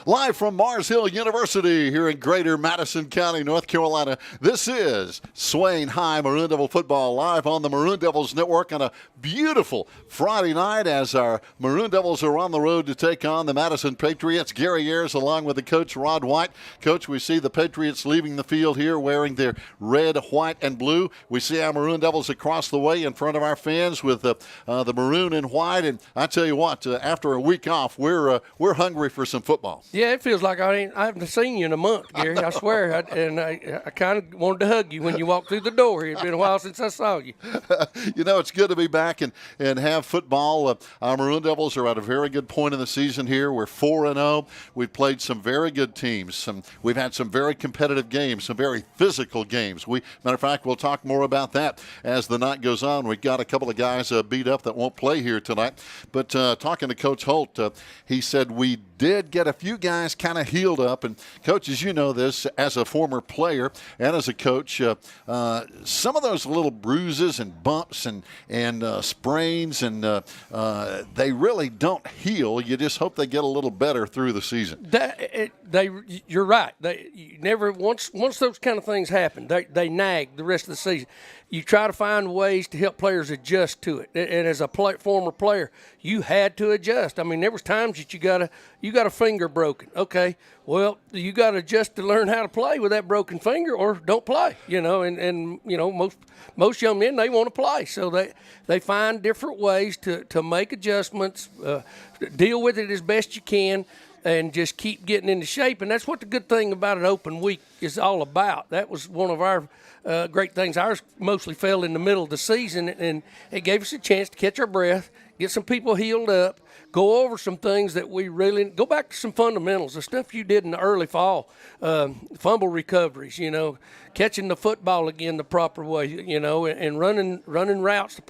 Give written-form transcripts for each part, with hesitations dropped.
Live from Mars Hill University here in Greater Madison County, North Carolina, this is Swain High Maroon Devil football live on the Maroon Devils Network on a beautiful Friday night as our Maroon Devils are on the road to take on the Madison Patriots. Gary Ayers along with the coach, Rod White. Coach, we see the Patriots leaving the field here wearing their red, white, and blue. We see our Maroon Devils across the way in front of our fans with the maroon and white. And I tell you what, after a week off, we're hungry for some football. Yeah, it feels like I haven't seen you in a month, Gary. I swear. I kind of wanted to hug you when you walked through the door. It's been a while since I saw you. You know, it's good to be back and have football. Our Maroon Devils are at a very good point in the season here. We're 4-0. We've played some very good teams. We've had some very competitive games, some very physical games. Matter of fact, we'll talk more about that as the night goes on. We've got a couple of guys beat up that won't play here tonight. But talking to Coach Holt, he said we did get a few guys kind of healed up. And, Coach, as you know this, as a former player and as a coach, some of those little bruises and bumps and sprains, and they really don't heal. You just hope they get a little better through the season. You're right. Once those kind of things happen, they nag the rest of the season. You try to find ways to help players adjust to it. And as a former player, you had to adjust. I mean, there was times that you got a finger broken. Okay, well, you got to adjust to learn how to play with that broken finger, or don't play. You know, and you know, most young men, they want to play, so they find different ways to make adjustments, deal with it as best you can, and just keep getting into shape. And that's what the good thing about an open week is all about. That was one of our great things. Ours mostly fell in the middle of the season, and it gave us a chance to catch our breath, get some people healed up, go over some things that we really – go back to some fundamentals, the stuff you did in the early fall, fumble recoveries, you know, catching the football again the proper way, you know, and running routes.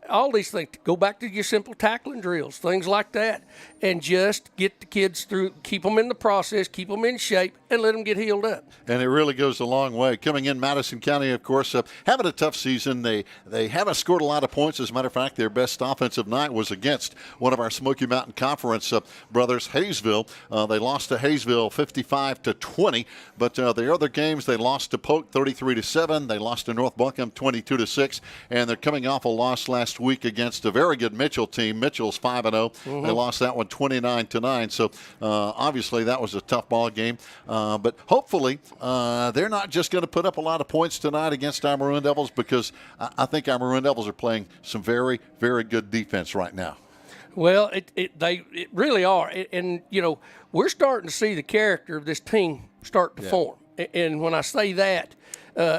All these things. Go back to your simple tackling drills, things like that, and just get the kids through, keep them in the process, keep them in shape, and let them get healed up. And it really goes a long way. Coming in Madison County, of course, having a tough season. They haven't scored a lot of points. As a matter of fact, their best offensive night was against one of our Smoky Mountain Conference brothers, Hayesville. They lost to Hayesville 55-20, but the other games they lost to Polk 33-7. They lost to North Buncombe 22-6, and they're coming off a loss last week against a very good Mitchell team. Mitchell's 5-0. Mm-hmm. They lost that one 29-9. So obviously that was a tough ball game. But hopefully they're not just going to put up a lot of points tonight against our Maroon Devils, because I think our Maroon Devils are playing some very, very good defense right now. Well, they really are. And, you know, we're starting to see the character of this team start to form. And when I say that,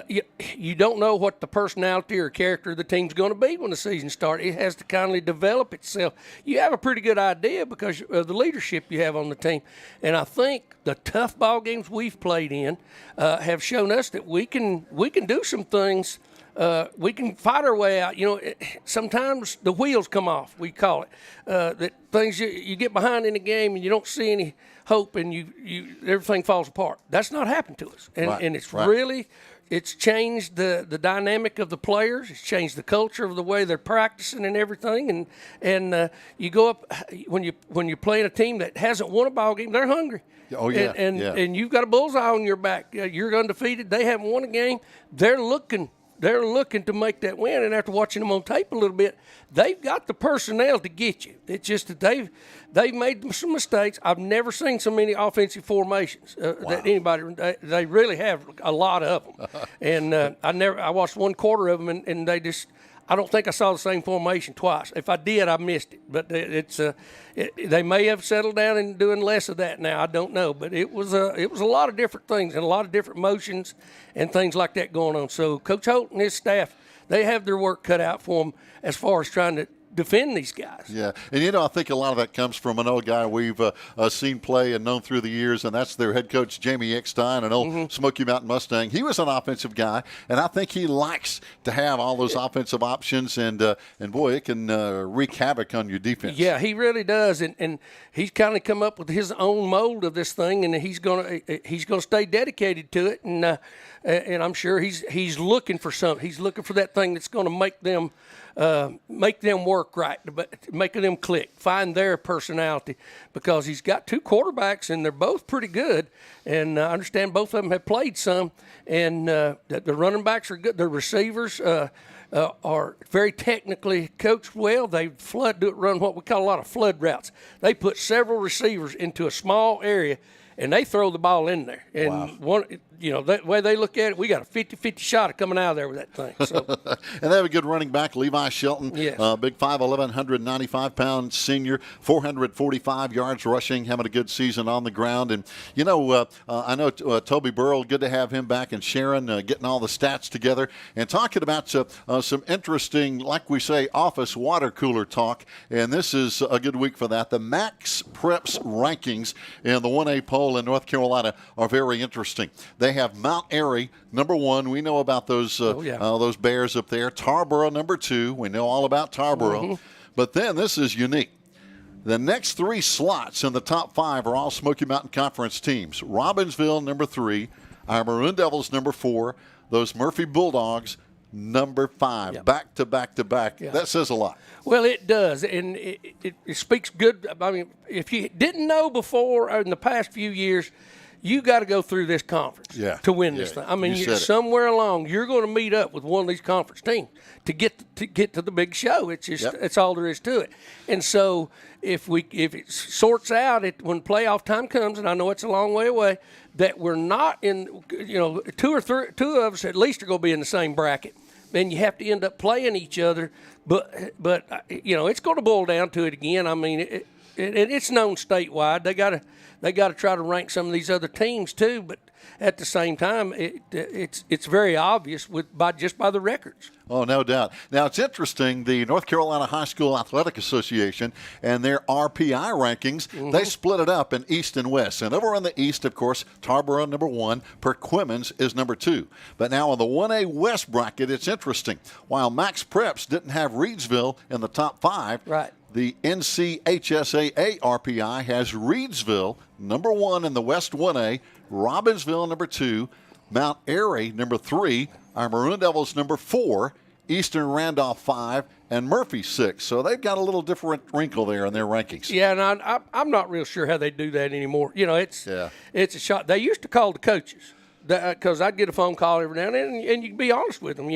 you don't know what the personality or character of the team's going to be when the season starts. It has to kindly develop itself. You have a pretty good idea because of the leadership you have on the team. And I think the tough ball games we've played in have shown us that we can do some things. We can fight our way out. You know, sometimes the wheels come off, we call it. That things you get behind in the game and you don't see any hope, and you everything falls apart. That's not happened to us, and it's really it's changed the dynamic of the players. It's changed the culture of the way they're practicing and everything. And you go up when you're playing a team that hasn't won a ball game, they're hungry. Oh yeah, and you've got a bullseye on your back. You're undefeated. They haven't won a game. They're looking to make that win, and after watching them on tape a little bit, they've got the personnel to get you. It's just that they've made some mistakes. I've never seen so many offensive formations that anybody. They really have a lot of them, and I watched one quarter of them, and they just. I don't think I saw the same formation twice. If I did, I missed it. But they may have settled down and doing less of that now. I don't know. But it was a lot of different things and a lot of different motions and things like that going on. So Coach Holt and his staff, they have their work cut out for them as far as trying to defend these guys. Yeah, and I think a lot of that comes from an old guy we've seen play and known through the years, and that's their head coach, Jamie Eckstein, an old Smoky Mountain Mustang. He was an offensive guy, and I think he likes to have all those offensive options, and boy, it can wreak havoc on your defense. Yeah, he really does, and he's kind of come up with his own mold of this thing, and he's gonna stay dedicated to it, and I'm sure he's looking for something. He's looking for that thing that's going to make them work right, but making them click, find their personality, because he's got two quarterbacks and they're both pretty good, and I understand both of them have played some, and the running backs are good. The receivers are very technically coached well. They run what we call a lot of flood routes. They put several receivers into a small area, and they throw the ball in there. And wow. That way they look at it, we got a 50-50 shot of coming out of there with that thing. So. And they have a good running back, Levi Shelton, yes. Big 5'11", 195-pound senior, 445 yards rushing, having a good season on the ground. And, I know Toby Burrell, good to have him back, and Sharon getting all the stats together. And talking about some interesting, like we say, office water cooler talk. And this is a good week for that. The Max Preps rankings in the 1A poll in North Carolina are very interesting. They have Mount Airy, number 1. We know about those those Bears up there. Tarboro, number 2. We know all about Tarboro. Mm-hmm. But then this is unique. The next 3 slots in the top 5 are all Smoky Mountain Conference teams. Robbinsville, number 3. Our Maroon Devils, number 4. Those Murphy Bulldogs, number 5. Yep. Back to back to back. Yeah. That says a lot. Well, it does, and it speaks good. I mean, if you didn't know before or in the past few years, you got to go through this conference to win this thing. I mean, somewhere along, you're going to meet up with one of these conference teams to get to the big show. It's just it's all there is to it. And so if it sorts out when playoff time comes, and I know it's a long way away, that we're not in, two of us at least are going to be in the same bracket. Then you have to end up playing each other. But it's going to boil down to it again. I mean, it's known statewide. They got to try to rank some of these other teams too, but at the same time, it's very obvious by the records. Oh, no doubt. Now, it's interesting, the North Carolina High School Athletic Association and their RPI rankings, they split it up in East and West. And over in the East, of course, Tarboro, number 1, Perquimans is number 2. But now in the 1A West bracket, it's interesting. While Max Preps didn't have Reedsville in the top 5, right. The NCHSAA RPI has Reedsville, number 1 in the West 1A, Robbinsville, number 2, Mount Airy, number 3, our Maroon Devils, number 4, Eastern Randolph, 5, and Murphy, 6. So they've got a little different wrinkle there in their rankings. Yeah, and I'm not real sure how they do that anymore. It's a shot. They used to call the coaches, because I'd get a phone call every now and then, and you can be honest with them.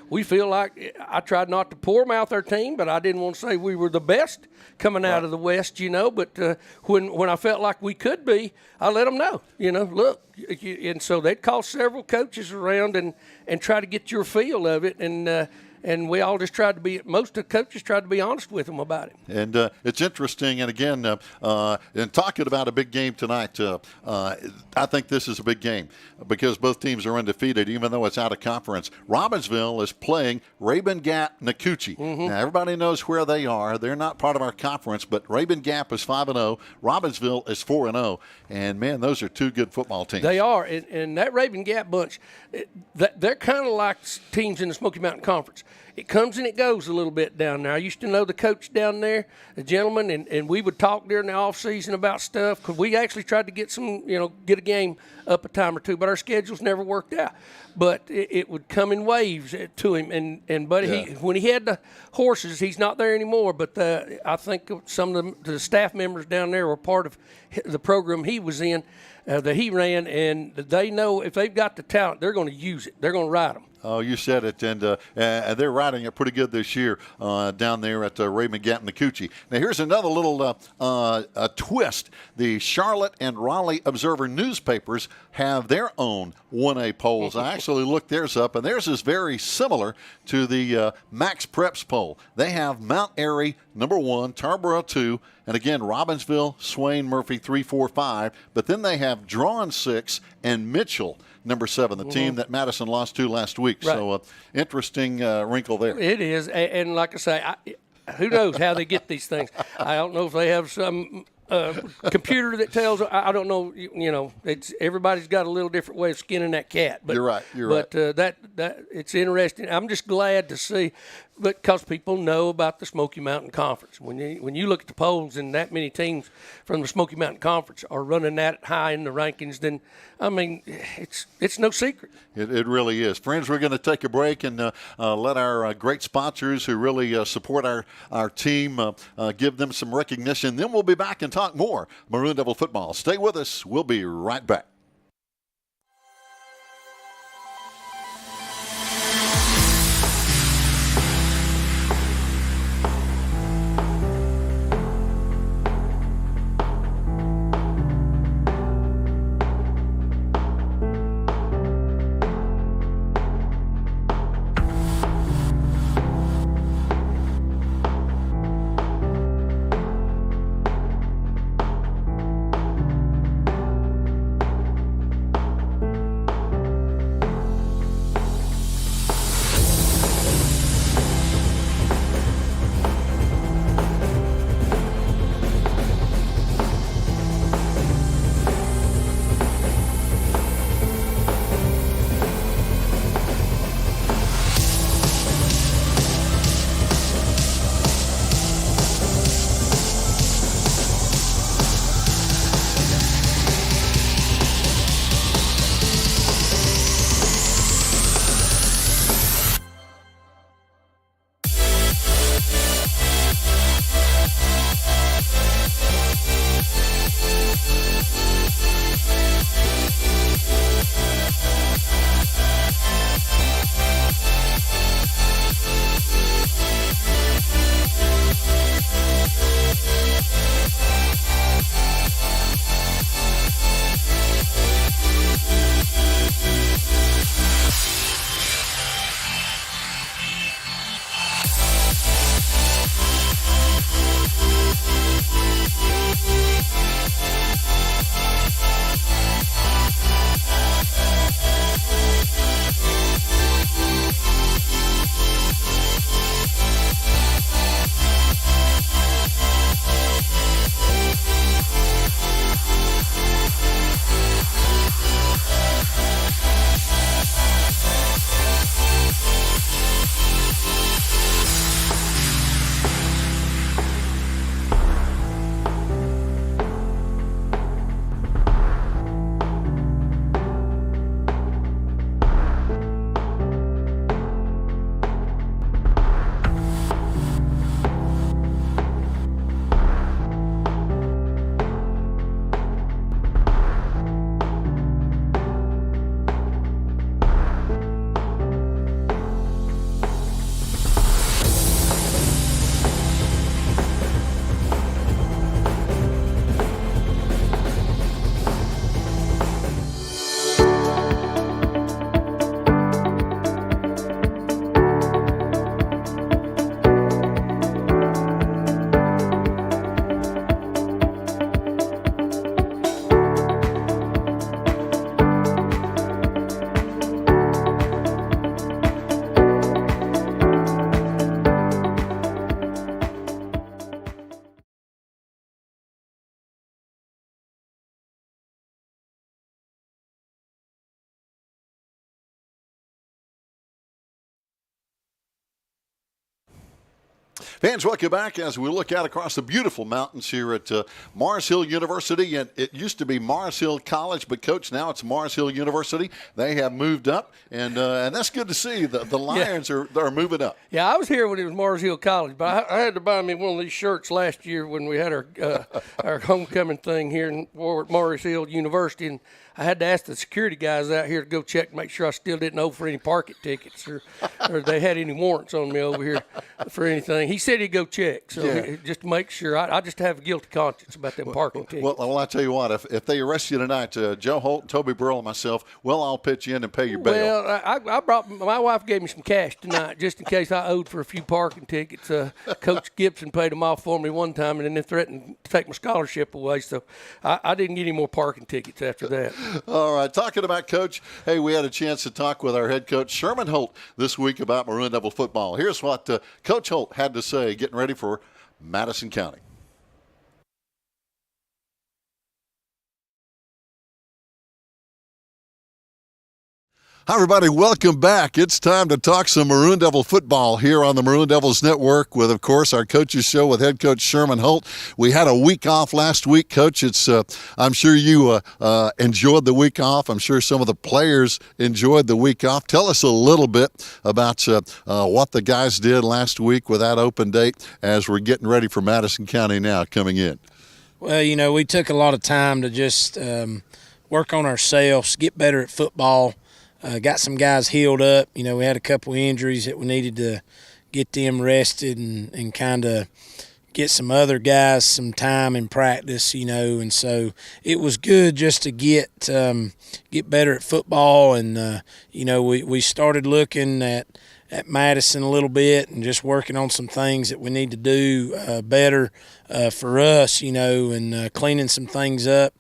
We feel like I tried not to poor mouth our team, but I didn't want to say we were the best coming out of the West, But when I felt like we could be, I let them know, look. And so they'd call several coaches around and try to get your feel of it. And we all just most of the coaches tried to be honest with them about it. And it's interesting. And again, in talking about a big game tonight, I think this is a big game because both teams are undefeated, even though it's out of conference. Robbinsville is playing Rabun Gap Nakuchi. Mm-hmm. Now, everybody knows where they are. They're not part of our conference, but Rabun Gap is 5-0. Robbinsville is 4-0. And, man, those are two good football teams. They are. And that Rabun Gap bunch, they're kind of like teams in the Smoky Mountain Conference. It comes and it goes a little bit down there. I used to know the coach down there, the gentleman, and we would talk during the off season about stuff because we actually tried to get get a game up a time or two, but our schedules never worked out. But it would come in waves to him, and buddy, when he had the horses, he's not there anymore. But I think some of the staff members down there were part of the program he was in that he ran, and they know if they've got the talent, they're going to use it. They're going to ride them. Oh, you said it, and they're riding it pretty good this year down there at Rabun Gap Nakuchi. Now, here's another little twist. The Charlotte and Raleigh Observer newspapers have their own 1A polls. I actually looked theirs up, and theirs is very similar to the Max Preps poll. They have Mount Airy, number 1, Tarboro 2, and again, Robbinsville, Swain, Murphy, 3, 4, 5. But then they have Drawn 6 and Mitchell, number 7, the team that Madison lost to last week. Right. So interesting wrinkle there. It is. And like I say, who knows how they get these things. I don't know if they have some computer that tells. I don't know. It's everybody's got a little different way of skinning that cat. But you're right. But that it's interesting. I'm just glad to see, because people know about the Smoky Mountain Conference. When you look at the polls and that many teams from the Smoky Mountain Conference are running that high in the rankings, then I mean it's no secret. It really is. Friends, we're going to take a break and let our great sponsors who really support our team give them some recognition. Then we'll be back and talk more Maroon Devil football. Stay with us. We'll be right back. Fans, welcome back as we look out across the beautiful mountains here at Mars Hill University. And it used to be Mars Hill College, but, Coach, now it's Mars Hill University. They have moved up, and that's good to see. The Lions are moving up. Yeah, I was here when it was Mars Hill College, but I had to buy me one of these shirts last year when we had our homecoming thing here at Mars Hill University, and I had to ask the security guys out here to go check to make sure I still didn't owe for any parking tickets or they had any warrants on me over here for anything. He said he'd go check, so just to make sure. I just have a guilty conscience about them parking tickets. Well, I tell you what, if they arrest you tonight, Joe Holt, Toby Burrell, and myself, we'll all pitch in and pay your bail. Well, I brought my wife gave me some cash tonight just in case I owed for a few parking tickets. Coach Gibson paid them off for me one time, and then they threatened to take my scholarship away. So I didn't get any more parking tickets after that. All right, talking about Coach, hey, we had a chance to talk with our head coach, Sherman Holt, this week about Maroon Devil football. Here's what Coach Holt had to say getting ready for Madison County. Hi, everybody. Welcome back. It's time to talk some Maroon Devil football here on the Maroon Devils Network with, of course, our coaches show with head coach Sherman Holt. We had a week off last week, Coach. I'm sure you enjoyed the week off. I'm sure some of the players enjoyed the week off. Tell us a little bit about what the guys did last week with that open date as we're getting ready for Madison County now coming in. Well, we took a lot of time to just work on ourselves, get better at football. Got some guys healed up. We had a couple injuries that we needed to get them rested and kind of get some other guys some time in practice, and so it was good just to get better at football. And, we started looking at Madison a little bit and just working on some things that we need to do better for us, and cleaning some things up.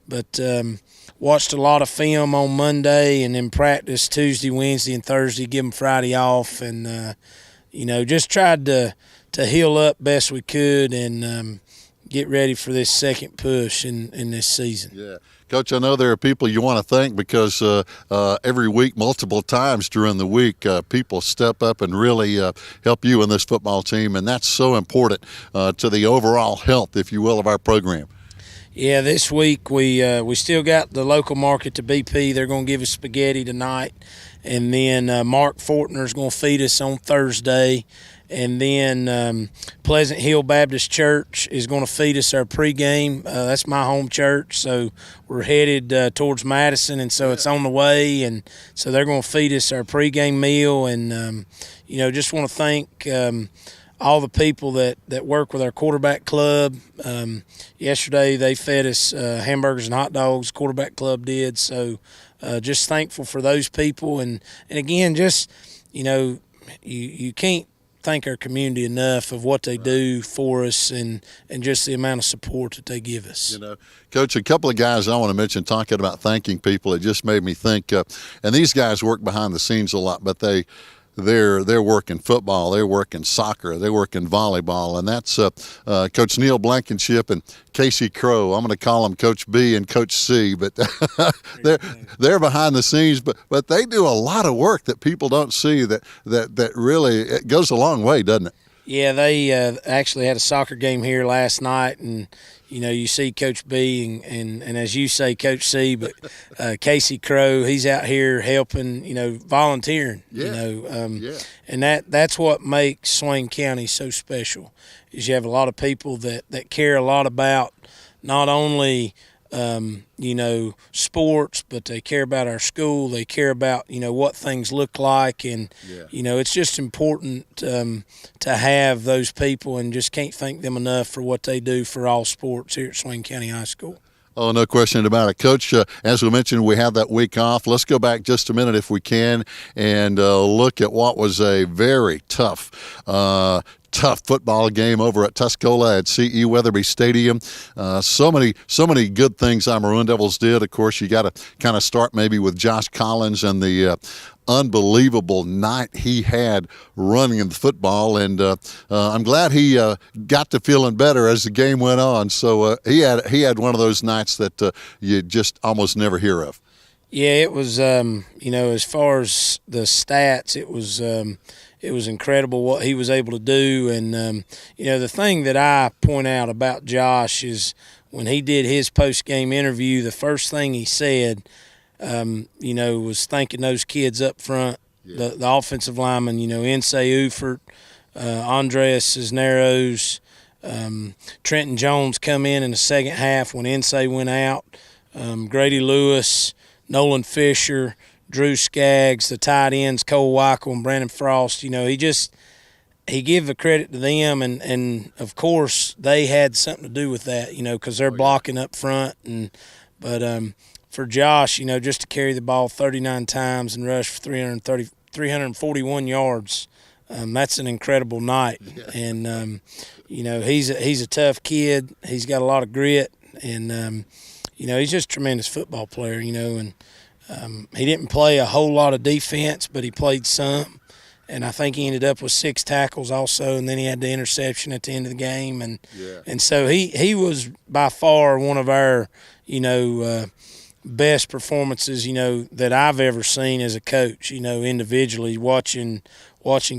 But watched a lot of film on Monday and then practice Tuesday, Wednesday, and Thursday, give them Friday off, and, just tried to heal up best we could and get ready for this second push in this season. Yeah. Coach, I know there are people you want to thank because every week, multiple times during the week, people step up and really help you in this football team, and that's so important to the overall health, if you will, of our program. Yeah, this week we still got the local market to BP. They're going to give us spaghetti tonight. And then Mark Fortner's going to feed us on Thursday. And then Pleasant Hill Baptist Church is going to feed us our pregame. That's my home church. So we're headed towards Madison, and so it's on the way. And so they're going to feed us our pregame meal. And, just want to thank all the people that work with our quarterback club. Yesterday they fed us hamburgers and hot dogs, quarterback club did. So just thankful for those people. And again, just, you can't thank our community enough of what they do for us and just the amount of support that they give us. Coach, a couple of guys I want to mention talking about thanking people, it just made me think, and these guys work behind the scenes a lot, but they're working football, they're working soccer, they're working volleyball, and that's Coach Neil Blankenship and Casey Crow. I'm going to call them Coach B and Coach C, but they're behind the scenes, but they do a lot of work that people don't see that really it goes a long way, doesn't it? Yeah, they actually had a soccer game here last night, and you see Coach B and as you say, Coach C, but Casey Crow, he's out here helping, volunteering, and that's what makes Swain County so special, is you have a lot of people that care a lot about not only sports, but they care about our school. They care about, what things look like. And, it's just important to have those people, and just can't thank them enough for what they do for all sports here at Swain County High School. Oh, no question about it. Coach, as we mentioned, we have that week off. Let's go back just a minute if we can and look at what was a very tough football game over at Tuscola at C.E. Weatherby Stadium. So many good things our Maroon Devils did. Of course, you got to kind of start maybe with Josh Collins and the unbelievable night he had running in the football, and I'm glad he got to feeling better as the game went on. So he had one of those nights that you just almost never hear of. Yeah, it was as far as the stats, it was incredible what he was able to do. And the thing that I point out about Josh is when he did his post-game interview, the first thing he said was thanking those kids up front, the offensive linemen, Insay Ufert, Andres Cisneros, Trenton Jones come in the second half when Insay went out, Grady Lewis, Nolan Fisher, Drew Skaggs, the tight ends, Cole Weichel and Brandon Frost. He gave the credit to them, and of course they had something to do with that, because they're blocking up front. But for Josh, just to carry the ball 39 times and rush for 341 yards, that's an incredible night. And he's a tough kid. He's got a lot of grit, and he's just a tremendous football player, and he didn't play a whole lot of defense, but he played some. And I think he ended up with 6 tackles also, and then he had the interception at the end of the game. And so he was by far one of our, best performances, that I've ever seen as a coach, individually watching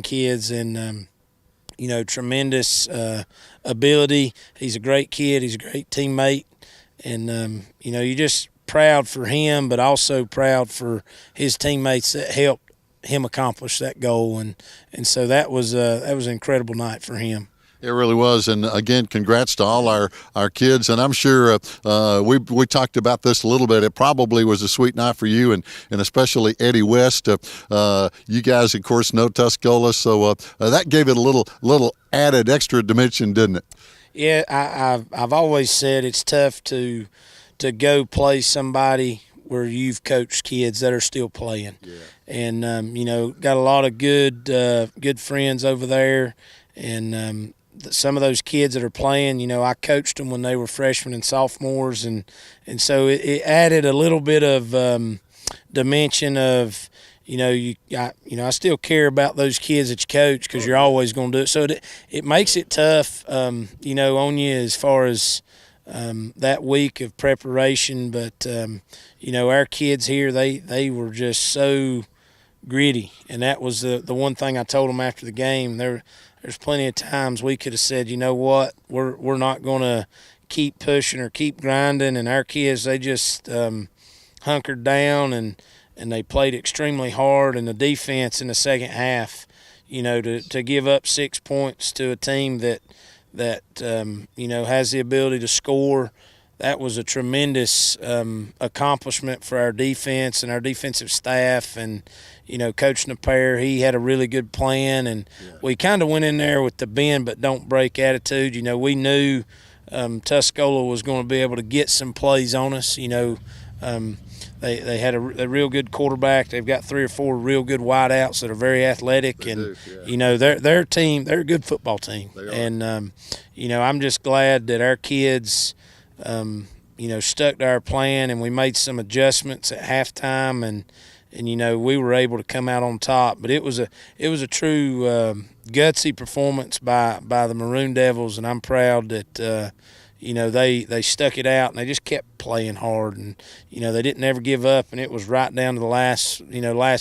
kids and, tremendous ability. He's a great kid. He's a great teammate. And, you're just proud for him, but also proud for his teammates that helped him accomplish that goal. And so that was an incredible night for him. It really was, and again, congrats to all our kids. And I'm sure we talked about this a little bit. It probably was a sweet night for you, and especially Eddie West. You guys, of course, know Tuscola, so that gave it a little added extra dimension, didn't it? Yeah, I've always said it's tough to go play somebody where you've coached kids that are still playing. Yeah. And got a lot of good friends over there, and some of those kids that are playing, I coached them when they were freshmen and sophomores, and so it added a little bit of dimension of, I still care about those kids that you coach because you're always going to do it. So it makes it tough, on you as far as that week of preparation. But, our kids here, they were just so gritty, and that was the one thing I told them after the game. There's plenty of times we could have said, you know what, we're not going to keep pushing or keep grinding, and our kids, they just hunkered down and they played extremely hard. And the defense in the second half, to give up 6 points to a team that has the ability to score, that was a tremendous accomplishment for our defense and our defensive staff. And, Coach Napier, he had a really good plan, and we kind of went in there with the bend but don't break attitude. We knew Tuscola was going to be able to get some plays on us. They had a real good quarterback. They've got 3 or 4 real good wideouts that are very athletic, their team, they're a good football team. And I'm just glad that our kids stuck to our plan, and we made some adjustments at halftime, and we were able to come out on top. But it was a true gutsy performance by the Maroon Devils, and I'm proud that they stuck it out, and they just kept playing hard, and they didn't ever give up, and it was right down to the last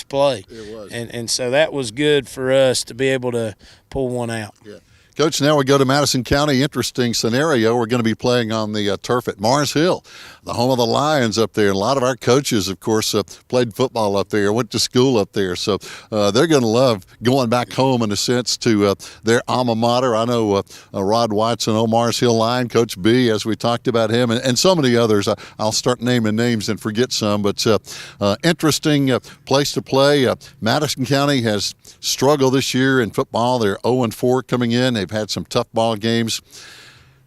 play. It was. And so that was good for us to be able to pull one out. Yeah. Coach, now we go to Madison County. Interesting scenario. We're going to be playing on the turf at Mars Hill, the home of the Lions up there. And a lot of our coaches, of course, played football up there, went to school up there. So they're going to love going back home, in a sense, to their alma mater. I know Rod White's an old Mars Hill Lion, Coach B, as we talked about him, and so many others. I'll start naming names and forget some. But interesting place to play. Madison County has struggled this year in football. They're 0-4 coming in. They've had some tough ball games.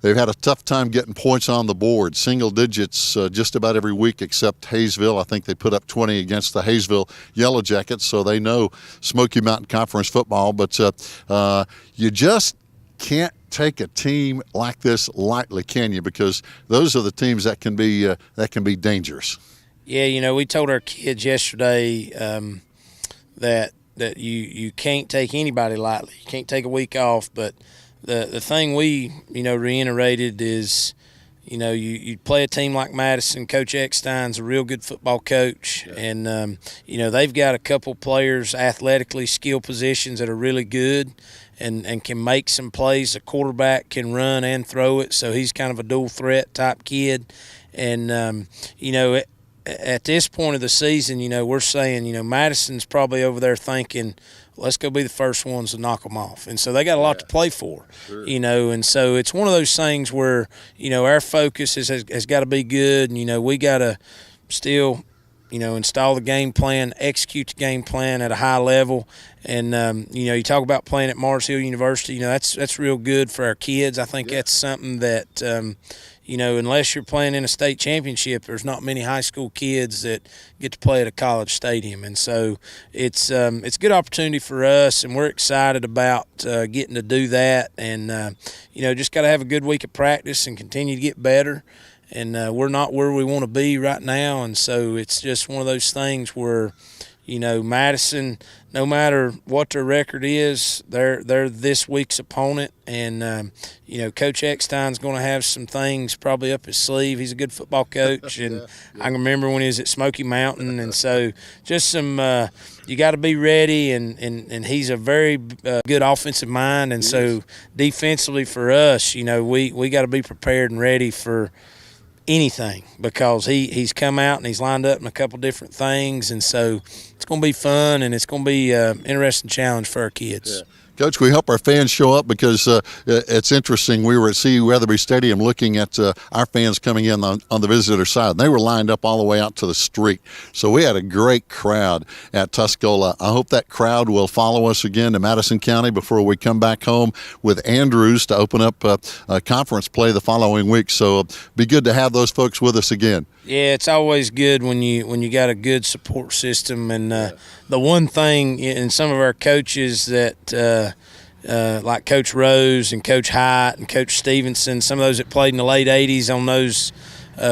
They've had a tough time getting points on the board, single digits just about every week except Hayesville. I think they put up 20 against the Hayesville Yellow Jackets, so they know Smoky Mountain Conference football. But you just can't take a team like this lightly, can you? Because those are the teams that can be dangerous. Yeah, we told our kids yesterday that you can't take anybody lightly. You can't take a week off. But the thing we reiterated is you play a team like Madison. Coach Eckstein's a real good football coach, and they've got a couple players athletically, skill positions that are really good and can make some plays. The quarterback can run and throw it, so he's kind of a dual threat type kid. And at this point of the season, we're saying, Madison's probably over there thinking, let's go be the first ones to knock them off. And so they got a lot to play for, sure. And so it's one of those things where, our focus has got to be good, and, we got to still, install the game plan, execute the game plan at a high level. And, you talk about playing at Mars Hill University, that's real good for our kids. I think that's something that, unless you're playing in a state championship, there's not many high school kids that get to play at a college stadium. And so it's a good opportunity for us, and we're excited about getting to do that. And, just got to have a good week of practice and continue to get better. we're not where we want to be right now. And so it's just one of those things where, Madison, no matter what their record is, they're this week's opponent. And, Coach Eckstein's going to have some things probably up his sleeve. He's a good football coach. And I can remember when he was at Smoky Mountain. And so just some you got to be ready. And he's a very good offensive mind. And so defensively for us, we got to be prepared and ready for anything, because he's come out and he's lined up in a couple different things, and so it's going to be fun, and it's going to be an interesting challenge for our kids. Yeah. Coach, we hope our fans show up, because it's interesting. We were at CU Weatherby Stadium looking at our fans coming in on the visitor side. They were lined up all the way out to the street. So we had a great crowd at Tuscola. I hope that crowd will follow us again to Madison County before we come back home with Andrews to open up a conference play the following week. So be good to have those folks with us again. Yeah, it's always good when you got a good support system. And the one thing in some of our coaches that like Coach Rose and Coach Hyatt and Coach Stevenson, some of those that played in the late 80s on those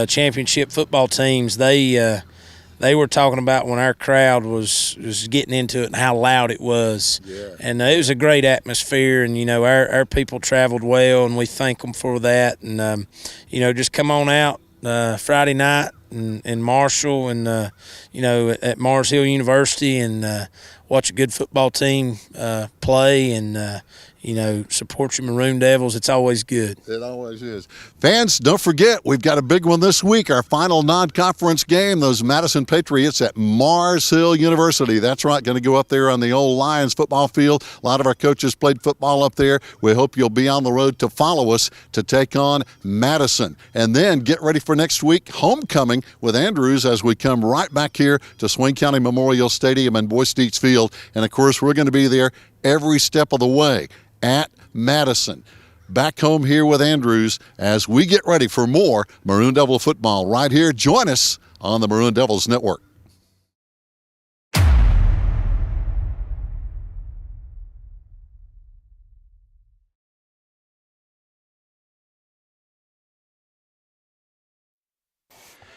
championship football teams, they were talking about when our crowd was getting into it and how loud it was. Yeah. And it was a great atmosphere, and, our people traveled well, and we thank them for that. And, just come on out Friday night in Marshall and, at Mars Hill University, and watch a good football team play, and support your Maroon Devils. It's always good. It always is. Fans, don't forget, we've got a big one this week, our final non-conference game, those Madison Patriots at Mars Hill University. That's right, going to go up there on the old Lions football field. A lot of our coaches played football up there. We hope you'll be on the road to follow us to take on Madison. And then get ready for next week, homecoming with Andrews, as we come right back here to Swain County Memorial Stadium and Boys Dietz Field. And, of course, we're going to be there every step of the way at Madison. Back home here with Andrews as we get ready for more Maroon Devil football right here. Join us on the Maroon Devils Network.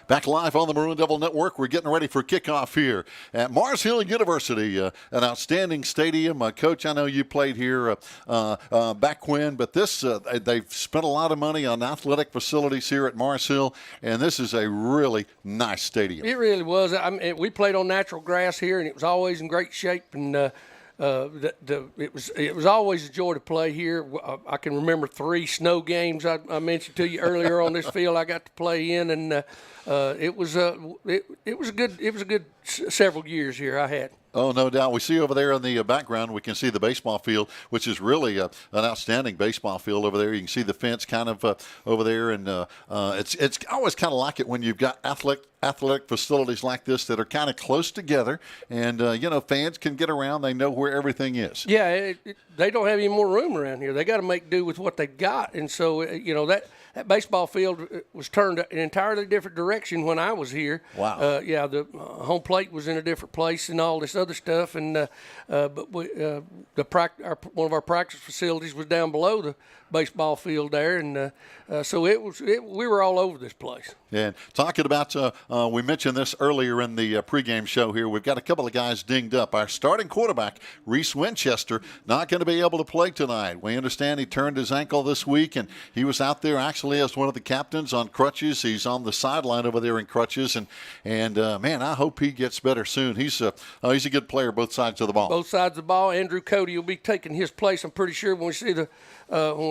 Back live on the Maroon Devil Network. We're getting ready for kickoff here at Mars Hill University, an outstanding stadium. Coach, I know you played here back when, but they've spent a lot of money on athletic facilities here at Mars Hill, and this is a really nice stadium. It really was. We played on natural grass here, and it was always in great shape, and it was always a joy to play here. I can remember 3 snow games I mentioned to you earlier on this field I got to play in, and it was a good several years here I had. Oh, no doubt. We see over there in the background, we can see the baseball field, which is really an outstanding baseball field over there. You can see the fence kind of over there, and it's always kind of like it when you've got athletic facilities like this that are kind of close together, and fans can get around. They know where everything is. Yeah, they don't have any more room around here. They got to make do with what they got, and so that baseball field was turned an entirely different direction when I was here. Wow. The home plate was in a different place and all this other stuff, and but one of our practice facilities was down below the baseball field there, and so we were all over this place. And talking about, we mentioned this earlier in the pregame show here, we've got a couple of guys dinged up. Our starting quarterback, Reese Winchester, not going to be able to play tonight. We understand he turned his ankle this week, and he was out there actually as one of the captains on crutches. He's on the sideline over there in crutches, and man, I hope he gets better soon. He's a good player both sides of the ball. Both sides of the ball. Andrew Cody will be taking his place, I'm pretty sure, when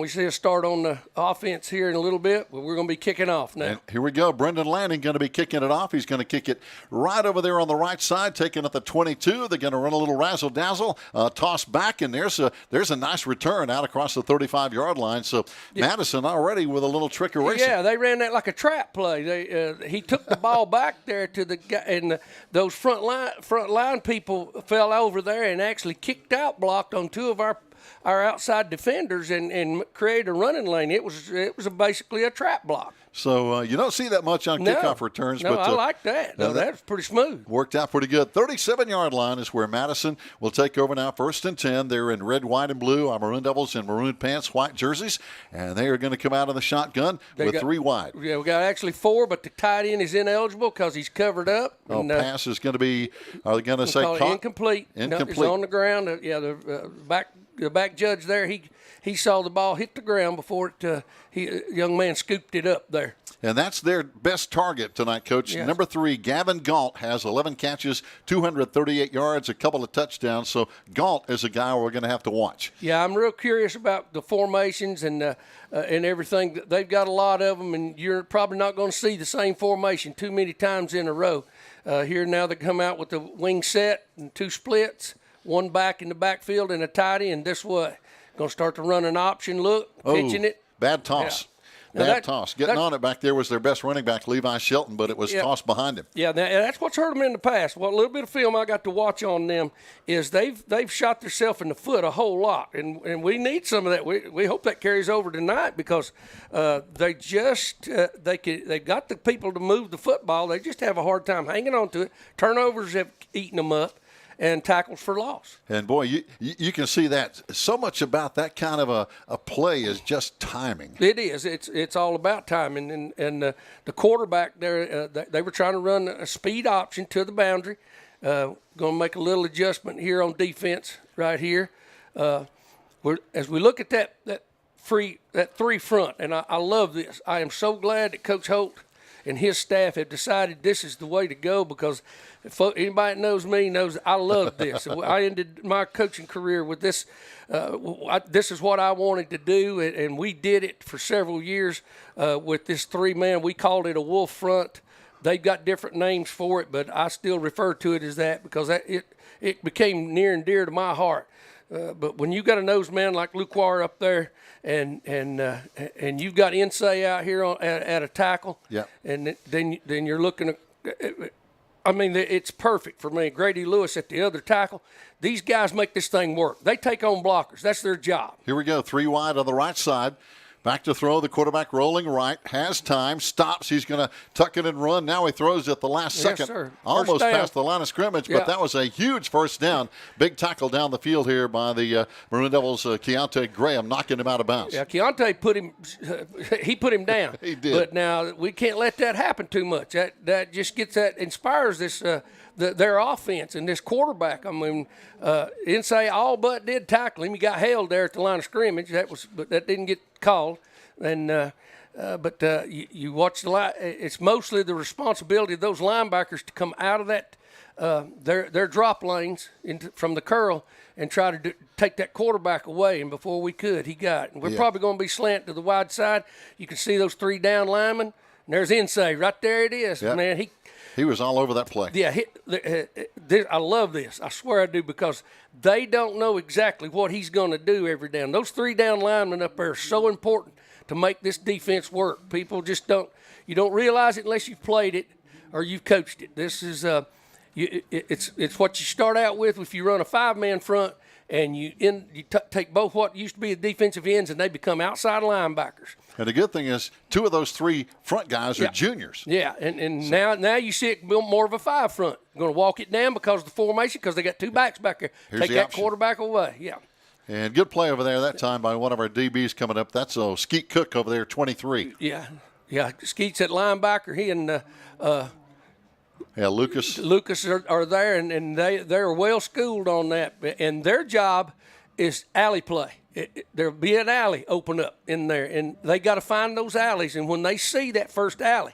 we see us start on the offense here in a little bit. But we're going to be kicking off now. And here we go. Brendan Lanning going to be kicking it off. He's going to kick it right over there on the right side, taking at the 22. They're going to run a little razzle-dazzle, toss back, and there's a nice return out across the 35-yard line. So Madison already with a little trickery. Yeah, they ran that like a trap play. He took the ball back there to the guy, and those front line people fell over there and actually kicked out, blocked on 2 of our our outside defenders and create a running lane. It was basically a trap block. So you don't see that much on kickoff returns. No, but I like that. No, that was pretty smooth. Worked out pretty good. 37-yard line is where Madison will take over now. 1st and 10. They're in red, white, and blue. Our Maroon Devils in maroon pants, white jerseys. And they are going to come out of the shotgun with 3 wide. Yeah, we got actually 4, but the tight end is ineligible because he's covered up. And, pass is going to be, are they going to say caught? Incomplete. Incomplete. No, it's on the ground. The back judge there, he saw the ball hit the ground before young man scooped it up there. And that's their best target tonight, Coach. Yes. Number 3, Gavin Galt, has 11 catches, 238 yards, a couple of touchdowns. So Galt is a guy we're going to have to watch. Yeah, I'm real curious about the formations and everything. They've got a lot of them, and you're probably not going to see the same formation too many times in a row. Here now they come out with the wing set and 2 splits, 1 back in the backfield and a tight end. This way, going to start to run an option look, pitching it. Bad toss. Yeah. Bad toss. Getting on it back there was their best running back, Levi Shelton, but it was tossed behind him. Yeah, that's what's hurt them in the past. Well, a little bit of film I got to watch on them is they've shot themselves in the foot a whole lot, and we need some of that. We hope that carries over tonight because they got the people to move the football. They just have a hard time hanging on to it. Turnovers have eaten them up. And tackles for loss. And, boy, you can see that. So much about that kind of a play is just timing. It is. It's all about timing. And the quarterback there, they were trying to run a speed option to the boundary. Going to make a little adjustment here on defense right here. As we look at that 3 front, and I love this. I am so glad that Coach Holt and his staff have decided this is the way to go because anybody that knows me knows I love this. I ended my coaching career with this. This is what I wanted to do, and we did it for several years with this 3-man. We called it a wolf front. They've got different names for it, but I still refer to it as that because it became near and dear to my heart. But when you got a nose man like Luquar up there, and you've got Insay out here at a tackle, and then you're looking at. I mean, it's perfect for me. Grady Lewis at the other tackle. These guys make this thing work. They take on blockers. That's their job. Here we go. 3 wide on the right side. Back to throw. The quarterback rolling right. Has time. Stops. He's going to tuck it and run. Now he throws at the last second. Sir. Almost past the line of scrimmage, but that was a huge first down. Big tackle down the field here by the Maroon Devils, Keontae Graham, knocking him out of bounds. Yeah, Keontae put him down. He did. But now we can't let that happen too much. That just inspires this their offense and this quarterback. I mean, Insay all but did tackle him. He got held there at the line of scrimmage. But that didn't get called. And but you watch the line. It's mostly the responsibility of those linebackers to come out of that their drop lanes from the curl and try to take that quarterback away. And before we could, he got it. And we're probably going to be slant to the wide side. You can see those 3 down linemen. And there's Insay. Right there it is. Yep. Man, he was all over that play. Yeah, I love this. I swear I do because they don't know exactly what he's going to do every down. Those 3 down linemen up there are so important to make this defense work. People just you don't realize it unless you've played it or you've coached it. This is it's what you start out with if you run a 5-man front and you take both what used to be the defensive ends and they become outside linebackers. And the good thing is 2 of those 3 front guys are juniors. Yeah, and now you see it built more of a 5 front. Going to walk it down because of the formation because they got 2 backs back there. Here's take the that option. Quarterback away. Yeah. And good play over there that time by one of our DBs coming up. That's Skeet Cook over there, 23. Yeah. Skeet's at linebacker. He and Lucas. Lucas are there, and they're well schooled on that. And their job is alley play. There'll be an alley open up in there, and they got to find those alleys. And when they see that first alley,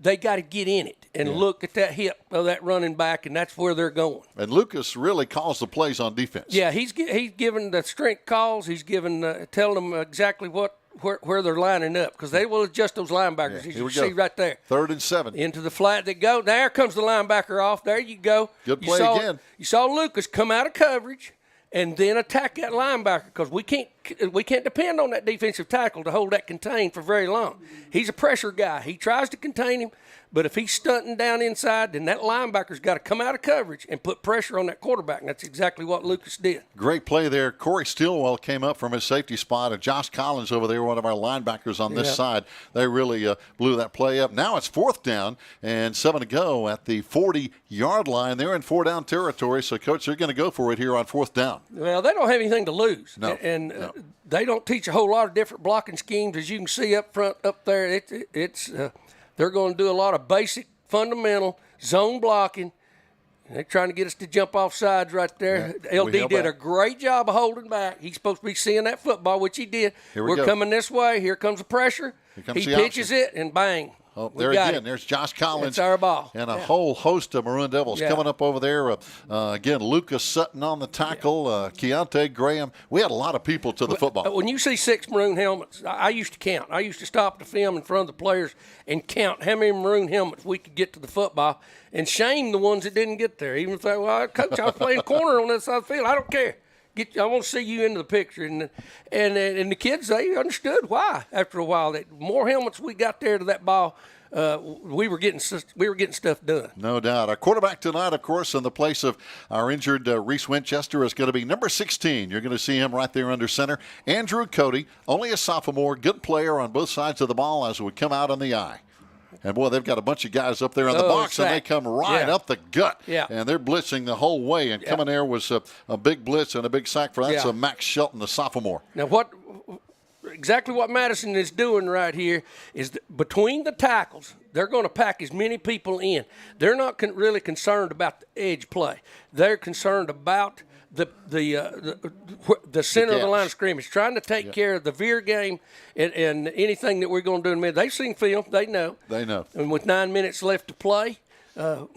they got to get in it and look at that hip of that running back, and that's where they're going. And Lucas really calls the plays on defense. Yeah, he's giving the strength calls. He's giving telling them exactly where they're lining up because they will adjust those linebackers. Yeah, as you see right there. 3rd and 7. Into the flat they go. There comes the linebacker off. There you go. Good play again. You saw Lucas come out of coverage and then attack that linebacker, because we can't depend on that defensive tackle to hold that contained for very long. He's a pressure guy. He tries to contain him, but if he's stunting down inside, then that linebacker's got to come out of coverage and put pressure on that quarterback, and that's exactly what Lucas did. Great play there. Corey Stillwell came up from his safety spot, and Josh Collins over there, one of our linebackers on this side. They really blew that play up. Now it's 4th down and 7 to go at the 40-yard line. They're in 4-down territory, so, Coach, they're going to go for it here on 4th down. Well, they don't have anything to lose. No. And they don't teach a whole lot of different blocking schemes, as you can see up front, up there. They're going to do a lot of basic, fundamental zone blocking. They're trying to get us to jump off sides right there. Yeah, LD did a great job of holding back. He's supposed to be seeing that football, which he did. We're coming this way. Here comes the pressure. He pitches it, and bang. Oh, there again. There's Josh Collins. That's our ball. And a whole host of Maroon Devils coming up over there. Again, Lucas Sutton on the tackle, Keontae Graham. We had a lot of people to the football. When you see 6 Maroon helmets, I used to count. I used to stop the film in front of the players and count how many Maroon helmets we could get to the football and shame the ones that didn't get there. Even if they, well, Coach, I was playing corner on that side of the field. I don't care. I want to see you into the picture. And the kids, they understood why after a while. That more helmets we got there to that ball, we were getting stuff done. No doubt. Our quarterback tonight, of course, in the place of our injured Reese Winchester, is going to be number 16. You're going to see him right there under center. Andrew Cody, only a sophomore, good player on both sides of the ball as we come out on the eye. And, boy, they've got a bunch of guys up there in the box, and they come right up the gut. Yeah. And they're blitzing the whole way. And coming there was a big blitz and a big sack for that. That's Max Shelton, the sophomore. Now, exactly what Madison is doing right here is between the tackles, they're going to pack as many people in. They're not really concerned about the edge play. They're concerned about the center of the line of scrimmage, trying to take care of the veer game and anything that we're going to do in a minute. They've seen film. They know. And with 9 minutes left to play,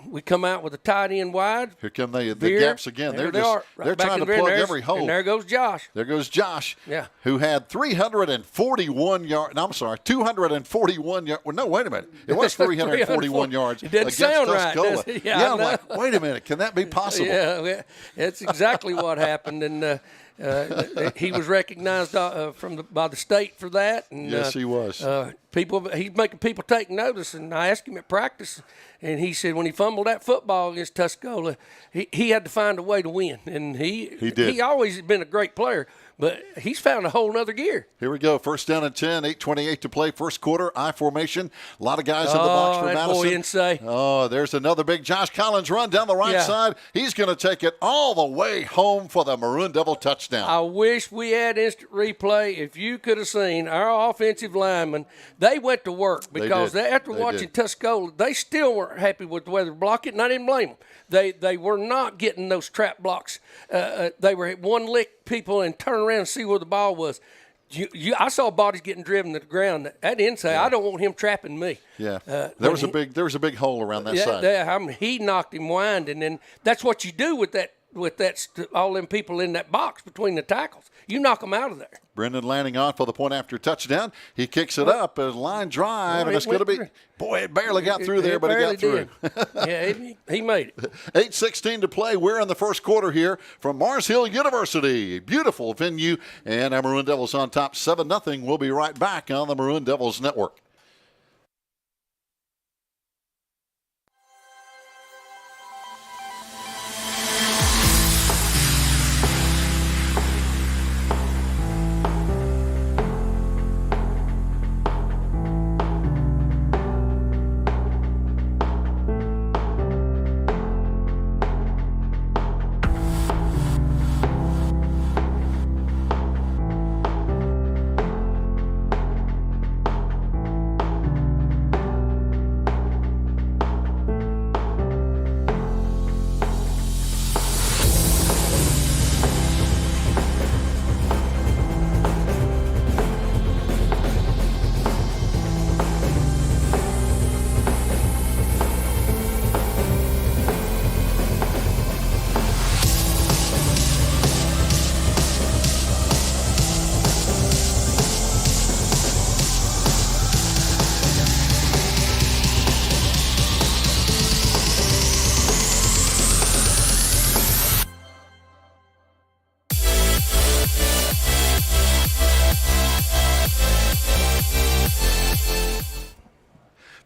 we come out with a tight end wide. Here come the gaps again. They're trying to plug every hole. And there goes Josh. There goes Josh, who had 341 yards. No, I'm sorry, 241 yards. Well, no, wait a minute. It was 341 yards it didn't sound right, does it? Yeah, I'm like, wait a minute. Can that be possible? Yeah, that's exactly what happened. And he was recognized by the state for that. And, yes, he was. He's making people take notice, and I asked him at practice, and he said when he fumbled that football against Tuscola, he had to find a way to win, and he did. He always has been a great player, but he's found a whole nother gear. Here we go. 1st down and 10, 8:28 to play. First quarter, I formation. A lot of guys in the box for Madison. Oh, there's another big Josh Collins run down the right side. He's going to take it all the way home for the Maroon Devil touchdown. I wish we had instant replay. If you could have seen our offensive linemen, they went to work because after watching Tuscola, they still weren't happy with the way they were blocking, and I didn't blame them. They were not getting those trap blocks. They were one lick people and turn around and see where the ball was. I saw bodies getting driven to the ground. That inside, I don't want him trapping me. Yeah, there was a big hole around that side. Yeah, he knocked him winding, and that's what you do with that. All them people in that box between the tackles, you knock them out of there. Brendan Lanning on for the point after touchdown. He kicks it up, a line drive, and it's going to be. Boy, it barely got through there, but it got through. Yeah, he made it. 8:16 to play. We're in the first quarter here from Mars Hill University. Beautiful venue, and our Maroon Devils on top 7-0. We'll be right back on the Maroon Devils Network.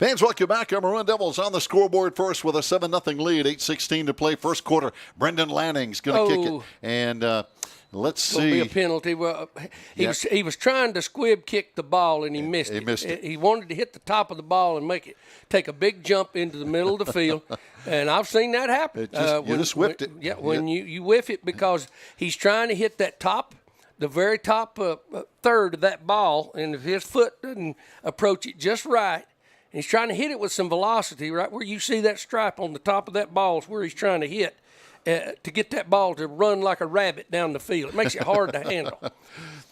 Fans, welcome back. Our Maroon Devils on the scoreboard first with a 7-0 lead. 8:16 to play first quarter. Brendan Lanning's going to kick it. And let's see. It'll be a penalty. Well, he was trying to squib kick the ball, and he missed it. He missed it. He wanted to hit the top of the ball and take a big jump into the middle of the field. And I've seen that happen. You just whipped it. Yeah, when you whiff it because he's trying to hit that the very top third of that ball, and if his foot doesn't approach it just right, and he's trying to hit it with some velocity, right where you see that stripe on the top of that ball is where he's trying to hit to get that ball to run like a rabbit down the field. It makes it hard to handle.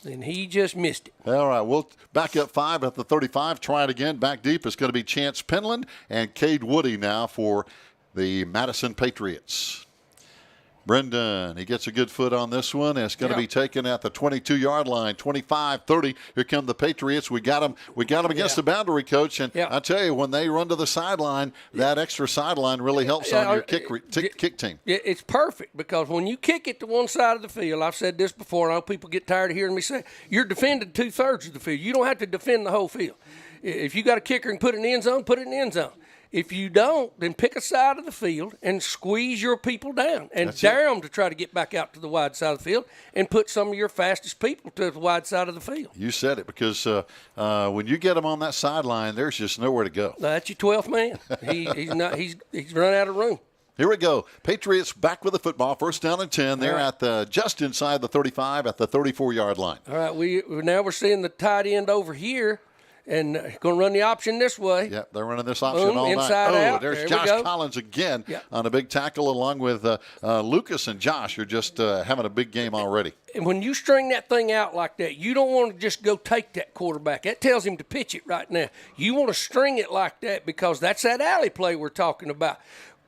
And he just missed it. All right, we'll back up 5 at the 35. Try it again. Back deep is going to be Chance Penland and Cade Woody now for the Madison Patriots. Brendan, he gets a good foot on this one. It's going to be taken at the 22-yard line, 25-30. Here come the Patriots. We got them against the boundary, Coach. And I tell you, when they run to the sideline, that extra sideline really helps on your kick team. It's perfect because when you kick it to one side of the field, I've said this before, and I know people get tired of hearing me say it, you're defending 2/3 of the field. You don't have to defend the whole field. If you got a kicker and put it in the end zone, put it in the end zone. If you don't, then pick a side of the field and squeeze your people down and dare them to try to get back out to the wide side of the field and put some of your fastest people to the wide side of the field. You said it because when you get them on that sideline, there's just nowhere to go. That's your 12th man. He's run out of room. Here we go. Patriots back with the football. First down and 10. They're at just inside the 35 at the 34-yard line. All right, we're seeing the tight end over here. And going to run the option this way. Yeah, they're running this option all inside night. Out. There's Josh Collins again on a big tackle along with Lucas and Josh are just having a big game already. And when you string that thing out like that, you don't want to just go take that quarterback. That tells him to pitch it right now. You want to string it like that because that's that alley play we're talking about.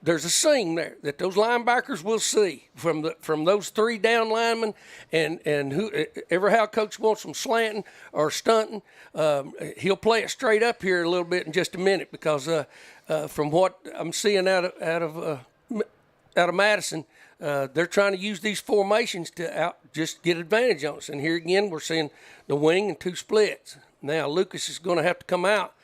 There's a seam there that those linebackers will see from those 3 down linemen, and whoever how coach wants them slanting or stunting, he'll play it straight up here a little bit in just a minute because from what I'm seeing out of Madison, they're trying to use these formations to just get advantage on us. And here again, we're seeing the wing and 2 splits. Now Lucas is going to have to come out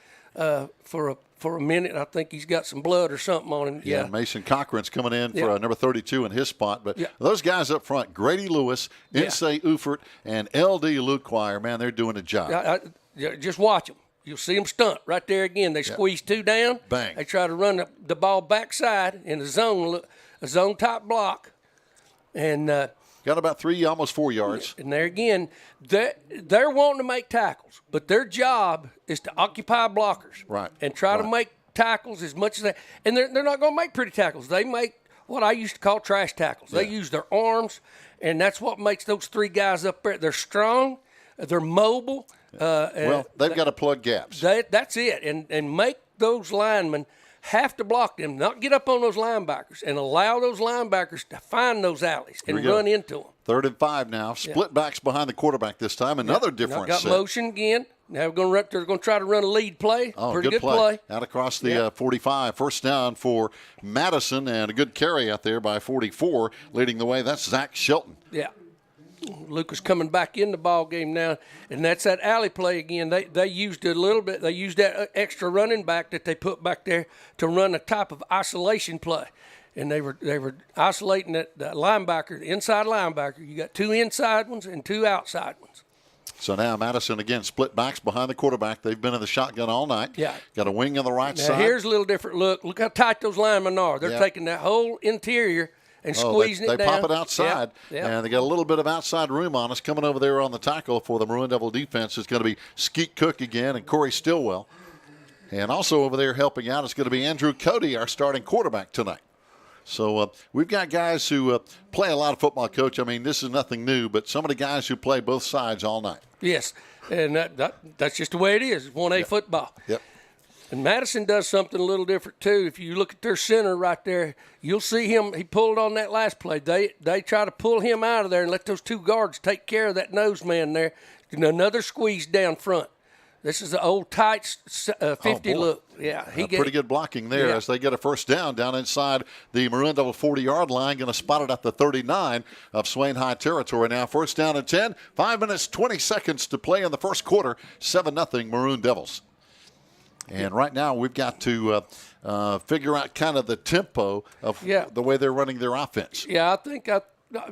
for a minute. I think he's got some blood or something on him. Yeah, Mason Cochran's coming in for number 32 in his spot. But those guys up front, Grady Lewis, Insay Ufert, and L.D. Lukemeyer, man, they're doing a job. Just watch them. You'll see them stunt right there again. They squeeze 2 down. Bang. They try to run the ball backside in a zone type block. And got about 3, almost 4 yards. And there again, they're wanting to make tackles, but their job is to occupy blockers. Right. And try to make tackles as much as they – and they're not going to make pretty tackles. They make what I used to call trash tackles. They use their arms, and that's what makes those 3 guys up there. They're strong. They're mobile. Well, they've got to plug gaps. That's it. And make those linemen – have to block them, not get up on those linebackers, and allow those linebackers to find those alleys and run into them. 3rd and 5 now. Split backs behind the quarterback this time. Another difference. Got motion again. Now they're going to try to run a lead play. Pretty good play. Out across the 45. First down for Madison, and a good carry out there by 44. Leading the way, that's Zach Shelton. Yeah. Lucas coming back in the ball game now, and that's that alley play again. They used it a little bit. They used that extra running back that they put back there to run a type of isolation play, and they were isolating that linebacker, the inside linebacker. You got 2 inside ones and 2 outside ones. So now Madison again split backs behind the quarterback. They've been in the shotgun all night. Yeah. Got a wing on the right side. Now here's a little different look. Look how tight those linemen are. They're taking that whole interior and squeezing it down. They pop it outside, and they got a little bit of outside room on us. Coming over there on the tackle for the Maroon Devil defense is going to be Skeet Cook again and Corey Stillwell. And also over there helping out is going to be Andrew Cody, our starting quarterback tonight. So we've got guys who play a lot of football, Coach. I mean, this is nothing new, but some of the guys who play both sides all night. Yes, and that's just the way it is. It's 1A football. Yep. And Madison does something a little different, too. If you look at their center right there, you'll see him. He pulled on that last play. They try to pull him out of there and let those 2 guards take care of that nose man there. And another squeeze down front. This is an old tight 50 look. Yeah, pretty good blocking there as they get a first down inside the Maroon Devil 40-yard line. Going to spot it at the 39 of Swain High territory now. First down and 10. 5 minutes, 20 seconds to play in the first quarter. 7-0 Maroon Devils. And right now we've got to figure out kind of the tempo of the way they're running their offense. Yeah,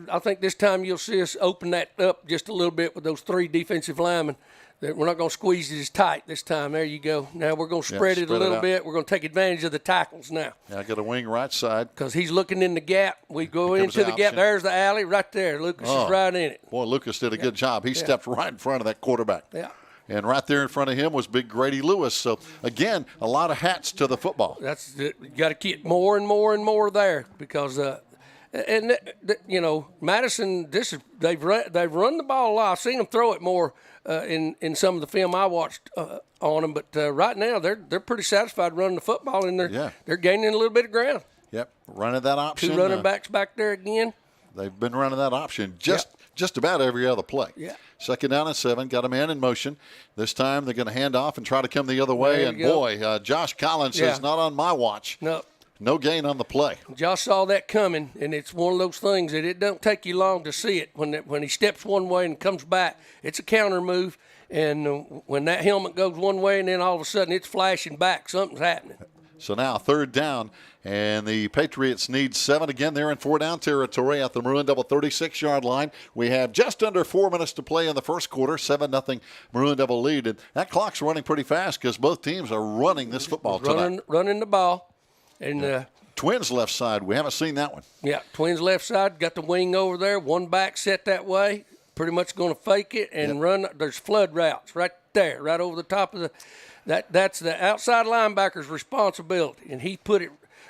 I think this time you'll see us open that up just a little bit with those 3 defensive linemen. We're not going to squeeze it as tight this time. There you go. Now we're going to spread it a little bit. We're going to take advantage of the tackles now. Yeah, I got a wing right side. Because he's looking in the gap. We go into the gap. There's the alley right there. Lucas is right in it. Boy, Lucas did a good job. He stepped right in front of that quarterback. Yeah. And right there in front of him was big Grady Lewis. So, again, a lot of hats to the football. That's it. You got to keep more and more and more there because Madison, they've run the ball a lot. I've seen them throw it more in some of the film I watched on them, but right now they're pretty satisfied running the football, and they're gaining a little bit of ground. Yep, running that option. 2 running backs back there again. They've been running that option just about every other play. Yeah. 2nd down and 7, got a man in motion. This time they're going to hand off and try to come the other way. And boy, Josh Collins says, not on my watch. No gain on the play. Josh saw that coming, and it's one of those things that it don't take you long to see it. When he steps one way and comes back, it's a counter move. And when that helmet goes one way and then all of a sudden it's flashing back, something's happening. So now 3rd down, and the Patriots need 7. Again, they're in 4-down territory at the Maroon double 36-yard line. We have just under 4 minutes to play in the first quarter, 7-0 Maroon double lead. And that clock's running pretty fast because both teams are running this football tonight. Running the ball. And Twins left side, we haven't seen that one. Yeah, Twins left side, got the wing over there, one back set that way, pretty much going to fake it and run. There's flood routes right there, right over the top of that's the outside linebacker's responsibility, and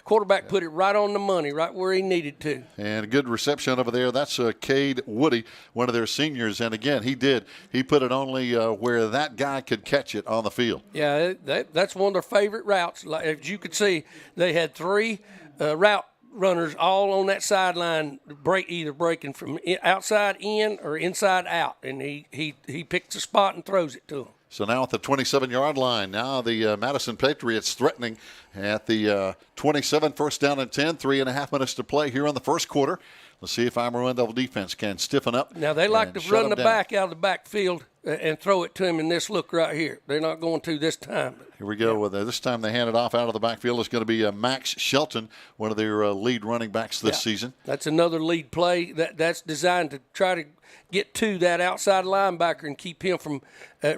quarterback put it right on the money, right where he needed to. And a good reception over there. That's Cade Woody, one of their seniors. And, again, he put it only where that guy could catch it on the field. Yeah, that's one of their favorite routes. Like, as you could see, they had 3 route runners all on that sideline, either breaking from outside in or inside out. And he picks a spot and throws it to them. So now at the 27-yard line, now the Madison Patriots threatening at the 27, 1st down and 10, 3.5 minutes to play here in the first quarter. Let's see if our Maroon Devil defense can stiffen up. Now, they like to run the back out of the backfield and throw it to him in this look right here. They're not going to this time. Here we go. With this time they hand it off out of the backfield. It's going to be Max Shelton, one of their lead running backs this season. That's another lead play that's designed to try to get to that outside linebacker and keep him from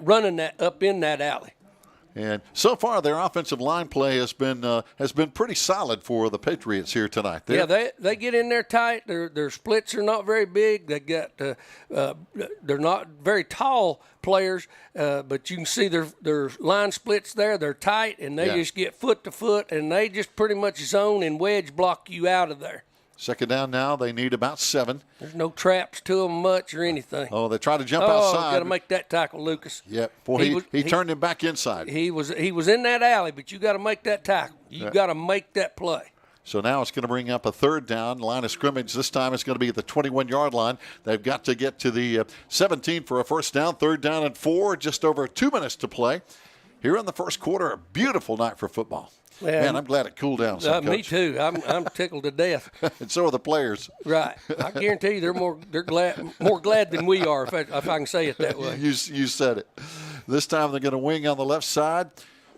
running that up in that alley. And so far, their offensive line play has been pretty solid for the Patriots here tonight. They get in there tight. Their splits are not very big. They got they're not very tall players, but you can see their line splits there. They're tight, and they just get foot to foot, and they just pretty much zone and wedge block you out of there. 2nd down now. They need about 7. There's no traps to them much or anything. Oh, they try to jump outside. Got to make that tackle, Lucas. Yep. Boy, he turned him back inside. He was in that alley, but you got to make that tackle. You got to make that play. So now it's going to bring up a 3rd down. Line of scrimmage this time it's going to be at the 21-yard line. They've got to get to the 17 for a 1st down. 3rd down and 4. Just over 2 minutes to play. Here in the first quarter, a beautiful night for football. Man, I'm glad it cooled down some, me too. I'm tickled to death. And so are the players. Right. I guarantee you they're glad than we are, if I can say it that way. You said it. This time they're going to wing on the left side.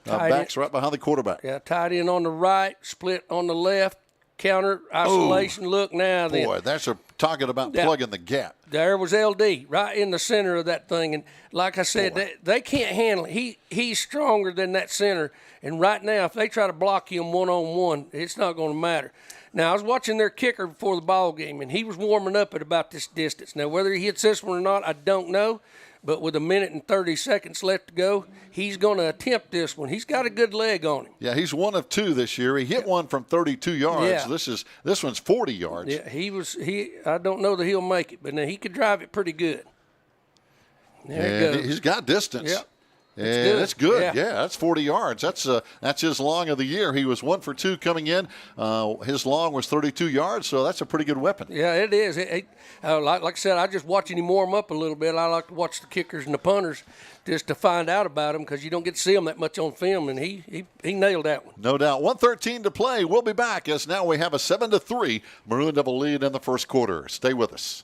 Backs right behind the quarterback. Yeah, tight end on the right, split on the left, counter, isolation. Look now. Boy, that's a talking about plugging the gap. There was LD right in the center of that thing. And like I said, they can't handle it. He's stronger than that center. And right now, if they try to block him one-on-one, it's not going to matter. Now, I was watching their kicker before the ball game, and he was warming up at about this distance. Now, whether he hits this one or not, I don't know. But with 1 minute and 30 seconds left to go, he's going to attempt this one. He's got a good leg on him. Yeah, he's 1 of 2 this year. He hit one from 32 yards. Yeah. This one's 40 yards. Yeah, I don't know that he'll make it, but he could drive it pretty good. There it goes. He's got distance. Yep. It's good. Yeah, that's 40 yards. That's his long of the year. He was 1 for 2 coming in. His long was 32 yards, so that's a pretty good weapon. Yeah, it is. Like I said, I just watching him warm up a little bit. I like to watch the kickers and the punters just to find out about him because you don't get to see them that much on film, and he nailed that one. No doubt. 1:13 to play. We'll be back as now we have a 7-3 Maroon Devil lead in the first quarter. Stay with us.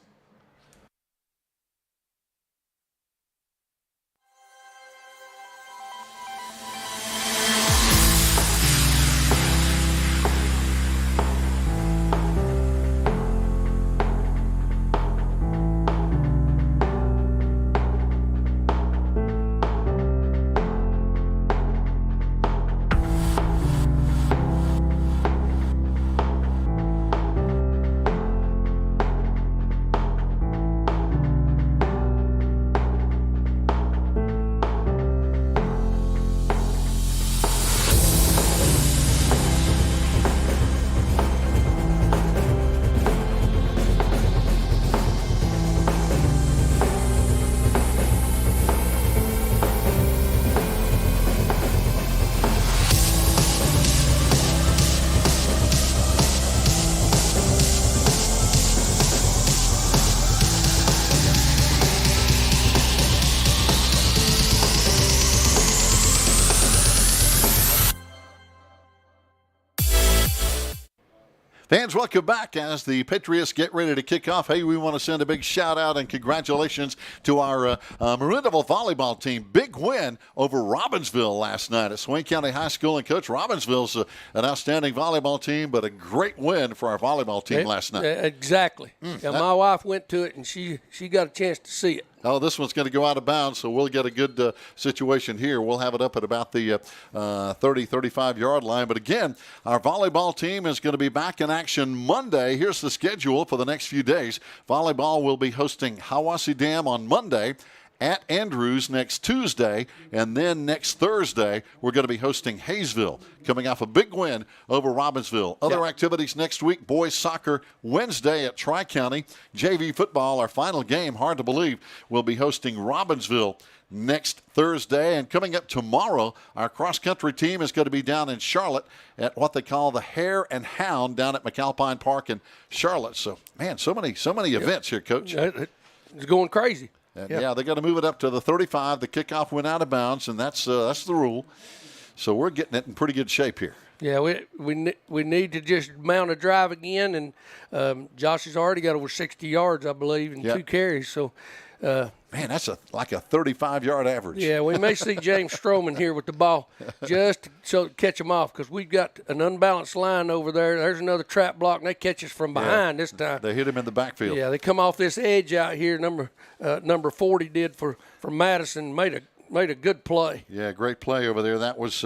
Fans, welcome back as the Patriots get ready to kick off. Hey, we want to send a big shout-out and congratulations to our Maroon Devil volleyball team. Big win over Robbinsville last night at Swain County High School. And Coach, Robbinsville's an outstanding volleyball team, but a great win for our volleyball team last night. Exactly. My wife went to it, and she got a chance to see it. Oh, this one's going to go out of bounds, so we'll get a good situation here. We'll have it up at about the 30, 35-yard line. But again, our volleyball team is going to be back in action Monday. Here's the schedule for the next few days. Volleyball will be hosting Hiwassee Dam on Monday, at Andrews next Tuesday, and then next Thursday we're going to be hosting Hayesville, coming off a big win over Robbinsville. Other activities next week: boys soccer Wednesday at Tri-County. JV football, our final game, hard to believe, will be hosting Robbinsville next Thursday. And coming up tomorrow, our cross-country team is going to be down in Charlotte at what they call the Hare and Hound down at McAlpine Park in Charlotte. So, man, so many events here, Coach. It's going crazy. And yeah, they got to move it up to the 35. The kickoff went out of bounds, and that's the rule. So we're getting it in pretty good shape here. Yeah, we need to just mount a drive again, and Josh has already got over 60 yards, I believe, and 2 carries. So, man, that's like a 35-yard average. Yeah, we may see James Stroman here with the ball just to catch him off, because we've got an unbalanced line over there. There's another trap block, and they catch us from behind this time. They hit him in the backfield. Yeah, they come off this edge out here. Number 40 did for Madison, made a good play. Yeah, great play over there. That was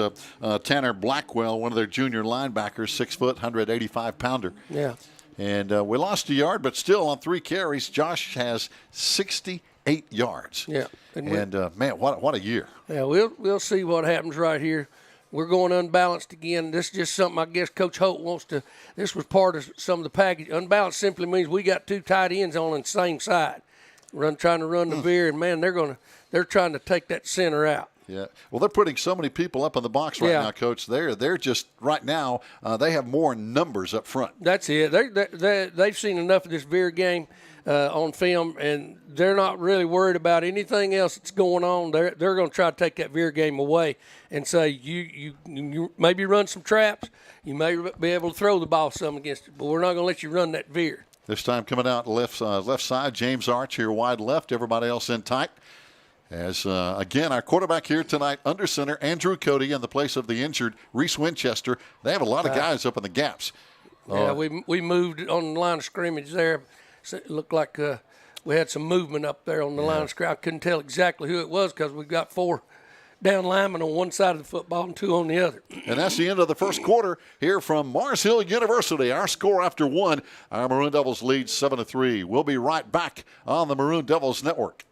Tanner Blackwell, one of their junior linebackers, 6 foot, 185-pounder. Yeah. And we lost a yard, but still on 3 carries, Josh has 68 yards. Yeah. And man, what a year. Yeah, we'll see what happens right here. We're going unbalanced again. This is just something I guess Coach Holt wants to. This was part of some of the package. Unbalanced simply means we got 2 tight ends on the same side, trying to run the veer, and man, they're trying to take that center out. Yeah. Well, they're putting so many people up in the box right now, Coach. They're just right now. They have more numbers up front. That's it. They've seen enough of this veer game on film, and they're not really worried about anything else that's going on. They're going to try to take that veer game away and say you maybe run some traps. You may be able to throw the ball some against it, but we're not going to let you run that veer. This time coming out left side, James Arch here wide left. Everybody else in tight. As, again, our quarterback here tonight, under center, Andrew Cody, in the place of the injured Reese Winchester. They have a lot of guys up in the gaps. Yeah, we moved on the line of scrimmage there. So it looked like we had some movement up there on the line of scrimmage. I couldn't tell exactly who it was because we've got 4 down linemen on one side of the football and 2 on the other. And that's the end of the first quarter here from Mars Hill University. Our score after 1, our Maroon Devils lead 7-3. We'll be right back on the Maroon Devils Network.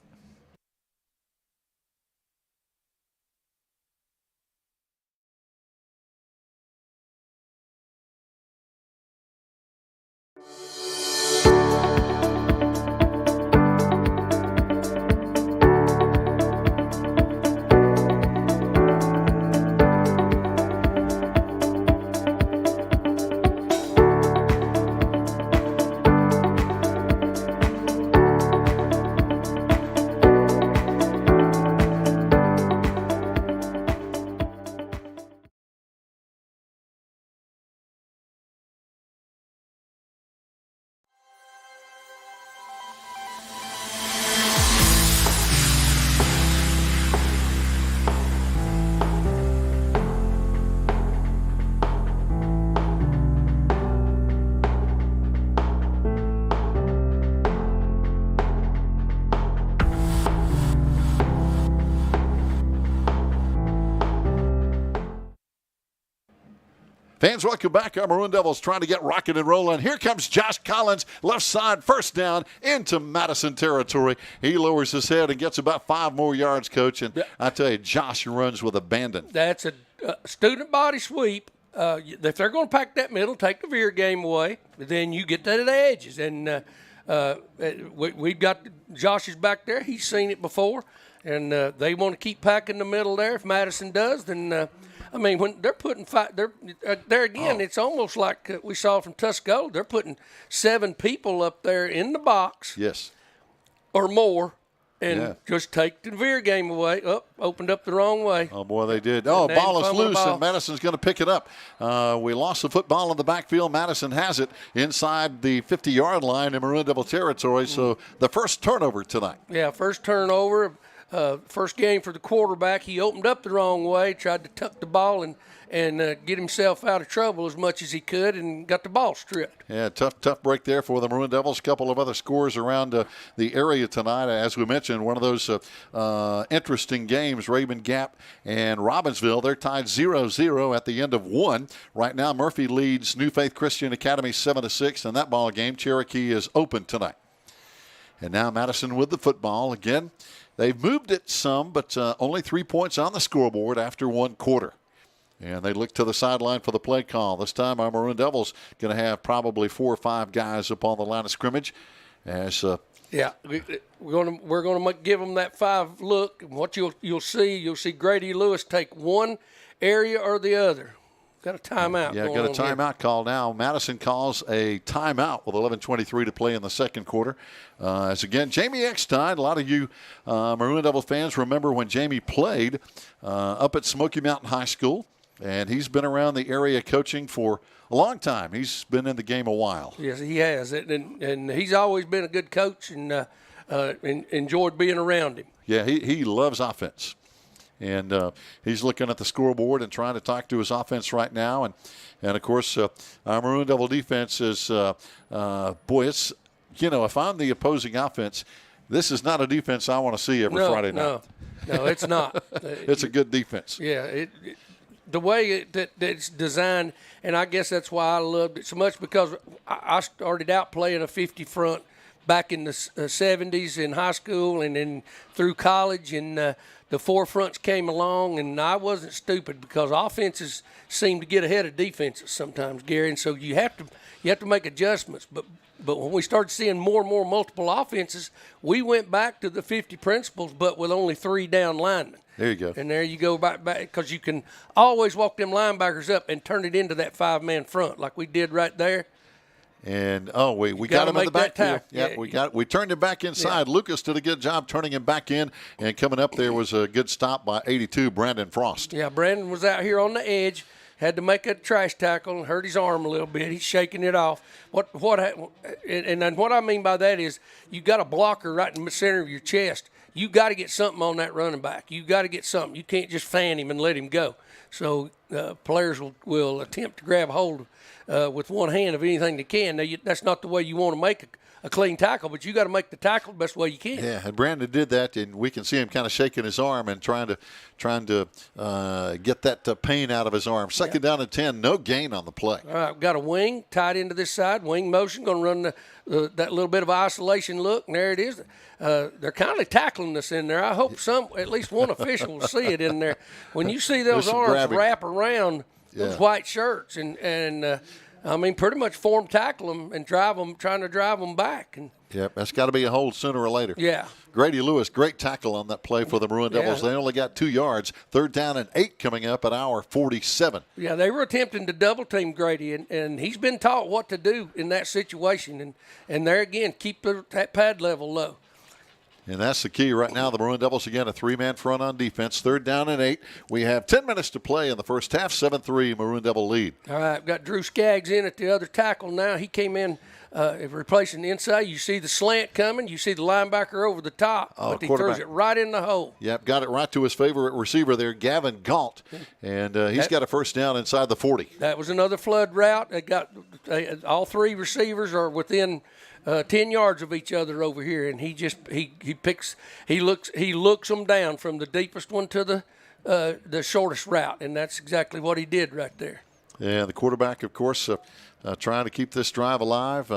Fans, welcome back. Our Maroon Devils trying to get rocking and rolling. Here comes Josh Collins, left side, first down into Madison territory. He lowers his head and gets about 5 more yards, Coach. And I tell you, Josh runs with abandon. That's a student body sweep. If they're going to pack that middle, take the veer game away, then you get to the edges. And we've got Josh is back there. He's seen it before. And they want to keep packing the middle there. If Madison does, then when they're putting there again, it's almost like we saw from Tuscola. They're putting 7 people up there in the box. Yes. Or more and just take the Veer game away. Opened up the wrong way. Oh, boy, they did. Oh, ball is loose, and Madison's going to pick it up. We lost the football in the backfield. Madison has it inside the 50-yard line in Maroon Devil territory, so the first turnover tonight. Yeah, first turnover. First game for the quarterback. He opened up the wrong way, tried to tuck the ball and get himself out of trouble as much as he could, and got the ball stripped. Yeah, tough break there for the Maroon Devils. A couple of other scores around the area tonight. As we mentioned, one of those interesting games, Raven Gap and Robbinsville, they're tied 0-0 at the end of one. Right now, Murphy leads New Faith Christian Academy 7-6 in that ball game. Cherokee is open tonight. And now Madison with the football. Again, they've moved it some, but only 3 points on the scoreboard after one quarter. And they look to the sideline for the play call. This time our Maroon Devils going to have probably 4 or 5 guys up on the line of scrimmage. As we're going to give them that 5 look. And what you'll see Grady Lewis take one area or the other. Got a timeout. Yeah, got a timeout call now. Madison calls a timeout with 11:23 to play in the second quarter. As again, Jamie Eckstein, a lot of you Maroon Devil fans remember when Jamie played up at Smoky Mountain High School. And he's been around the area coaching for a long time. He's been in the game a while. Yes, he has. And he's always been a good coach and enjoyed being around him. Yeah, he loves offense. And he's looking at the scoreboard and trying to talk to his offense right now. And of course, our Maroon Devil defense is, it's, if I'm the opposing offense, this is not a defense I want to see every Friday night. No, it's not. It's a good defense. Yeah, the way that it's designed, and I guess that's why I loved it so much, because I started out playing a 50 front back in the 70s in high school and then through college, and the 4 fronts came along, and I wasn't stupid because offenses seem to get ahead of defenses sometimes, Gary, and so you have to make adjustments. But when we started seeing more and more multiple offenses, we went back to the 50 principles, but with only 3 down linemen. There you go. And there you go back because you can always walk them linebackers up and turn it into that 5-man front like we did right there. And we got him in the backfield. Yeah, we turned him back inside. Yeah. Lucas did a good job turning him back in, and coming up there was a good stop by 82 Brandon Frost. Yeah, Brandon was out here on the edge, had to make a trash tackle and hurt his arm a little bit. He's shaking it off. And what I mean by that is you got a blocker right in the center of your chest. You got to get something on that running back. You got to get something. You can't just fan him and let him go. So players will attempt to grab hold with one hand of anything they can. Now, that's not the way you want to make a clean tackle, but you got to make the tackle the best way you can. Yeah, and Brandon did that, and we can see him kind of shaking his arm and trying to get that pain out of his arm. Second down and 10, no gain on the play. All right, got a wing tied into this side, wing motion, going to run that little bit of isolation look, and there it is. They're kind of tackling us in there. I hope at least one official will see it in there. When you see those arms wrap around those white shirts and pretty much form tackle them and trying to drive them back. Yep, that's got to be a hold sooner or later. Yeah. Grady Lewis, great tackle on that play for the Maroon Devils. They only got 2 yards. 3rd down and 8 coming up at hour 47. Yeah, they were attempting to double team Grady, and he's been taught what to do in that situation. And there again, keep that pad level low. And that's the key right now. The Maroon Devils, again, a 3-man front on defense. 3rd down and 8. We have 10 minutes to play in the first half. 7-3 Maroon Devil lead. All right, got Drew Skaggs in at the other tackle now. He came in replacing the inside. You see the slant coming. You see the linebacker over the top. But he throws it right in the hole. Yep, got it right to his favorite receiver there, Gavin Galt. And he's got a first down inside the 40. That was another flood route. They got all 3 receivers are within 10 yards of each other over here, and he looks them down from the deepest one to the shortest route, and that's exactly what he did right there. Yeah, the quarterback, of course, trying to keep this drive alive.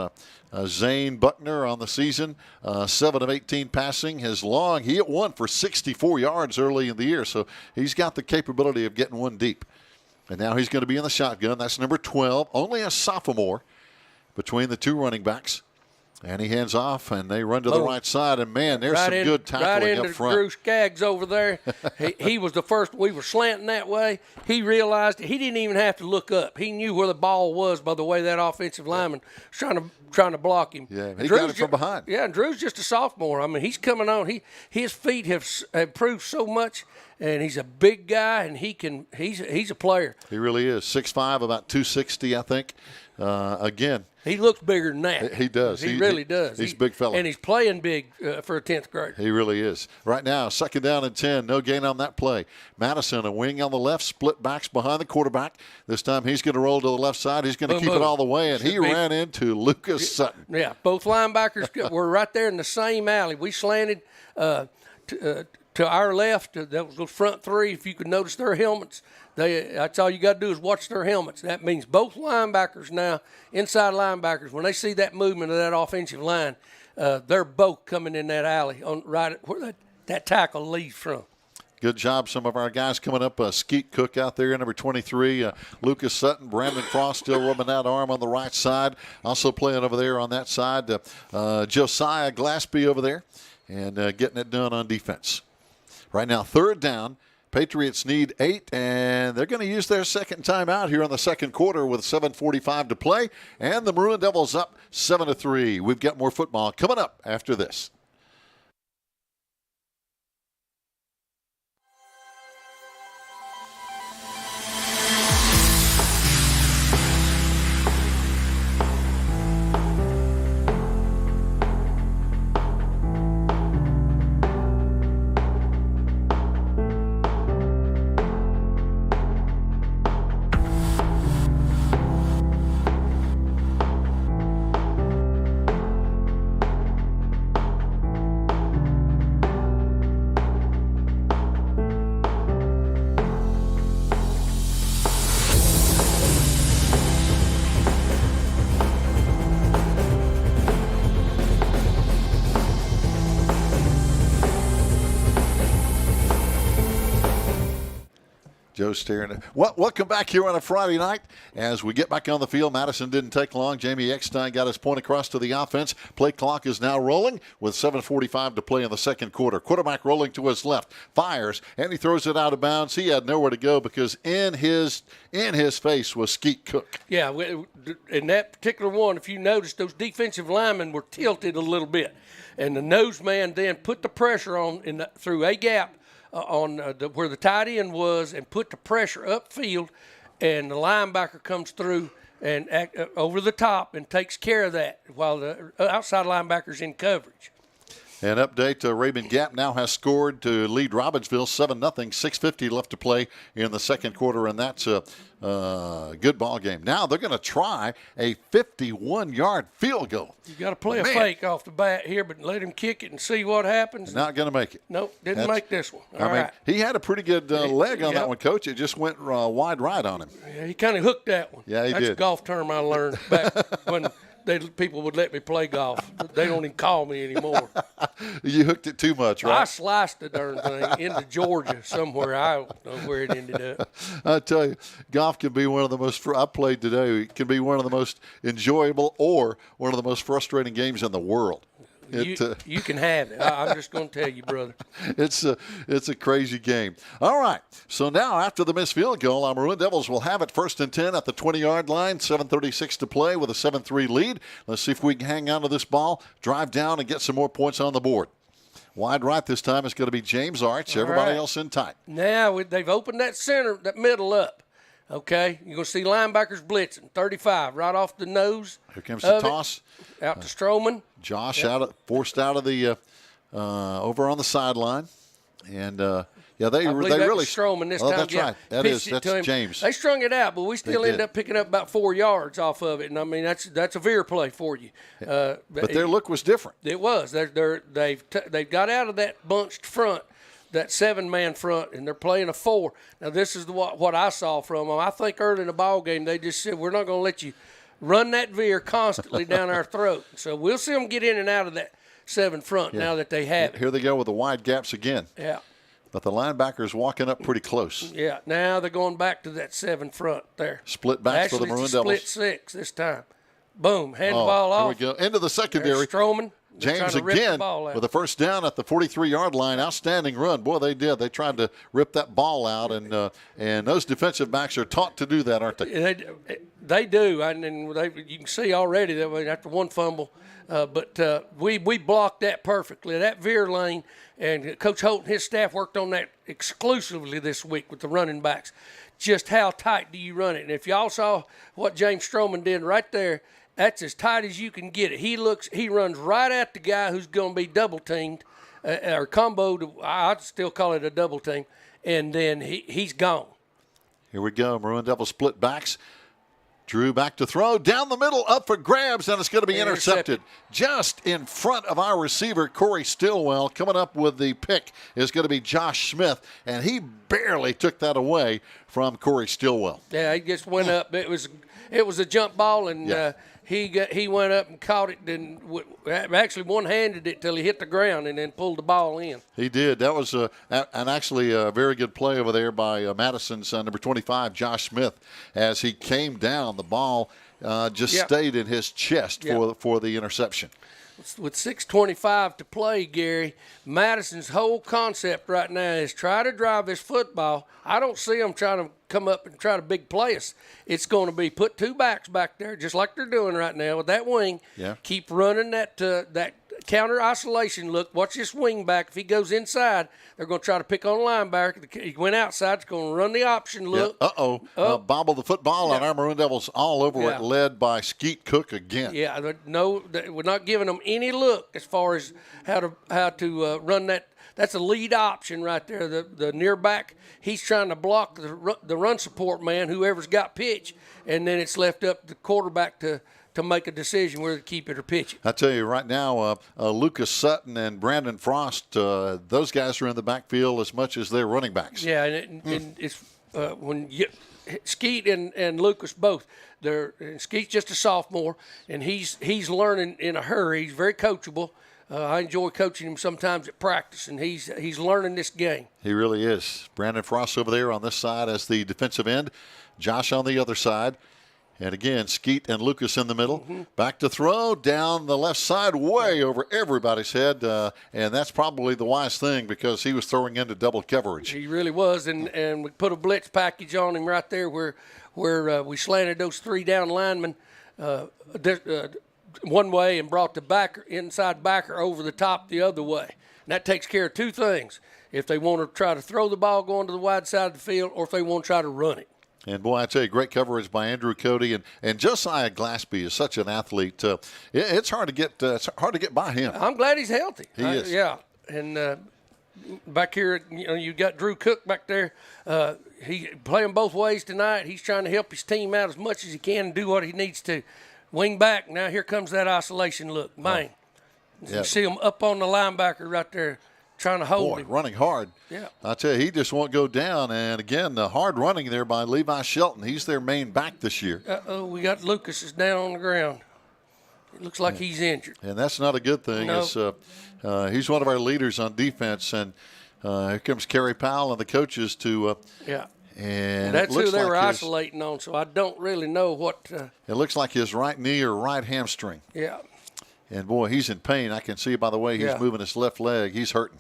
Zane Buckner on the season, 7 of 18 passing. He hit one for 64 yards early in the year, so he's got the capability of getting one deep. And now he's going to be in the shotgun. That's number 12, only a sophomore between the 2 running backs. And he hands off, and they run to the right side. And, man, there's some good tackling up front. Drew Skaggs over there. he was the first. We were slanting that way. He realized it. He didn't even have to look up. He knew where the ball was by the way that offensive lineman was trying to block him. Yeah, he got it from behind. Yeah, and Drew's just a sophomore. I mean, he's coming on. His feet have improved so much, and he's a big guy, and he's a player. He really is. 6'5", about 260, I think. Again, he looks bigger than that. He does. He really does. He's a big fella. And he's playing big for a 10th grader. He really is. Right now, 2nd down and 10. No gain on that play. Madison, a wing on the left, split backs behind the quarterback. This time he's going to roll to the lleft side. He's going to keep it all the way, and he ran into Lucas Sutton. Yeah, both linebackers were right there in the same alley. We slanted to our left. That was the front three. If you could notice their helmets, that's all you got to do is watch their helmets. That means both linebackers now, inside linebackers, when they see that movement of that offensive line, they're both coming in that alley on right where that tackle leaves from. Good job, some of our guys coming up. Skeet Cook out there, number 23. Lucas Sutton, Brandon Cross still rubbing that arm on the right side. Also playing over there on that side, Josiah Glaspie over there, and getting it done on defense. Right now, 3rd down. Patriots need 8, and they're going to use their second timeout here in the second quarter with 7:45 to play. And the Maroon Devils up 7-3. We've got more football coming up after this. Joe staring. Welcome back here on a Friday night. As we get back on the field, Madison didn't take long. Jamie Eckstein got his point across to the offense. Play clock is now rolling with 7:45 to play in the second quarter. Quarterback rolling to his left, fires, and he throws it out of bounds. He had nowhere to go because in his face was Skeet Cook. Yeah, in that particular one, if you notice, those defensive linemen were tilted a little bit, and the nose man then put the pressure on through a gap on where the tight end was, and put the pressure upfield, and the linebacker comes through and over the top and takes care of that while the outside linebacker's in coverage. An update, Raymond Gap now has scored to lead Robbinsville 7-0, 6:50 left to play in the second quarter, and that's a good ball game. Now they're going to try a 51-yard field goal. You got to play a fake off the bat here, but let him kick it and see what happens. Not going to make it. Nope, didn't make this one. All I mean, right. He had a pretty good leg on that one, Coach. It just went wide right on him. Yeah, he kind of hooked that one. Yeah, he did. That's a golf term I learned back when people would let me play golf. They don't even call me anymore. You hooked it too much, right? I sliced the darn thing into Georgia somewhere. I don't know where it ended up. I tell you, golf can be one of the most – I played today. It can be one of the most enjoyable or one of the most frustrating games in the world. You can have it. I'm just going to tell you, brother. It's a crazy game. All right. So now after the missed field goal, our Maroon Devils will have it 1st and 10 at the 20-yard line. 7:36 to play with a 7-3 lead. Let's see if we can hang on to this ball, drive down, and get some more points on the board. Wide right this time is going to be James Arch. Everybody else in tight. Now they've opened that middle up. Okay, you're going to see linebackers blitzing. 35 right off the nose. Here comes the toss. Out to Stroman. Josh forced out of the over on the sideline. And, they really – Stroman this time. That's right. That's James. They strung it out, but we still ended up picking up about 4 yards off of it. And, I mean, that's a veer play for you. But their look was different. It was. They've got out of that bunched front, that 7-man front, and they're playing a 4. Now, this is what I saw from them. I think early in the ball game they just said, we're not going to let you run that veer constantly down our throat. So we'll see them get in and out of that 7 front now that they have it. Here they go with the wide gaps again. Yeah. But the linebackers walking up pretty close. Yeah, now they're going back to that 7 front there. Split backs for the Maroon Devils. Split 6 this time. Boom, hand the ball off. Here we go. Into the secondary. There's Stroman. James again with a first down at the 43-yard line. Outstanding run. Boy, they did. They tried to rip that ball out, and those defensive backs are taught to do that, aren't they? They do, and you can see already that after one fumble. But we blocked that perfectly. That veer lane, and Coach Holt and his staff worked on that exclusively this week with the running backs. Just how tight do you run it? And if y'all saw what James Stroman did right there, that's as tight as you can get it. He runs right at the guy who's going to be double teamed or comboed. I'd still call it a double team, and then he's gone. Here we go. Maroon Devils split backs. Drew back to throw. Down the middle, up for grabs, and it's going to be intercepted. Just in front of our receiver, Corey Stillwell. Coming up with the pick is going to be Josh Smith, and he barely took that away from Corey Stillwell. Yeah, he just went up. It was a jump ball, and he went up and caught it, and actually one-handed it till he hit the ground and then pulled the ball in. He did. That was actually a very good play over there by Madison's number 25, Josh Smith. As he came down, the ball just stayed in his chest for the interception. With 6:25 to play, Gary, Madison's whole concept right now is try to drive this football. I don't see them trying to come up and try to big play us. It's going to be put two backs back there, just like they're doing right now with that wing. Yeah. Keep running that counter isolation look. Watch this wing back. If he goes inside, they're going to try to pick on the linebacker. He went outside. It's going to run the option look. Yeah. Bobble the football, and our Maroon Devils all over it, led by Skeet Cook again. Yeah, no, we're not giving them any look as far as how to run that. That's a lead option right there. The near back, he's trying to block the run support man, whoever's got pitch, and then it's left up to the quarterback to make a decision whether to keep it or pitch it. I tell you right now, Lucas Sutton and Brandon Frost, those guys are in the backfield as much as they're running backs. Yeah, and it's when Skeet and Lucas both. Skeet's just a sophomore, and he's learning in a hurry. He's very coachable. I enjoy coaching him sometimes at practice, and he's learning this game. He really is. Brandon Frost over there on this side as the defensive end. Josh on the other side. And again, Skeet and Lucas in the middle. Mm-hmm. Back to throw, down the left side, way over everybody's head. And that's probably the wise thing because he was throwing into double coverage. He really was. And we put a blitz package on him right there where we slanted those three down linemen one way and brought the inside backer over the top the other way. And that takes care of two things. If they want to try to throw the ball going to the wide side of the field or if they want to try to run it. And, boy, I tell you, great coverage by Andrew Cody. And Josiah Glaspie is such an athlete. It's hard to get by him. I'm glad he's healthy. He is. Yeah. And back here, you got Drew Cook back there. He playing both ways tonight. He's trying to help his team out as much as he can and do what he needs to. Wing back. Now here comes that isolation look. Bang. You see him up on the linebacker right there. Trying to hold him. Running hard. Yeah. I tell you, he just won't go down. And, again, the hard running there by Levi Shelton. He's their main back this year. We got Lucas is down on the ground. It looks like he's injured. And that's not a good thing. No. He's one of our leaders on defense. And here comes Kerry Powell and the coaches to and that's who they were isolating on, so I don't really know what. It looks like his right knee or right hamstring. Yeah. And, boy, he's in pain. I can see by the way he's moving his left leg. He's hurting.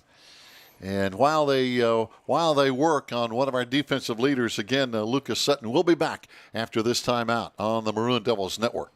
And while they work on one of our defensive leaders, again, Lucas Sutton will be back after this timeout on the Maroon Devils Network.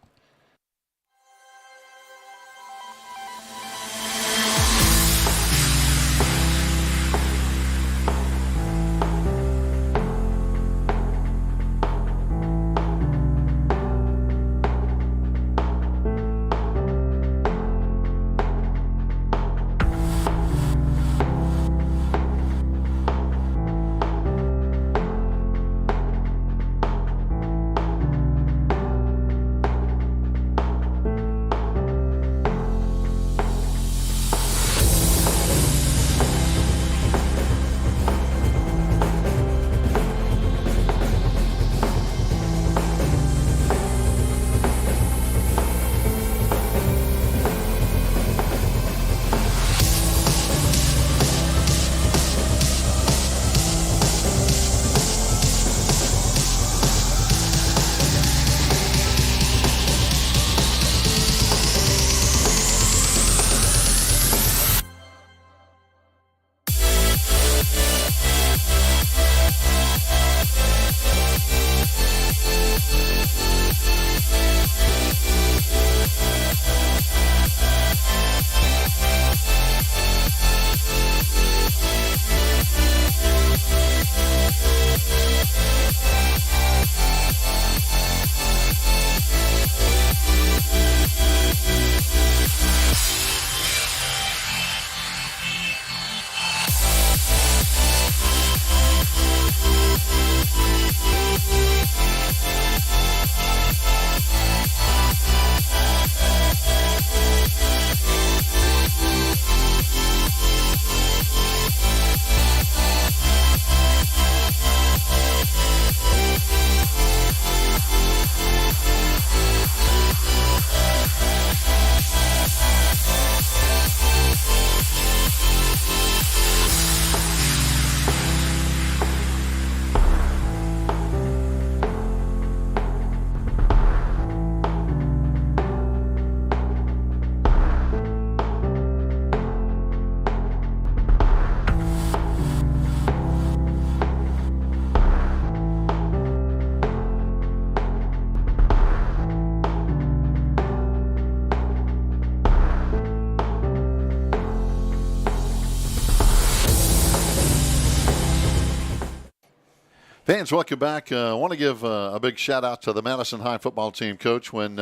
Fans, welcome back. I want to give a big shout-out to the Madison High football team, Coach. When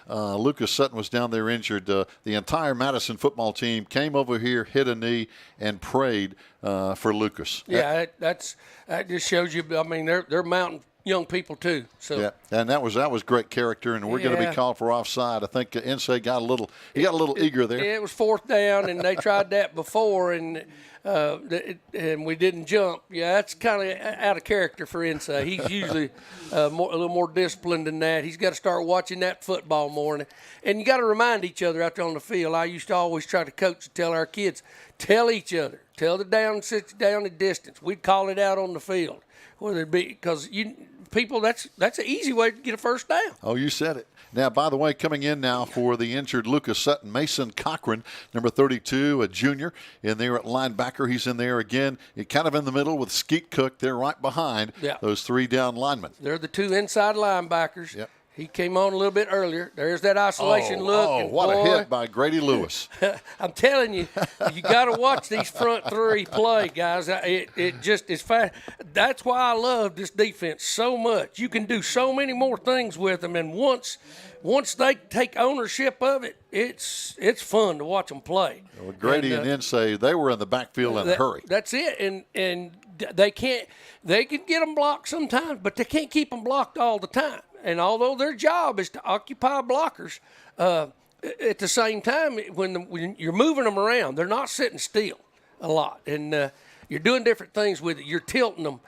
Lucas Sutton was down there injured, the entire Madison football team came over here, hit a knee, and prayed for Lucas. Yeah, that just shows you, I mean, they're mountain young people too. So yeah, and that was great character, and we're going to be called for offside. I think Insay got a little eager there. It was 4th down, and they tried that before, and we didn't jump. Yeah, that's kind of out of character for Insay. He's usually a little more disciplined than that. He's got to start watching that football more, and you got to remind each other out there on the field. I used to always try to coach and tell our kids, tell each other, tell the down and distance. We'd call it out on the field, whether it be because people, that's an easy way to get a first down. Oh, you said it. Now, by the way, coming in now for the injured Lucas Sutton, Mason Cochran, number 32, a junior, in there at linebacker. He's in there again, kind of in the middle with Skeet Cook. They're right behind those 3 down linemen. They're the 2 inside linebackers. Yep. He came on a little bit earlier. There's that isolation look. Oh, what a hit by Grady Lewis. I'm telling you, you got to watch these front 3 play, guys. It just is fast. That's why I love this defense so much. You can do so many more things with them, and once they take ownership of it, it's fun to watch them play. Well, Grady and Insay, they were in the backfield in a hurry. That's it, and they can get them blocked sometimes, but they can't keep them blocked all the time. And although their job is to occupy blockers, at the same time, when you're moving them around, they're not sitting still a lot. And you're doing different things with it. You're tilting them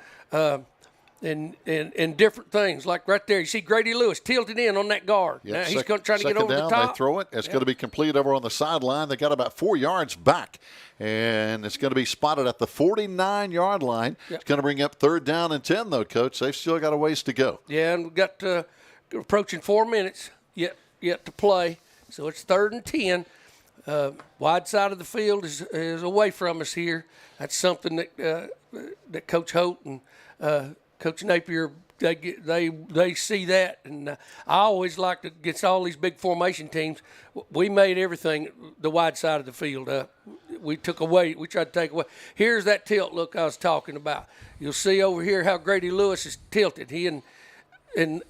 and different things. Like right there, you see Grady Lewis tilted in on that guard. Yep. Now he's trying to get over down, the top. They throw it. It's going to be complete over on the sideline. They got about 4 yards back. And it's going to be spotted at the 49-yard line. Yep. It's going to bring up 3rd down and 10, though, Coach. They've still got a ways to go. Yeah, and we've got approaching 4 minutes yet to play. So it's 3rd and 10. Wide side of the field is away from us here. That's something that Coach Holt and Coach Napier, they see that. And I always like to get all these big formation teams. We made everything the wide side of the field. We tried to take away. Here's that tilt look I was talking about. You'll see over here how Grady Lewis is tilted. He and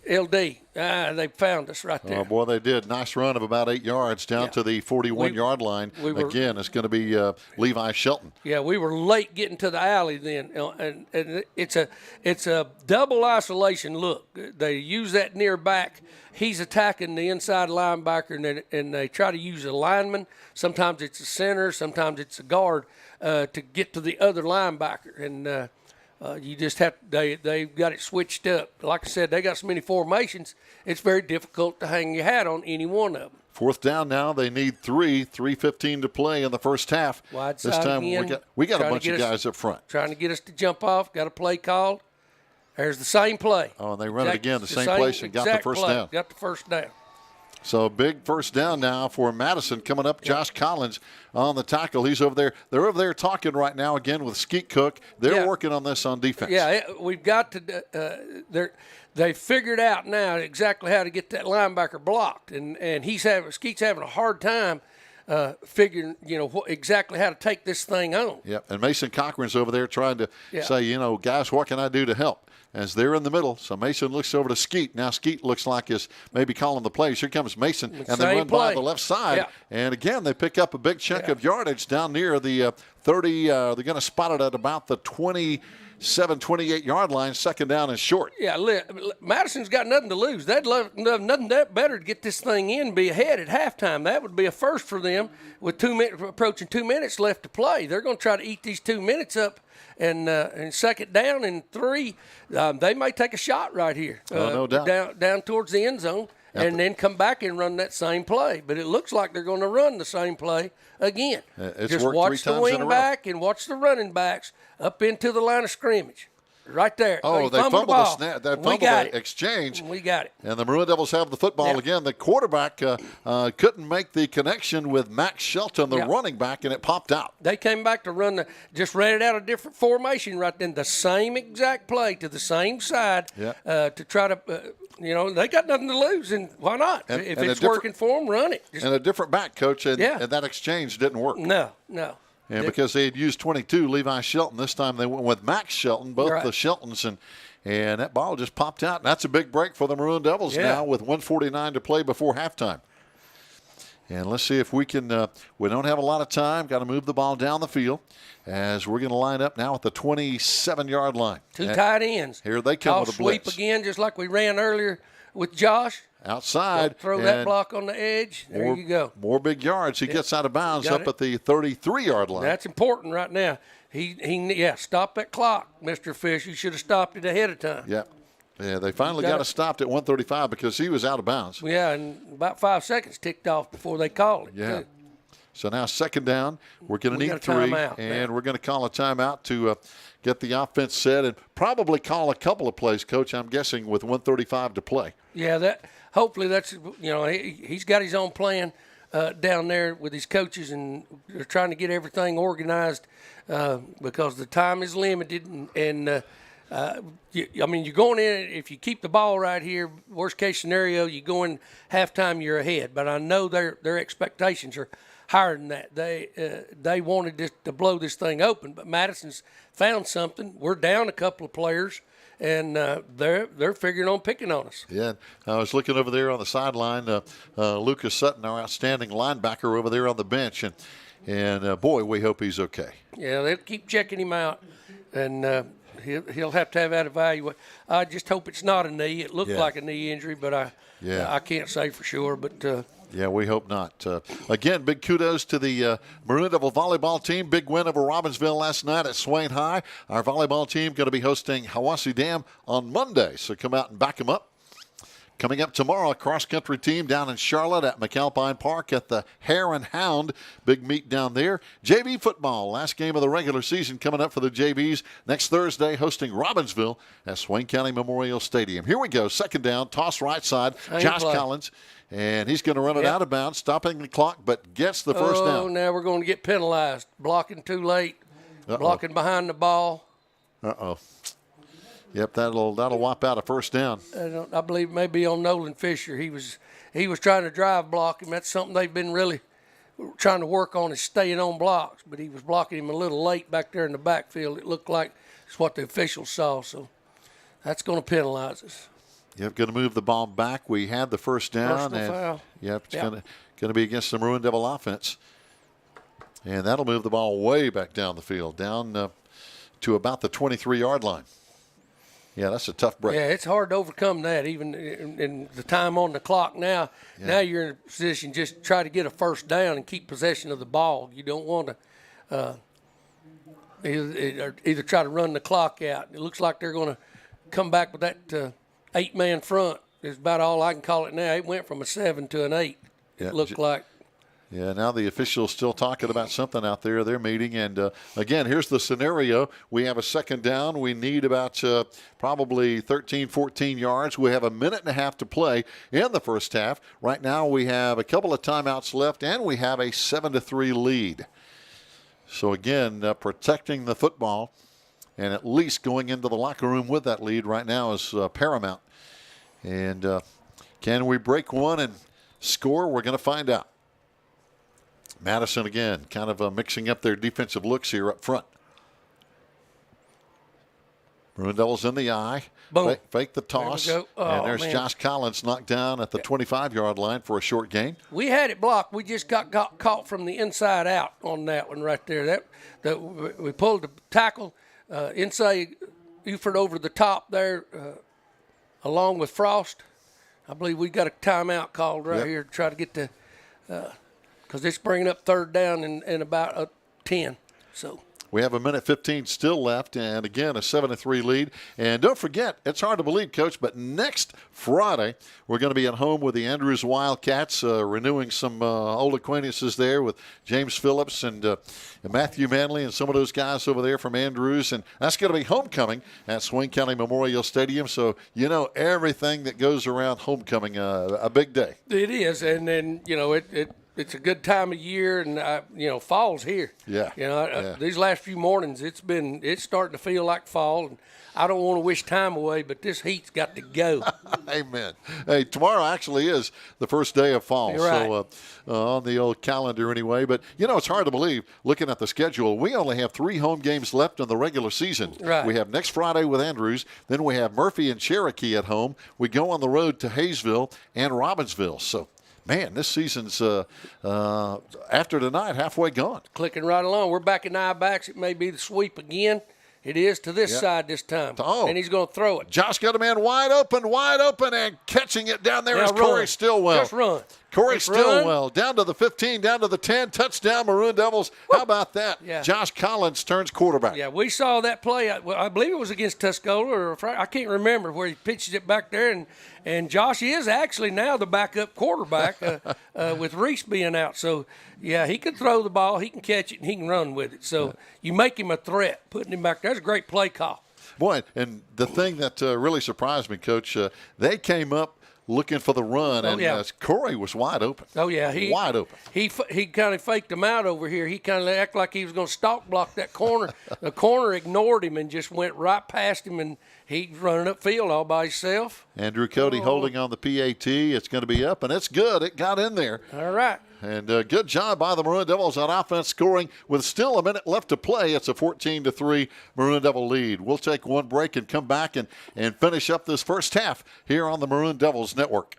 LD, they found us right there. Oh, boy, they did. Nice run of about 8 yards down to the 41-yard line. Again, it's going to be Levi Shelton. Yeah, we were late getting to the alley then, and it's a double isolation look. They use that near back. He's attacking the inside linebacker, and they try to use a lineman. Sometimes it's a center, sometimes it's a guard to get to the other linebacker. And you just have they've got it switched up. Like I said, they got so many formations, it's very difficult to hang your hat on any one of them. 4th down now. They need 3:15 to play in the first half. Wide this side time again, we got a bunch of guys up front. Trying to get us to jump off. Got a play called. There's the same play. Oh, and they run it again, the same place, and got the first down. Got the first down. So big first down now for Madison coming up. Josh Collins on the tackle. He's over there. They're over there talking right now again with Skeet Cook. They're working on this on defense. Yeah, we've got to they figured out now exactly how to get that linebacker blocked, and Skeet's having a hard time figuring, exactly how to take this thing on. Yep, and Mason Cochran's over there trying to say, guys, what can I do to help? As they're in the middle, so Mason looks over to Skeet. Now Skeet looks like is maybe calling the plays. Here comes Mason, and they run by the left side. Yeah. And again, they pick up a big chunk of yardage down near the 30. They're going to spot it at about the 27, 28-yard line. 2nd down and short. Yeah, Madison's got nothing to lose. They'd love nothing that better to get this thing in, be ahead at halftime. That would be a first for them with approaching 2 minutes left to play. They're going to try to eat these 2 minutes up. And 2nd down and 3, they may take a shot right here. No doubt. Down towards the end zone, and then come back and run that same play. But it looks like they're going to run the same play again. Just watch the wing back and watch the running backs up into the line of scrimmage. Right there. Oh, they fumbled the snap. They fumbled the exchange. We got it. And the Maroon Devils have the football again. The quarterback couldn't make the connection with Max Shelton, the running back, and it popped out. They came back to just ran it out a different formation right then. The same exact play to the same side to try to, they got nothing to lose, and why not? If it's working for them, run it. And a different back, Coach, and that exchange didn't work. No. And because they had used 22, Levi Shelton, this time they went with Max Shelton, both the Sheltons, and that ball just popped out. And that's a big break for the Maroon Devils now with 1:49 to play before halftime. And let's see if we can, we don't have a lot of time, got to move the ball down the field as we're going to line up now at the 27-yard line. Two tight ends. Here they come with a blitz. Sweep again, just like we ran earlier with Josh. Outside. Throw that block on the edge. There you go. More big yards. He gets out of bounds up at the 33-yard line. That's important right now. He stop that clock, Mr. Fish. You should have stopped it ahead of time. Yeah. Yeah, they finally got it stopped at 1:35 because he was out of bounds. Yeah, and about 5 seconds ticked off before they called it. Yeah. So now second down. We're going to need 3, and we're going to call a timeout to get the offense set and probably call a couple of plays, Coach, I'm guessing, with 1:35 to play. Yeah, hopefully that's, he's got his own plan down there with his coaches, and they're trying to get everything organized because the time is limited, and you're going in, if you keep the ball right here, worst case scenario, you go in halftime, you're ahead. But I know their expectations are higher than that. They wanted to blow this thing open, but Madison's found something. We're down a couple of players, and they're figuring on picking on us. Yeah, I was looking over there on the sideline. Lucas Sutton, our outstanding linebacker, over there on the bench, and boy, we hope he's okay. Yeah, they'll keep checking him out, and he'll have to have that evaluated. I just hope it's not a knee. It looked like a knee injury, but I can't say for sure. But yeah, we hope not. Again, big kudos to the Maroon Devil volleyball team. Big win over Robbinsville last night at Swain High. Our volleyball team going to be hosting Hiwassee Dam on Monday, so come out and back them up. Coming up tomorrow, a cross-country team down in Charlotte at McAlpine Park at the Hare and Hound. Big meet down there. JV football, last game of the regular season coming up for the JVs next Thursday, hosting Robbinsville at Swain County Memorial Stadium. Here we go, second down, toss right side, Josh Collins. And he's going to run it out of bounds, stopping the clock, but gets the first down. Oh, now we're going to get penalized. Blocking too late, blocking behind the ball. Uh-oh. Yep, that'll wipe out a first down. I believe maybe on Nolan Fisher. He was trying to drive block him. That's something they've been really trying to work on, is staying on blocks. But he was blocking him a little late back there in the backfield. It looked like it's what the officials saw. So that's going to penalize us. Yep, going to move the ball back. We had the first down. Personal foul. Yep, it's going to be against the Maroon Devil offense. And that'll move the ball way back down the field, down to about the 23-yard line. Yeah, that's a tough break. Yeah, it's hard to overcome that, even in the time on the clock now. Yeah. Now you're in a position just try to get a first down and keep possession of the ball. You don't want to either try to run the clock out. It looks like they're going to come back with that 8-man front. Is about all I can call it now. It went from a 7 to an 8. It looked like. Yeah, now the officials still talking about something out there. They're meeting. And, again, here's the scenario. We have a second down. We need about probably 13, 14 yards. We have a minute and a half to play in the first half. Right now we have a couple of timeouts left, and we have a 7-3 lead. So, again, protecting the football and at least going into the locker room with that lead right now is paramount. And can we break one and score? We're going to find out. Madison again, kind of mixing up their defensive looks here up front. Maroon Devils in the eye. Boom. Fake the toss. There and there's Josh Collins knocked down at the 25-yard line for a short gain. We had it blocked. We just got caught from the inside out on that one right there. We pulled the tackle inside Uford over the top there along with Frost. I believe we got a timeout called right here to try to get the because it's bringing up third down in about 10. So we have a minute 15 still left, and again a 7-3 lead. And don't forget, it's hard to believe, Coach, but next Friday we're going to be at home with the Andrews Wildcats, renewing some old acquaintances there with James Phillips and Matthew Manley and some of those guys over there from Andrews, and that's going to be homecoming at Swain County Memorial Stadium. So you know everything that goes around homecoming, a big day. It is, and then it it's a good time of year, and fall's here. Yeah. These last few mornings, it's starting to feel like fall, and I don't want to wish time away, but this heat's got to go. Amen. Hey, tomorrow actually is the first day of fall, You're right. so on the old calendar anyway. But, it's hard to believe, looking at the schedule, we only have 3 home games left in the regular season. Right. We have next Friday with Andrews, then we have Murphy and Cherokee at home. We go on the road to Hayesville and Robbinsville. So, man, this season's, after tonight, halfway gone. Clicking right along. We're back in I-backs. It may be the sweep again. It is to this side this time. Oh. And he's going to throw it. Josh got a man wide open, and catching it down there is Corey Stillwell. Just run. Corey Just Stillwell run. down to the 15, down to the 10, touchdown Maroon Devils. How about that? Yeah. Josh Collins turns quarterback. Yeah, we saw that play. I believe it was against Tuscola, or I can't remember, where he pitches it back there. And Josh is actually now the backup quarterback with Reese being out. So, yeah, he can throw the ball, he can catch it, and he can run with it. So you make him a threat, putting him back there. That's a great play call. Boy, and the thing that really surprised me, Coach, they came up looking for the run, and Corey was wide open. Oh, yeah. Wide open. He kind of faked him out over here. He kind of acted like he was going to stalk block that corner. The corner ignored him and just went right past him, and he's running upfield all by himself. Andrew Cody holding on the PAT. It's going to be up, and it's good. It got in there. All right. And good job by the Maroon Devils on offense, scoring with still a minute left to play. It's a 14-3 Maroon Devil lead. We'll take one break and come back and finish up this first half here on the Maroon Devils Network.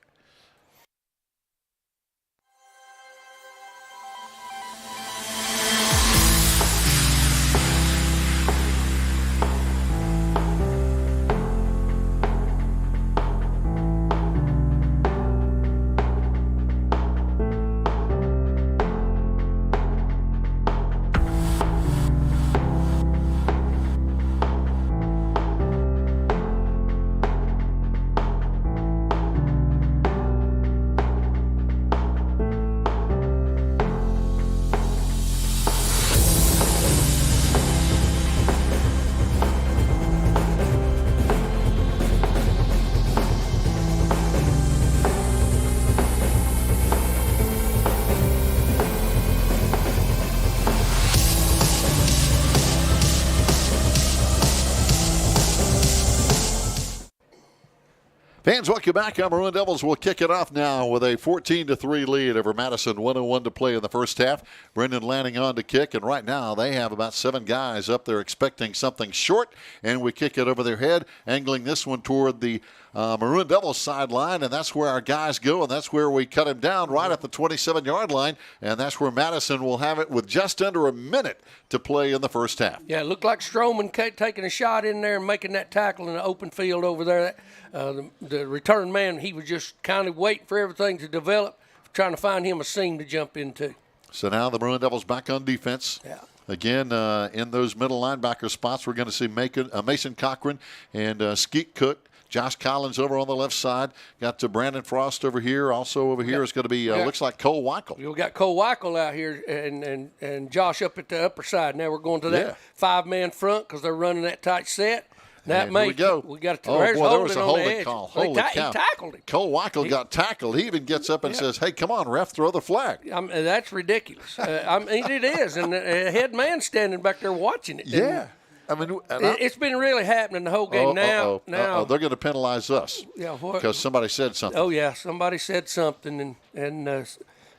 Fans, welcome back. Our Maroon Devils will kick it off now with a 14-3 lead over Madison. 1:01 to play in the first half. Brendan Lanning on to kick, and right now they have about 7 guys up there expecting something short, and we kick it over their head, angling this one toward the Maroon Devils sideline, and that's where our guys go, and that's where we cut him down right at the 27-yard line, and that's where Madison will have it with just under a minute to play in the first half. Yeah, it looked like Stroman taking a shot in there and making that tackle in the open field over there. The return man, he was just kind of waiting for everything to develop, trying to find him a seam to jump into. So now the Maroon Devils back on defense. Yeah. Again, in those middle linebacker spots, we're going to see Mason Cochran and Skeet Cook. Josh Collins over on the left side. Got to Brandon Frost over here. Also over here is going to be, looks like Cole Weichel. We've got Cole Weichel out here and Josh up at the upper side. Now we're going to that 5-man front because they're running that tight set. That makes, here we go. We got to, there was a holding the call. Holy cow. He tackled him. Cole Weichel got tackled. He even gets up and says, hey, come on, ref, throw the flag. That's ridiculous. It is. And the head man standing back there watching it. Yeah. I mean, it's been really happening the whole game. Now they're going to penalize us. Yeah, because somebody said something. Oh yeah, somebody said something, and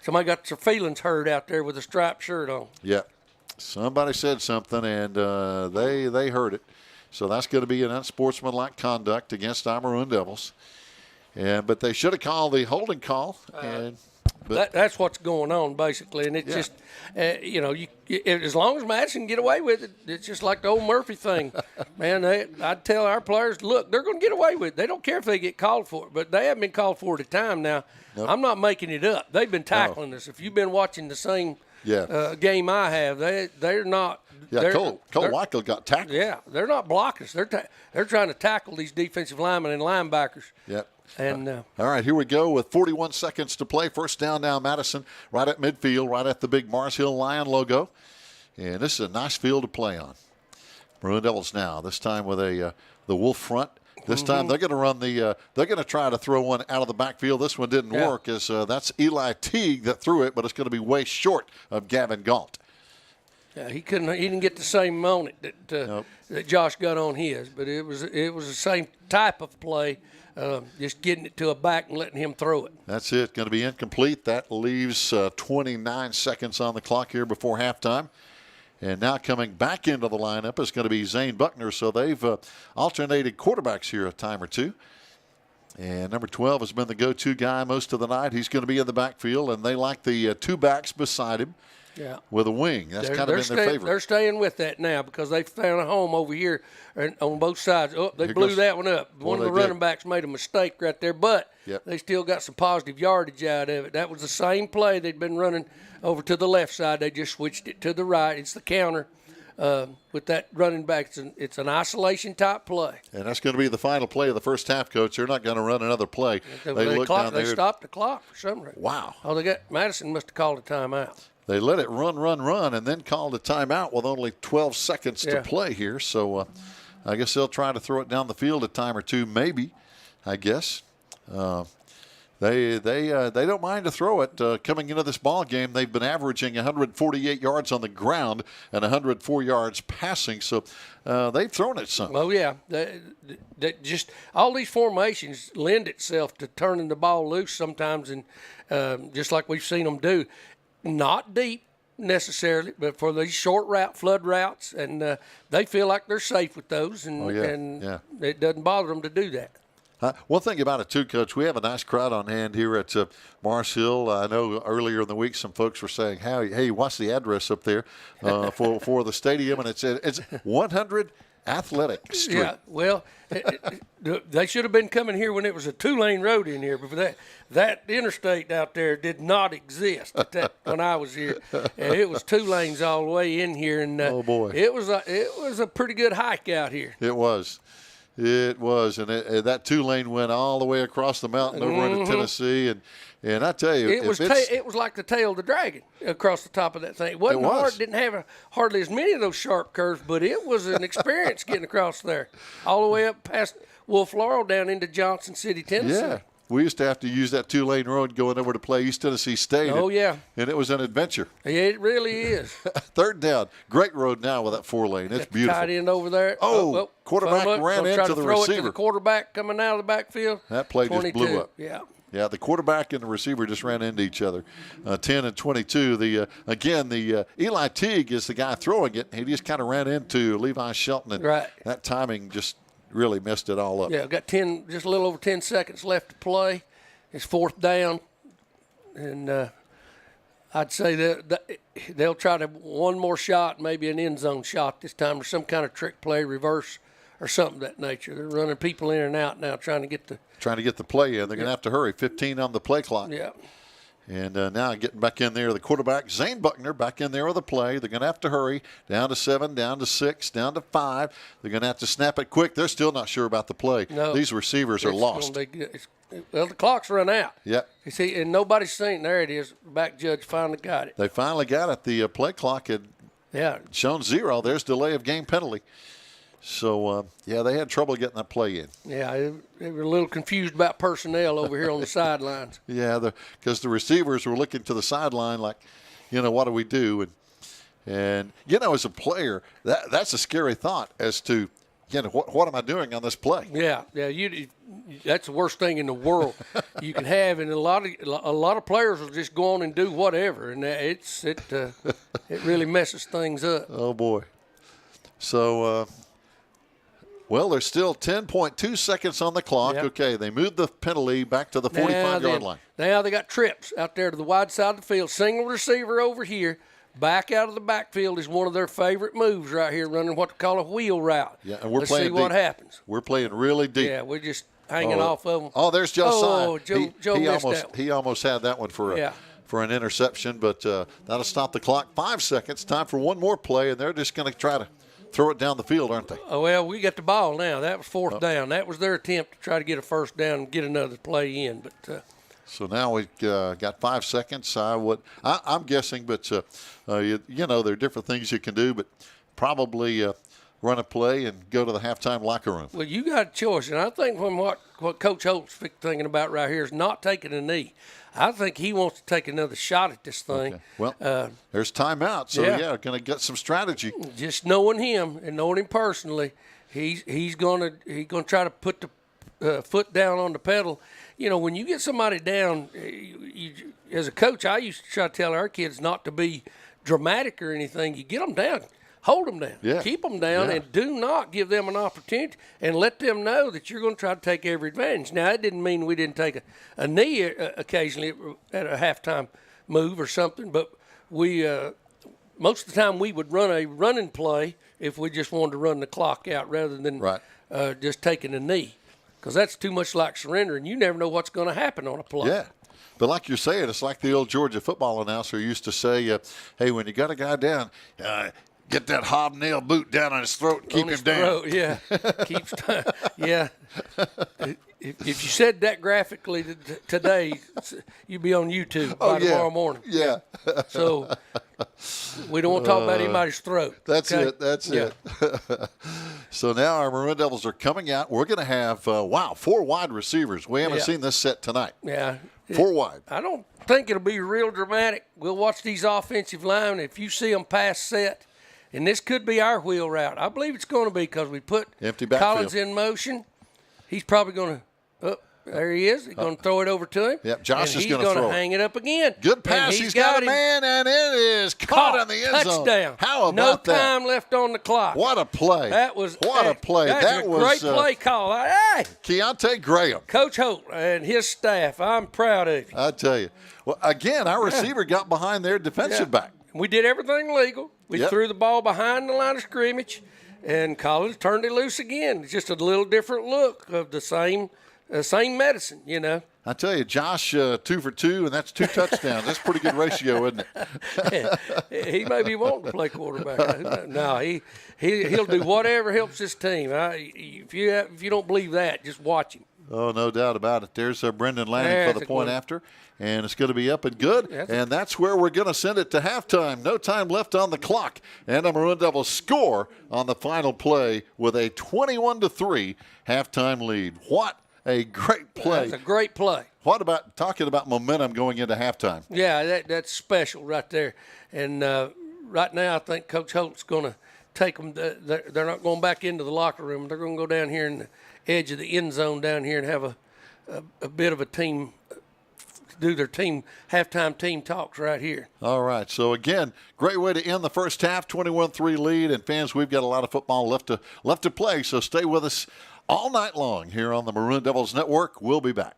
somebody got their feelings hurt out there with a striped shirt on. Yeah, somebody said something, and they heard it. So that's going to be an unsportsmanlike conduct against our Maroon Devils. But they should have called the holding call. That's what's going on, basically. And it's just, as long as Madison can get away with it, it's just like the old Murphy thing. Man, I'd tell our players, look, they're going to get away with it. They don't care if they get called for it, but they haven't been called for it at a time now. Nope. I'm not making it up. They've been tackling us. If you've been watching the same game I have, they're not. Yeah, Cole Weichel got tackled. Yeah, they're not blocking us. They're trying to tackle these defensive linemen and linebackers. Yep. And all right, here we go with 41 seconds to play. First down now, Madison, right at midfield, right at the big Mars Hill Lion logo. And this is a nice field to play on. Maroon Devils now, this time with the wolf front. This time they're going to run they're going to try to throw one out of the backfield. This one didn't work, as that's Eli Teague that threw it, but it's going to be way short of Gavin Galt. Yeah, he didn't get the same on it that Josh got on his, but it was the same type of play, just getting it to a back and letting him throw it. That's it. Going to be incomplete. That leaves 29 seconds on the clock here before halftime. And now coming back into the lineup is going to be Zane Buckner. So they've alternated quarterbacks here a time or two. And number 12 has been the go-to guy most of the night. He's going to be in the backfield, and they like the two backs beside him. Yeah, with a wing. That's kind of been their favorite. They're staying with that now because they found a home over here on both sides. Oh, they blew that one up. One of the running backs made a mistake right there, but they still got some positive yardage out of it. That was the same play they'd been running over to the left side. They just switched it to the right. It's the counter with that running back. It's an isolation type play. And that's going to be the final play of the first half, Coach. They're not going to run another play. They stopped the clock for some reason. Wow. Oh, Madison must have called a timeout. They let it run, and then called a timeout with only 12 seconds to play here. So I guess they'll try to throw it down the field a time or two, maybe, I guess. They don't mind to throw it. Coming into this ball game, they've been averaging 148 yards on the ground and 104 yards passing. So they've thrown it some. Oh, yeah. Just all these formations lend itself to turning the ball loose sometimes, and just like we've seen them do. Not deep necessarily, but for these short flood routes, and they feel like they're safe with those, and it doesn't bother them to do that. One thing about it, too, Coach, we have a nice crowd on hand here at Mars Hill. I know earlier in the week some folks were saying, hey, what's the address up there for the stadium? And it's 100 Athletic Street. Yeah, well, they should have been coming here when it was a two-lane road in here, but that interstate out there did not exist when I was here. And it was 2 lanes all the way in here, and oh boy, it was a pretty good hike out here. It was, and that 2-lane went all the way across the mountain over into Tennessee, and I tell you, it was like the tail of the dragon across the top of that thing. It wasn't hard. Didn't have hardly as many of those sharp curves, but it was an experience getting across there, all the way up past Wolf Laurel down into Johnson City, Tennessee. Yeah, we used to have to use that 2-lane road going over to play East Tennessee State. Oh, yeah. And it was an adventure. Yeah, it really is. Third down. Great road now with that 4-lane. It's beautiful. Tight end over there. Quarterback ran into the receiver. It to the quarterback coming out of the backfield. That play 22. Just blew up. Yeah. Yeah, the quarterback and the receiver just ran into each other. 10 and 22. The Eli Teague is the guy throwing it. He just kind of ran into Levi Shelton, and that timing just really messed it all up. Yeah, got just a little over 10 seconds left to play. It's 4th down, and I'd say that they'll try to one more shot, maybe an end zone shot this time, or some kind of trick play, reverse, or something of that nature. They're running people in and out now, trying to get the play in. They're going to have to hurry. 15 on the play clock. Yeah. And now getting back in there, the quarterback, Zane Buckner, back in there with the play. They're going to have to hurry. Down to 7, down to 6, down to 5. They're going to have to snap it quick. They're still not sure about the play. No, these receivers are lost. Well, the clock's run out. Yep. You see, and nobody's seen. There it is. Back judge finally got it. They finally got it. The play clock had shown 0. There's delay of game penalty. So, they had trouble getting that play in. Yeah, they were a little confused about personnel over here on the sidelines. Yeah, because the receivers were looking to the sideline like, what do we do? And as a player, that's a scary thought as to, what am I doing on this play? Yeah, that's the worst thing in the world you can have, and a lot of players will just go on and do whatever, and it really messes things up. Oh boy. So. There's still 10.2 seconds on the clock. Yep. Okay, they moved the penalty back to the 45-yard line. Now they got trips out there to the wide side of the field. Single receiver over here. Back out of the backfield is one of their favorite moves right here, running what they call a wheel route. Yeah, and Let's see what happens. We're playing really deep. Yeah, we're just hanging off of them. Oh, there's Josiah. Oh, Joe missed that one. He almost had that one for an interception, but that'll stop the clock. 5 seconds. Time for one more play, and they're just going to try to throw it down the field, aren't they? Oh, well, we got the ball now. That was 4th down. That was their attempt to try to get a first down and get another play in. But so now we've got 5 seconds. I'm guessing, but there are different things you can do. But probably run a play, and go to the halftime locker room. Well, you got a choice, and I think from what Coach Holt's thinking about right here is not taking a knee. I think he wants to take another shot at this thing. Okay. Well, there's timeout, so going to get some strategy. Just knowing him and knowing him personally, he's going to try to put the foot down on the pedal. You know, when you get somebody down, you, as a coach, I used to try to tell our kids not to be dramatic or anything. You get them down. Hold them down. Keep them down, and do not give them an opportunity, and let them know that you're going to try to take every advantage. Now, that didn't mean we didn't take a knee occasionally at a halftime move or something, but we most of the time we would run a running play if we just wanted to run the clock out rather than just taking a knee, because that's too much like surrendering. You never know what's going to happen on a play. Yeah. But like you're saying, it's like the old Georgia football announcer used to say, hey, when you got a guy down, get that hobnail boot down on his throat and keep him down. Yeah, yeah. If you said that graphically today, you'd be on YouTube by tomorrow morning. Yeah. So we don't want to talk about anybody's throat. That's okay? it. That's it. So now our Maroon Devils are coming out. We're going to have, 4 wide receivers. We haven't seen this set tonight. Yeah. 4 wide. I don't think it'll be real dramatic. We'll watch these offensive linemen. If you see them pass set, and this could be our wheel route. I believe it's going to be because we put empty backfield. Collins in motion. He's probably going to there he is. He's going to throw it over to him. Yep, Josh is going to throw it. He's going to hang it up again. Good pass. He's got a man, and it is caught in the end zone. Touchdown. How about that? No time left on the clock. What a play. What a play. That was a great play call. Hey, Keontae Graham. Coach Holt and his staff, I'm proud of you. I tell you. Well, again, our receiver got behind their defensive back. We did everything legal. We threw the ball behind the line of scrimmage, and Collins turned it loose again. It's just a little different look of the same medicine, you know. I tell you, Josh, 2 for 2, and that's 2 touchdowns. That's a pretty good ratio, isn't it? He may be wanting to play quarterback. No, he'll do whatever helps his team. If you don't believe that, just watch him. Oh, no doubt about it. There's Brendan Lanning for the point after, and it's going to be up and good. And that's where we're going to send it to halftime. No time left on the clock. And the Maroon Devils score on the final play with a 21-3 halftime lead. What a great play. That's a great play. What about talking about momentum going into halftime? Yeah, that's special right there. And right now I think Coach Holt's going to take them. They're not going back into the locker room. They're going to go down here in the edge of the end zone down here and have a bit of a team, do their team halftime team talks right here. All right. So again, great way to end the first half, 21-3 lead. And fans, we've got a lot of football left to play. So stay with us all night long here on the Maroon Devils Network. We'll be back.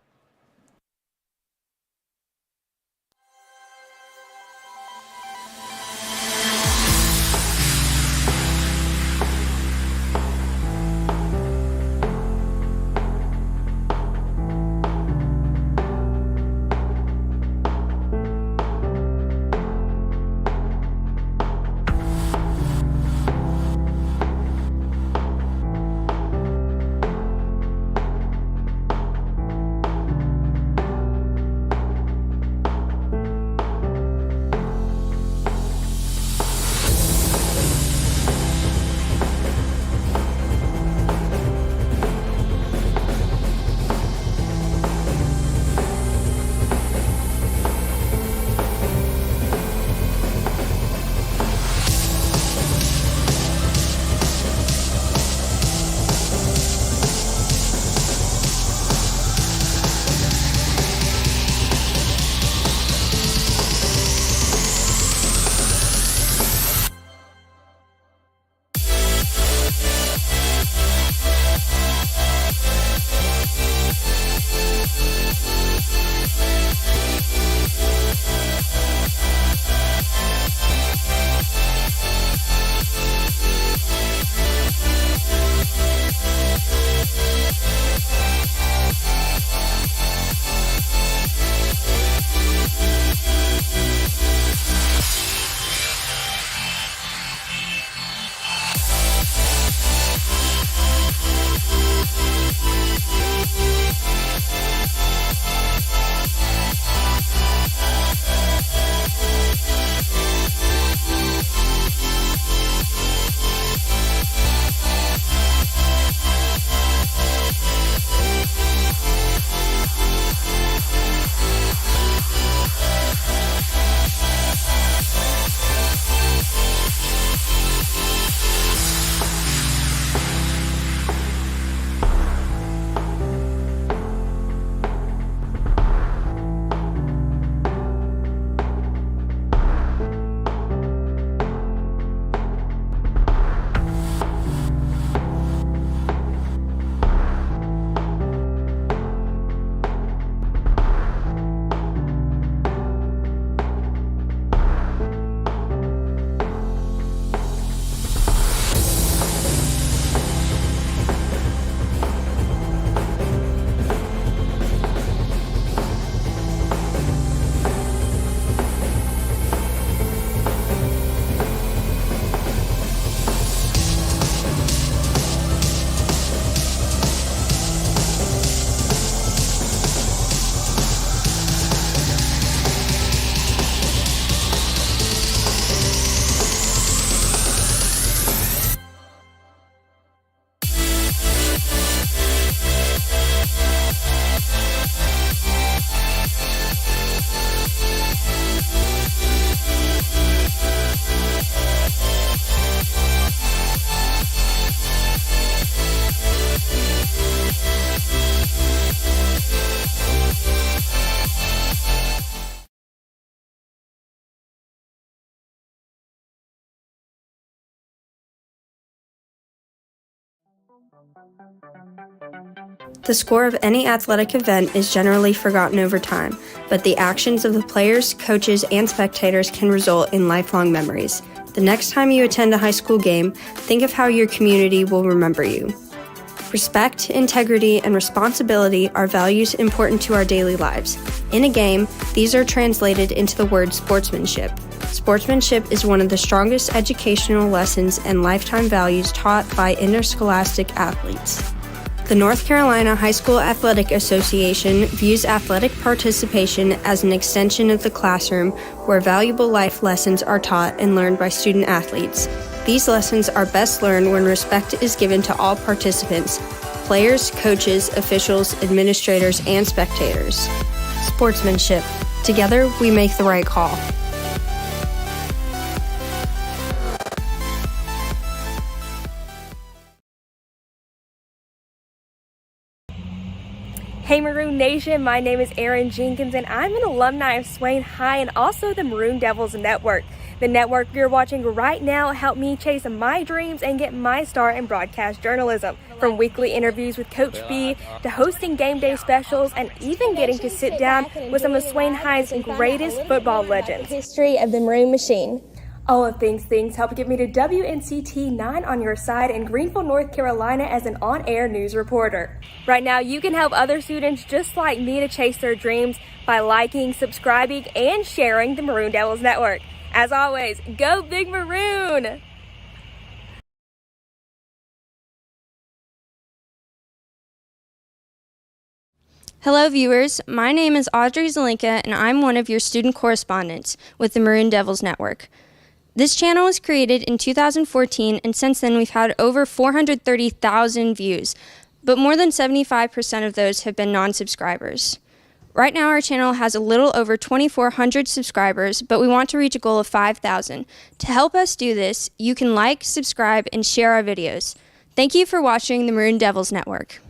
The score of any athletic event is generally forgotten over time, but the actions of the players, coaches, and spectators can result in lifelong memories. The next time you attend a high school game, think of how your community will remember you. Respect, integrity, and responsibility are values important to our daily lives. In a game, these are translated into the word sportsmanship. Sportsmanship is one of the strongest educational lessons and lifetime values taught by interscholastic athletes. The North Carolina High School Athletic Association views athletic participation as an extension of the classroom where valuable life lessons are taught and learned by student athletes. These lessons are best learned when respect is given to all participants: players, coaches, officials, administrators, and spectators. Sportsmanship. Together, we make the right call. Hey Maroon Nation, my name is Erin Jenkins and I'm an alumni of Swain High and also the Maroon Devils Network. The network you're watching right now helped me chase my dreams and get my start in broadcast journalism. From weekly interviews with Coach B to hosting game day specials and even getting to sit down with some of Swain High's greatest football legends. History of the Maroon Machine. All of these things help get me to WNCT 9 on your side in Greenville, North Carolina as an on-air news reporter. Right now, you can help other students just like me to chase their dreams by liking, subscribing, and sharing the Maroon Devils Network. As always, go Big Maroon! Hello viewers, my name is Audrey Zelinka and I'm one of your student correspondents with the Maroon Devils Network. This channel was created in 2014 and since then we've had over 430,000 views, but more than 75% of those have been non-subscribers. Right now our channel has a little over 2,400 subscribers, but we want to reach a goal of 5,000. To help us do this, you can like, subscribe, and share our videos. Thank you for watching the Maroon Devils Network.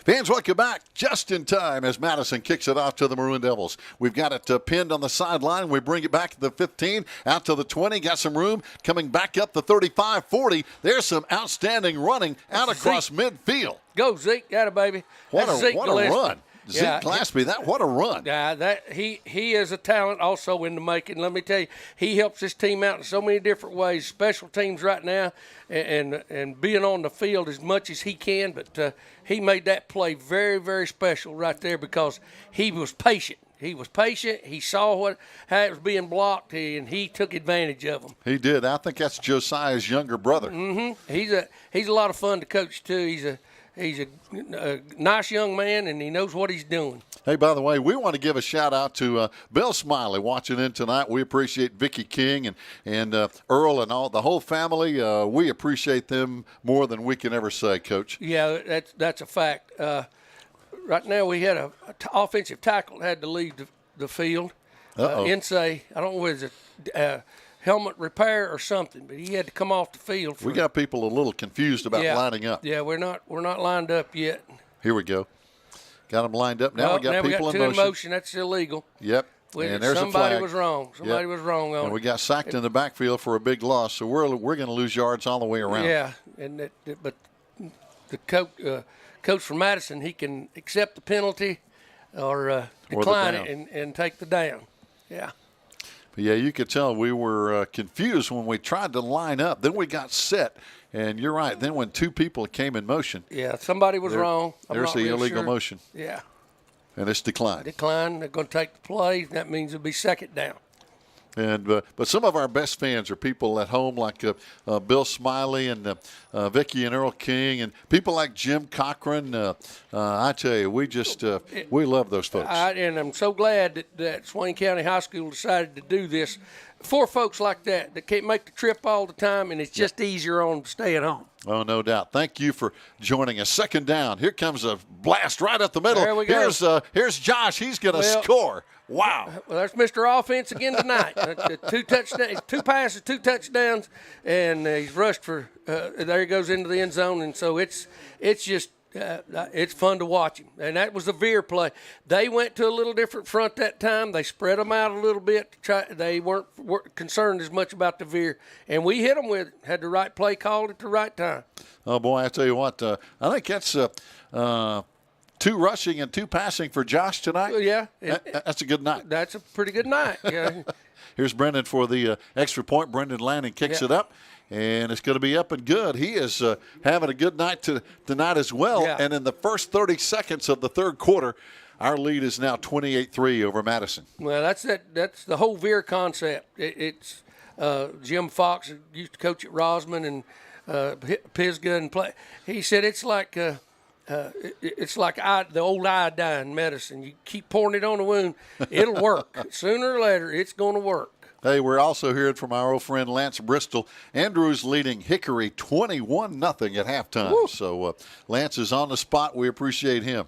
Fans, welcome back just in time as Madison kicks it off to the Maroon Devils. We've got it pinned on the sideline. We bring it back to the 15, out to the 20. Got some room coming back up the 35, 40. There's some outstanding running out across midfield. Go, Zeke. Got it, baby. What a Gillespie. run. Zeke Gillespie, what a run. He is a talent also in the making. Let me tell you, he helps his team out in so many different ways. Special teams right now and being on the field as much as he can. But he made that play very, very special right there because he was patient. He was patient. He saw how it was being blocked, and he took advantage of them. He did. I think that's Josiah's younger brother. Mm-hmm. He's a lot of fun to coach, too. He's a nice young man, and he knows what he's doing. Hey, by the way, we want to give a shout-out to Bill Smiley watching in tonight. We appreciate Vicky King and Earl and the whole family. We appreciate them more than we can ever say, Coach. Yeah, that's a fact. Right now we had an offensive tackle that had to leave the field. Insay, I don't know whether it's a helmet repair or something, but he had to come off the field. We got people a little confused about lining up. Yeah, we're not lined up yet. Here we go. Got them lined up. Now we got people two in motion. That's illegal. Yep. And there's a flag. Somebody was wrong. Somebody was wrong on it. And we got sacked in the backfield for a big loss, so we're going to lose yards all the way around. Yeah, but the coach from Madison, he can accept the penalty or decline it and take the down. Yeah. But yeah, you could tell we were confused when we tried to line up. Then we got set, and you're right. Then when two people came in motion. Yeah, somebody was wrong. There's the illegal motion. Yeah. And it's declined. They're going to take the play. That means it'll be second down. And but some of our best fans are people at home like Bill Smiley and Vicky and Earl King and people like Jim Cochran. I tell you, we love those folks. And I'm so glad that Swain County High School decided to do this for folks like that can't make the trip all the time, and it's just easier on them to stay at home. Oh, no doubt. Thank you for joining us. Second down. Here comes a blast right up the middle. There we go. Here's Josh. He's going to score. Wow. Well, that's Mr. Offense again tonight. 2 touchdowns, 2 passes, 2 touchdowns, and he's rushed for. There he goes into the end zone, and so it's just. It's fun to watch him. And that was the veer play. They went to a little different front that time. They spread them out a little bit. They weren't concerned as much about the veer. And we hit them with it. Had the right play called at the right time. Oh, boy, I tell you what. I think that's 2 rushing and 2 passing for Josh tonight. Well, yeah. That's a good night. That's a pretty good night. Yeah. Here's Brendan for the extra point. Brendan Lanning kicks it up. And it's going to be up and good. He is having a good night tonight as well. Yeah. And in the first 30 seconds of the third quarter, our lead is now 28-3 over Madison. Well, that's the whole veer concept. It's Jim Fox used to coach at Rosman and Pisgah and play. He said it's like the old iodine medicine. You keep pouring it on the wound, it'll work. Sooner or later, it's going to work. Hey, we're also hearing from our old friend Lance Bristol. Andrews leading Hickory 21-0 at halftime. Woo. So Lance is on the spot. We appreciate him.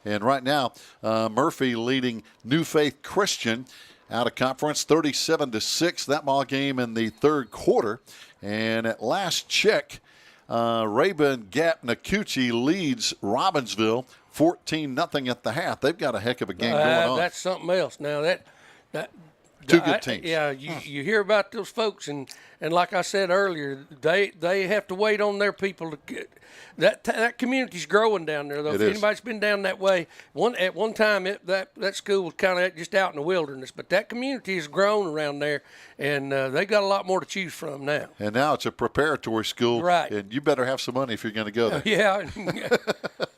And right now, Murphy leading New Faith Christian out of conference 37-6. That ball game in the third quarter. And at last check, Rabin Gap Nakuchi leads Robbinsville 14-0 at the half. They've got a heck of a game going on. That's something else. Now that two good teams. You hear about those folks, and like I said earlier, they have to wait on their people to get that community's growing down there. Though, if anybody's been down that way, at one time that school was kind of just out in the wilderness, but that community has grown around there, and they got a lot more to choose from now. And now it's a preparatory school, right? And you better have some money if you're going to go there. Yeah,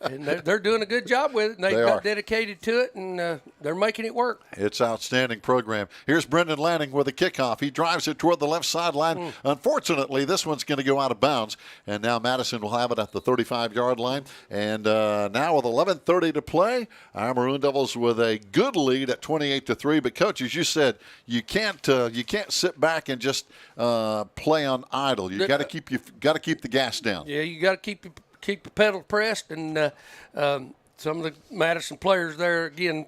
and they're doing a good job with it. And they got dedicated to it, and they're making it work. It's an outstanding program. Here's Brendan Lanning with a kickoff. He drives it toward the left sideline. Unfortunately, this one's going to go out of bounds, and now Madison will have it at the 35-yard line. And now with 11:30 to play, our Maroon Devils with a good lead at 28-3. But coach, as you said, you can't sit back and just play on idle. You got to keep the gas down. Yeah, you got to keep the pedal pressed, and some of the Madison players there again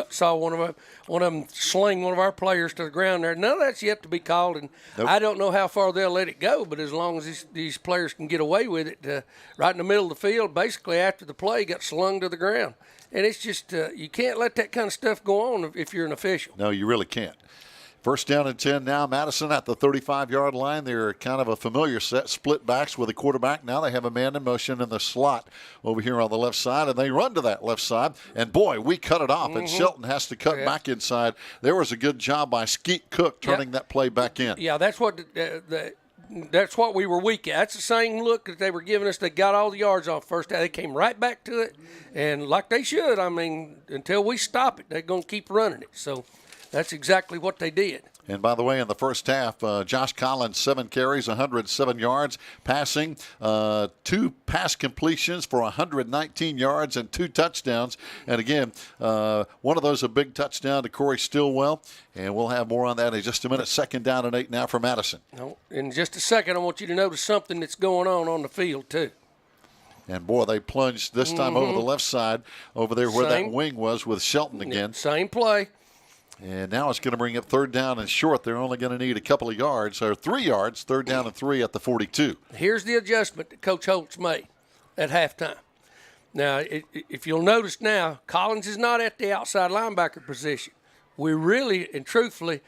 saw one of them sling one of our players to the ground there. None of that's yet to be called, and I don't know how far they'll let it go. But as long as these players can get away with it, right in the middle of the field, basically after the play, got slung to the ground, and it's just you can't let that kind of stuff go on if you're an official. No, you really can't. First down and 10 now. Madison at the 35-yard line. They're kind of a familiar set, split backs with a quarterback. Now they have a man in motion in the slot over here on the left side, and they run to that left side. And, boy, we cut it off, and Shelton has to cut back inside. There was a good job by Skeet Cook turning that play back in. Yeah, that's what that's what we were weak at. That's the same look that they were giving us. They got all the yards off first. They came right back to it, and like they should. I mean, until we stop it, they're going to keep running it. So that's exactly what they did. And by the way, in the first half, Josh Collins, 7 carries, 107 yards, passing, 2 pass completions for 119 yards and 2 touchdowns. And again, one of those a big touchdown to Corey Stillwell. And we'll have more on that in just a minute. Second down and 8 now for Madison. In just a second, I want you to notice something that's going on the field, too. And, boy, they plunged this time over the left side, over there where that wing was with Shelton again. Same play. And now it's going to bring up third down and short. They're only going to need a couple of yards, or 3 yards, third down and 3 at the 42. Here's the adjustment that Coach Holtz made at halftime. Now, if you'll notice now, Collins is not at the outside linebacker position. We really and truthfully,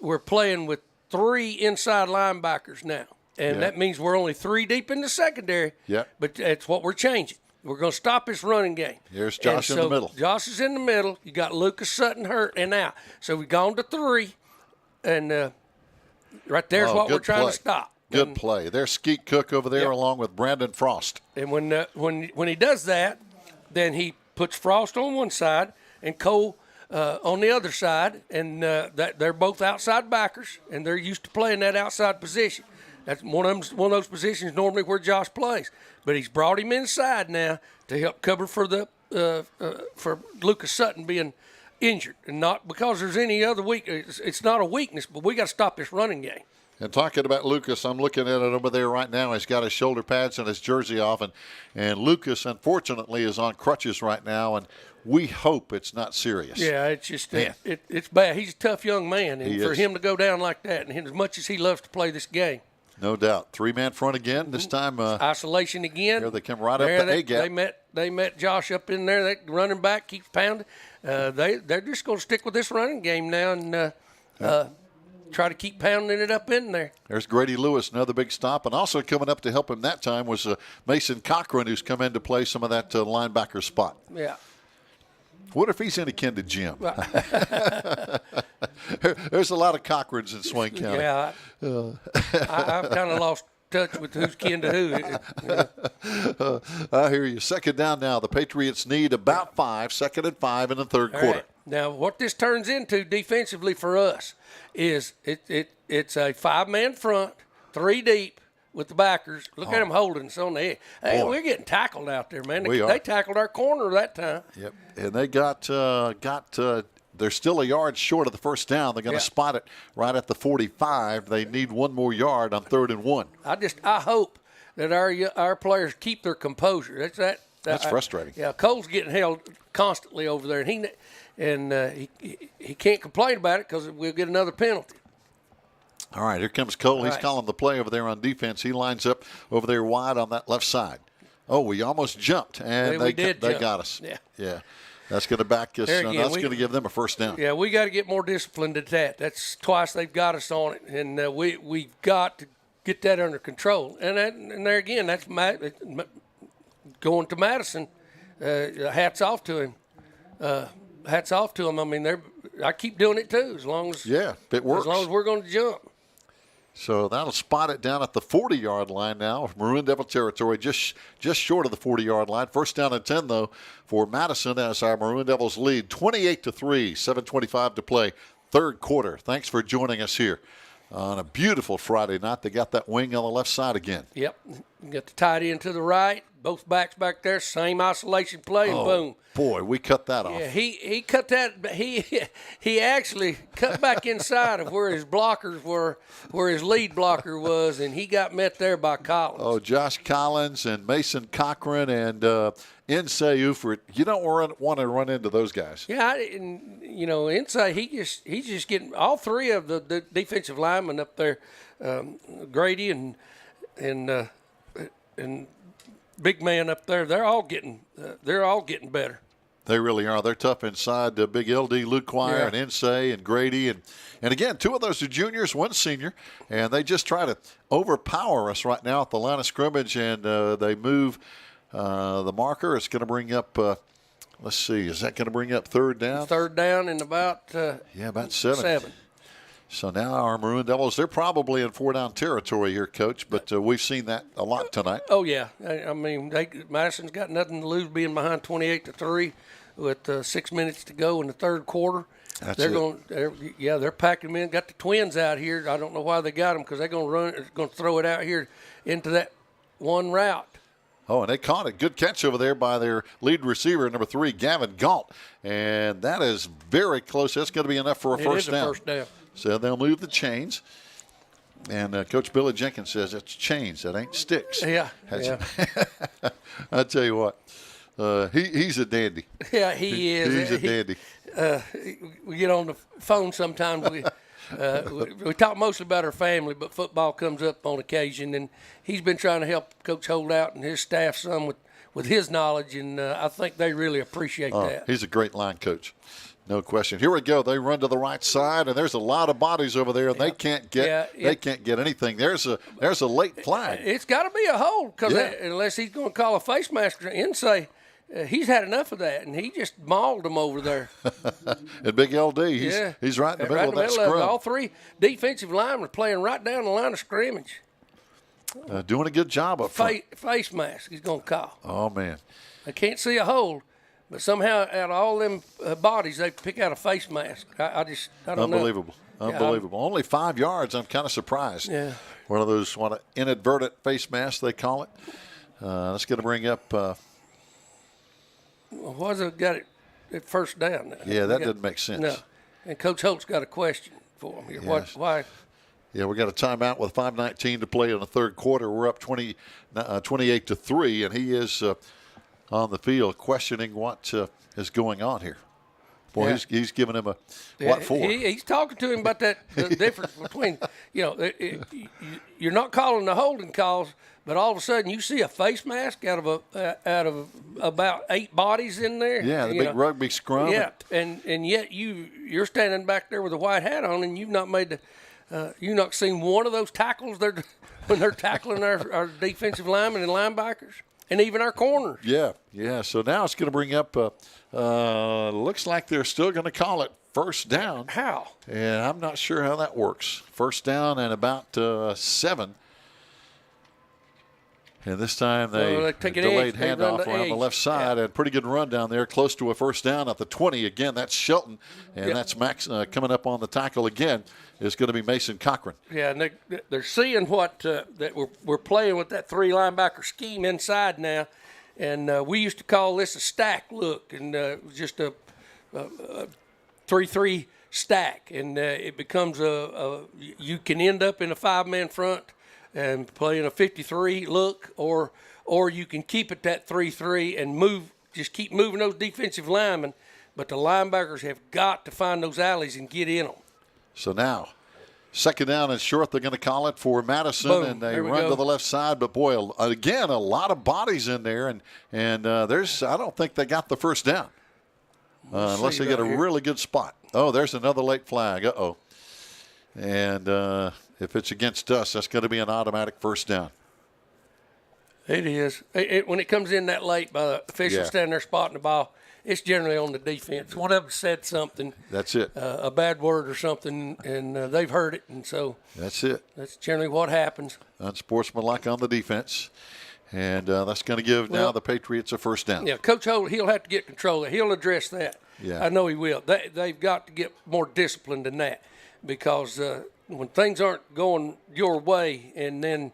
we're playing with 3 inside linebackers now. And that means we're only 3 deep in the secondary. Yeah. But that's what we're changing. We're going to stop this running game. Here's Josh in the middle. Josh is in the middle. You got Lucas Sutton hurt and out. So we've gone to 3, and right there's what we're trying to stop. Good play. There's Skeet Cook over there along with Brandon Frost. And when he does that, then he puts Frost on one side and Cole on the other side, and they're both outside backers, and they're used to playing that outside position. That's one of those positions normally where Josh plays. But he's brought him inside now to help cover for for Lucas Sutton being injured, and not because there's any other weakness. It's not a weakness, but we got to stop this running game. And talking about Lucas, I'm looking at it over there right now. He's got his shoulder pads and his jersey off, and Lucas, unfortunately, is on crutches right now, and we hope it's not serious. Yeah, it's just it's bad. He's a tough young man, and for him to go down like that, and as much as he loves to play this game. No doubt. 3-man front again. This time isolation again. Here they come right up the A-gap. They met Josh up in there. That running back keeps pounding. They're just going to stick with this running game now and try to keep pounding it up in there. There's Grady Lewis, another big stop. And also coming up to help him that time was Mason Cochran, who's come in to play some of that linebacker spot. Yeah. What if he's in akin to Jim? There's a lot of Cochrans in Swain County. Yeah. I've kind of lost touch with who's kin to who. I hear you. Second down now. The Patriots need about 5, second and 5 in the third quarter. Right. Now, what this turns into defensively for us is it's a 5-man front, 3 deep with the backers. Look at them holding us on the head. Hey, we're getting tackled out there, man. They tackled our corner that time. Yep. And they got they're still a yard short of the first down. They're going to spot it right at the 45. They need 1 more yard on 3rd and 1. I hope that our players keep their composure. That's frustrating. Yeah, Cole's getting held constantly over there, and he can't complain about it because we'll get another penalty. All right, here comes Cole. He's calling the play over there on defense. He lines up over there wide on that left side. Oh, we almost jumped, and they got us. Yeah. That's going to back us. Again, that's going to give them a first down. Yeah, we got to get more disciplined at that. That's twice they've got us on it, and we've got to get that under control. And there again, that's going to Madison. Hats off to him. Hats off to him. I mean, I keep doing it too, as long as it works. As long as we're going to jump. So that'll spot it down at the 40-yard line now. Maroon Devil territory, just short of the 40-yard line. First down and 10, though, for Madison as our Maroon Devils lead 28-3, 7:25 to play, third quarter. Thanks for joining us here on a beautiful Friday night. They got that wing on the left side again. Yep. You got the tight end to the right, both backs back there, same isolation play, and boom. Boy, we cut that off. Yeah, he cut that. He actually cut back inside of where his blockers were, where his lead blocker was, and he got met there by Collins. Oh, Josh Collins and Mason Cochran and Insay Ufert. You don't want to run into those guys. Yeah, and Insay, he's just getting all three of the defensive linemen up there, Grady and big man up there. They're all getting better. They really are. They're tough inside. Big LD, Luke Quire, and Insay and Grady. And again, two of those are juniors, one senior. And they just try to overpower us right now at the line of scrimmage. And they move the marker. It's going to bring up, let's see, is that going to bring up third down? Third down in about about seven. So now our Maroon Devils, they're probably in 4-down territory here, Coach, but we've seen that a lot tonight. Oh, yeah. I mean, Madison's got nothing to lose being behind 28-3 with 6 minutes to go in the third quarter. They're packing them in. Got the Twins out here. I don't know why they got them because they're going to throw it out here into that one route. Oh, and they caught a good catch over there by their lead receiver, number 3, Gavin Galt. And that is very close. That's going to be enough for a first down. First down. So they'll move the chains. And Coach Billy Jenkins says it's chains. That ain't sticks. Yeah. I tell you what, he's a dandy. Yeah, he is. He's a dandy. We get on the phone sometimes. We talk mostly about our family, but football comes up on occasion. And he's been trying to help Coach Holdout and his staff some with his knowledge, and I think they really appreciate that. He's a great line coach. No question. Here we go. They run to the right side, and there's a lot of bodies over there, and they can't get anything. There's a late flag. It's got to be a hold because unless he's going to call a face mask and say he's had enough of that, and he just mauled them over there. And Big LD, he's right in the middle of that scrum. All three defensive linemen playing right down the line of scrimmage. Doing a good job up front. Face mask he's going to call. Oh, man. I can't see a hold. But somehow, out of all them bodies, they pick out a face mask. I don't know. Unbelievable. Only 5 yards. I'm kind of surprised. Yeah. One of those inadvertent face masks, they call it. That's going to bring up. Why's it got it at first down? Yeah, that doesn't make sense. No. And Coach Holt's got a question for him here. Yes. Why? Yeah, we got a timeout with 5:19 to play in the third quarter. We're up 28-3, and he is on the field questioning what is going on here. Boy, he's giving him what for? He's talking to him about the difference between, you're not calling the holding calls, but all of a sudden you see a face mask out of about 8 bodies in there. Yeah, the big rugby scrum. Yeah, and yet you're standing back there with a white hat on, and you've not seen one of those tackles when they're tackling our defensive linemen and linebackers. And even our corners. Yeah. So now it's going to bring up, looks like they're still going to call it first down. How? And I'm not sure how that works. First down and about 7. And this time they delayed handoff around the left side. And pretty good run down there, close to a first down at the 20. Again, that's Shelton. And that's Max coming up on the tackle again. Is going to be Mason Cochran. Yeah, and they're seeing that we're playing with that 3 linebacker scheme inside now. And we used to call this a stack look, and it was just a 3-3 stack. And it becomes you can end up in a 5-man front and playing a 53 look, or you can keep it that 3-3 and just keep moving those defensive linemen. But the linebackers have got to find those alleys and get in them. So now, second down and short, they're going to call it for Madison, and they run to the left side. But boy, again, a lot of bodies in there, and I don't think they got the first down unless they get a really good spot. Oh, there's another late flag. And if it's against us, that's going to be an automatic first down. It is. When it comes in that late by the official standing there spotting the ball, it's generally on the defense. One of them said something. That's it. A bad word or something, and they've heard it, and so that's it. That's generally what happens. Unsportsmanlike on the defense, and that's going to give now the Patriots a first down. Yeah, Coach Holt, he'll have to get control of it. He'll address that. Yeah. I know he will. They've got to get more disciplined than that because when things aren't going your way, and then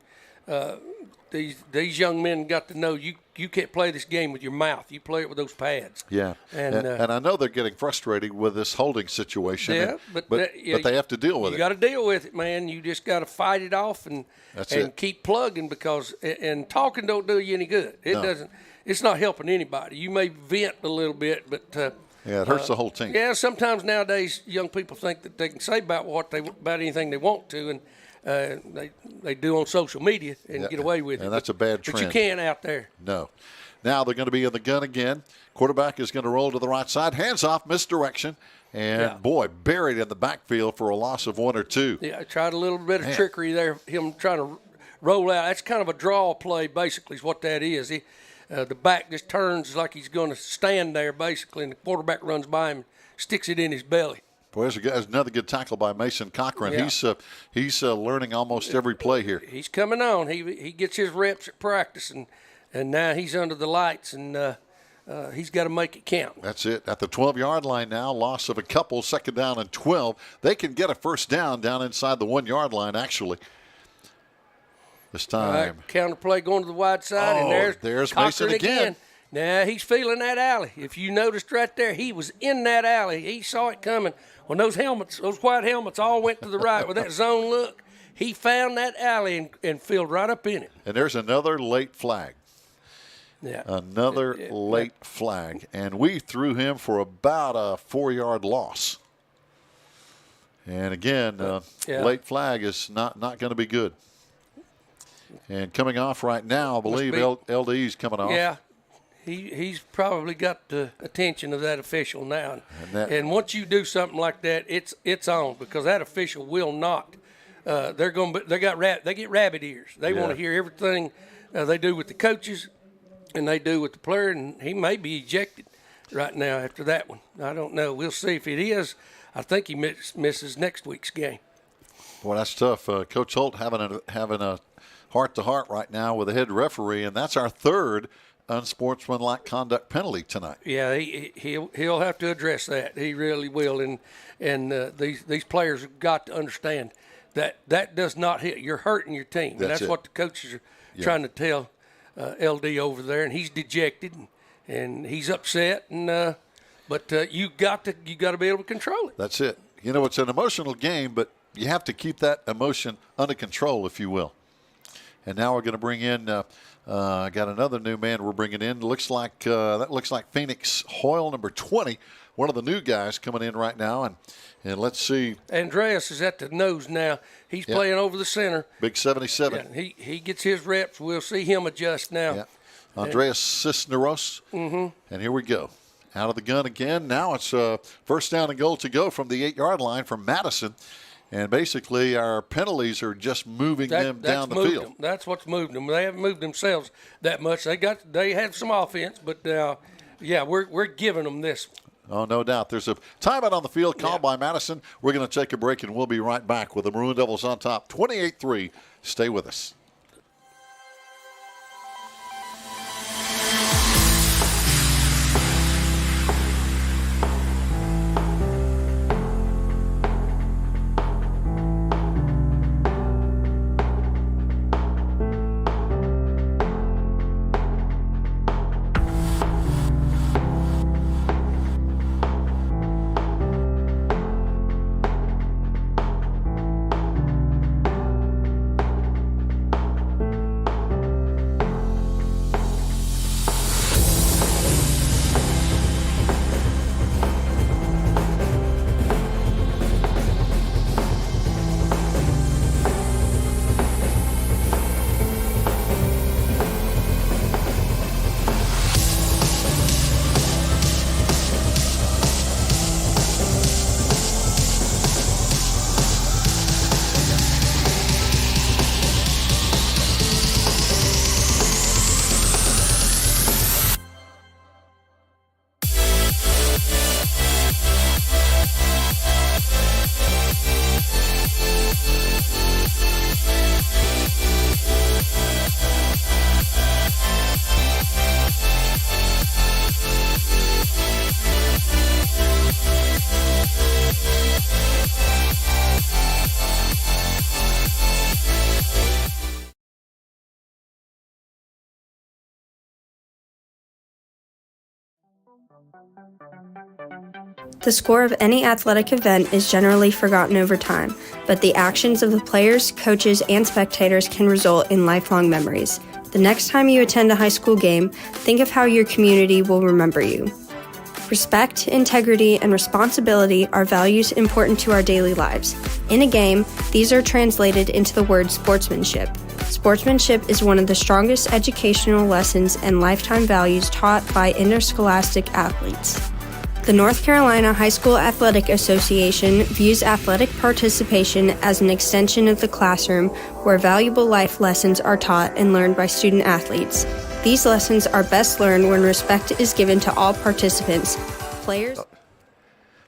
these young men got to know you can't play this game with your mouth. You play it with those pads. Yeah, and I know they're getting frustrated with this holding situation. Yeah, but they have to deal with it. You got to deal with it, man. You just got to fight it off and keep plugging, because and talking don't do you any good. It doesn't. It's not helping anybody. You may vent a little bit, but it hurts the whole team. Yeah, sometimes nowadays young people think that they can say about anything they want to, and they do on social media and get away with it. And that's a bad trend. But you can't out there. No. Now they're going to be in the gun again. Quarterback is going to roll to the right side. Hands off, misdirection. And, boy, buried in the backfield for a loss of 1 or 2. Yeah, I tried a little bit of trickery there, him trying to roll out. That's kind of a draw play, basically, is what that is. The back just turns like he's going to stand there, basically, and the quarterback runs by him and sticks it in his belly. Boy, there's another good tackle by Mason Cochran. Yeah. He's learning almost every play here. He's coming on. He gets his reps at practice, and now he's under the lights, and he's got to make it count. That's it. At the 12-yard line now, loss of a couple, 2nd down and 12. They can get a first down inside the 1-yard line, actually. This time. Right, counter play going to the wide side, and there's Mason again. Now he's feeling that alley. If you noticed right there, he was in that alley. He saw it coming. When those white helmets all went to the right with that zone look, he found that alley and filled right up in it. And there's another late flag. Yeah. Another late flag. And we threw him for about a 4-yard loss. And again, late flag is not going to be good. And coming off right now, I believe LD's coming off. Yeah. He's probably got the attention of that official now. And once you do something like that, it's on, because that official will not. They get rabbit ears. They want to hear everything they do with the coaches and they do with the player, and he may be ejected right now after that one. I don't know. We'll see if it is. I think he misses next week's game. Boy, that's tough. Coach Holt having a heart-to-heart right now with the head referee, and that's our 3rd unsportsmanlike conduct penalty tonight. Yeah, he'll have to address that. He really will, and these players have got to understand that does not hit. You're hurting your team. That's what the coaches are trying to tell LD over there, and he's dejected and he's upset. But you got to be able to control it. That's it. It's an emotional game, but you have to keep that emotion under control, if you will. And now we're going to bring in. Got another new man we're bringing in. Looks like Phoenix Hoyle, number 20, one of the new guys coming in right now. And let's see. Andreas is at the nose now. He's playing over the center. Big 77. Yeah, he gets his reps. We'll see him adjust now. Yeah. Andreas Cisneros. Mm-hmm. And here we go. Out of the gun again. Now it's first down and goal to go from the 8-yard line from Madison. And basically, our penalties are just moving them down the field. That's what's moving them. They haven't moved themselves that much. They had some offense, but we're giving them this. Oh, no doubt. There's a timeout on the field called by Madison. We're going to take a break, and we'll be right back with the Maroon Devils on top, 28-3. Stay with us. The score of any athletic event is generally forgotten over time, but the actions of the players, coaches, and spectators can result in lifelong memories. The next time you attend a high school game, think of how your community will remember you. Respect, integrity, and responsibility are values important to our daily lives. In a game, these are translated into the word sportsmanship. Sportsmanship is one of the strongest educational lessons and lifetime values taught by interscholastic athletes. The North Carolina High School Athletic Association views athletic participation as an extension of the classroom where valuable life lessons are taught and learned by student athletes. These lessons are best learned when respect is given to all participants. Players.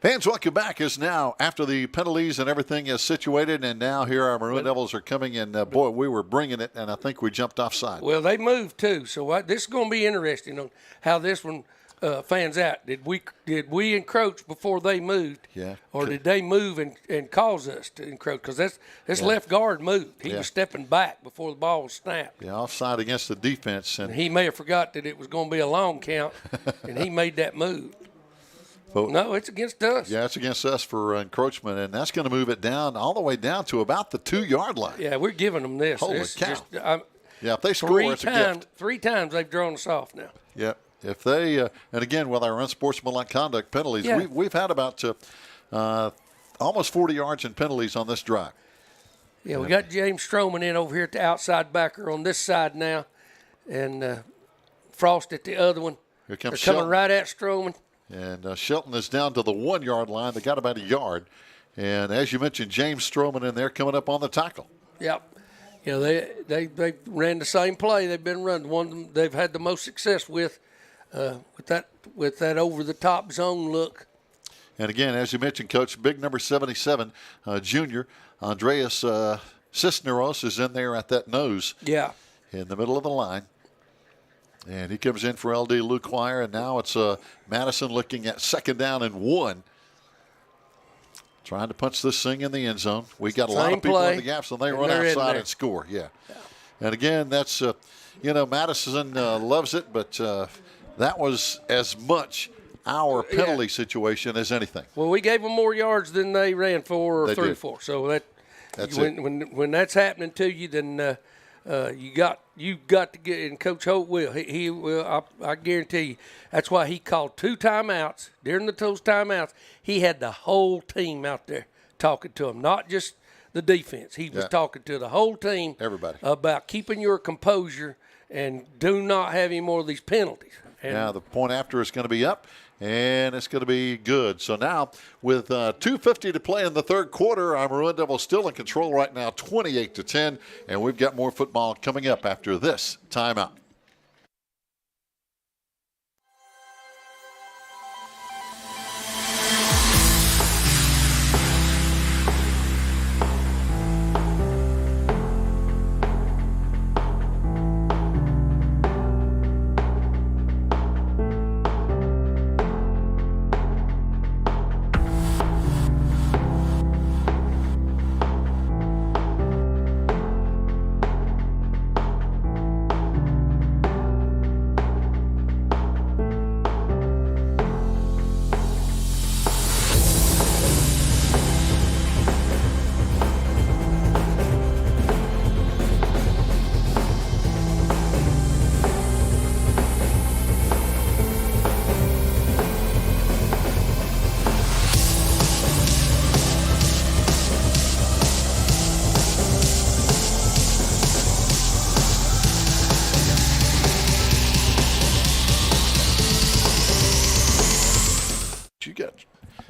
Fans, welcome back. Is now after the penalties and everything is situated, and now here our Maroon Devils are coming in. Boy, we were bringing it, and I think we jumped offside. Well, they moved too, so this is going to be interesting on how this one fans out. Did we encroach before they moved? Yeah. Or did they move and cause us to encroach? Because this left guard moved. He was stepping back before the ball was snapped. Yeah, offside against the defense. And he may have forgot that it was going to be a long count, and he made that move. But, no, it's against us. Yeah, it's against us for encroachment, and that's going to move it down all the way down to about the 2-yard line. Yeah, we're giving them this. Holy this cow. Yeah, if they score, it's a gift. 3 times they've drawn us off now. Yeah. If they and again with our unsportsmanlike conduct penalties, we've had about almost 40 yards in penalties on this drive. Yeah, we got James Stroman in over here at the outside backer on this side now, and Frost at the other one. Here comes They're coming Shelton. right at Stroman. And Shelton is down to the 1-yard line. They got about a yard. And as you mentioned, James Stroman in there coming up on the tackle. Yep. You know, they ran the same play they've been running. One they've had the most success with that over-the-top zone look. And again, as you mentioned, Coach, big number 77, junior, Andreas Cisneros is in there at that nose. Yeah. In the middle of the line. And he comes in for LD Luke Wire, and now it's Madison looking at 2nd down and 1. Trying to punch this thing in the end zone. We got a lot of people in the gaps, and they run outside and score. Yeah. And again, that's, Madison loves it, but that was as much our penalty situation as anything. Well, we gave them more yards than they ran for or threw for. So that's when that's happening to you, then you got to get. And Coach Holt will. He will. I guarantee you. That's why he called 2 timeouts during those timeouts. He had the whole team out there talking to him, not just the defense. He was talking to the whole team, everybody, about keeping your composure and do not have any more of these penalties. And now the point after is going to be up, and it's going to be good. So now with 2:50 to play in the third quarter, our Maroon Devils still in control right now, 28-10, and we've got more football coming up after this timeout.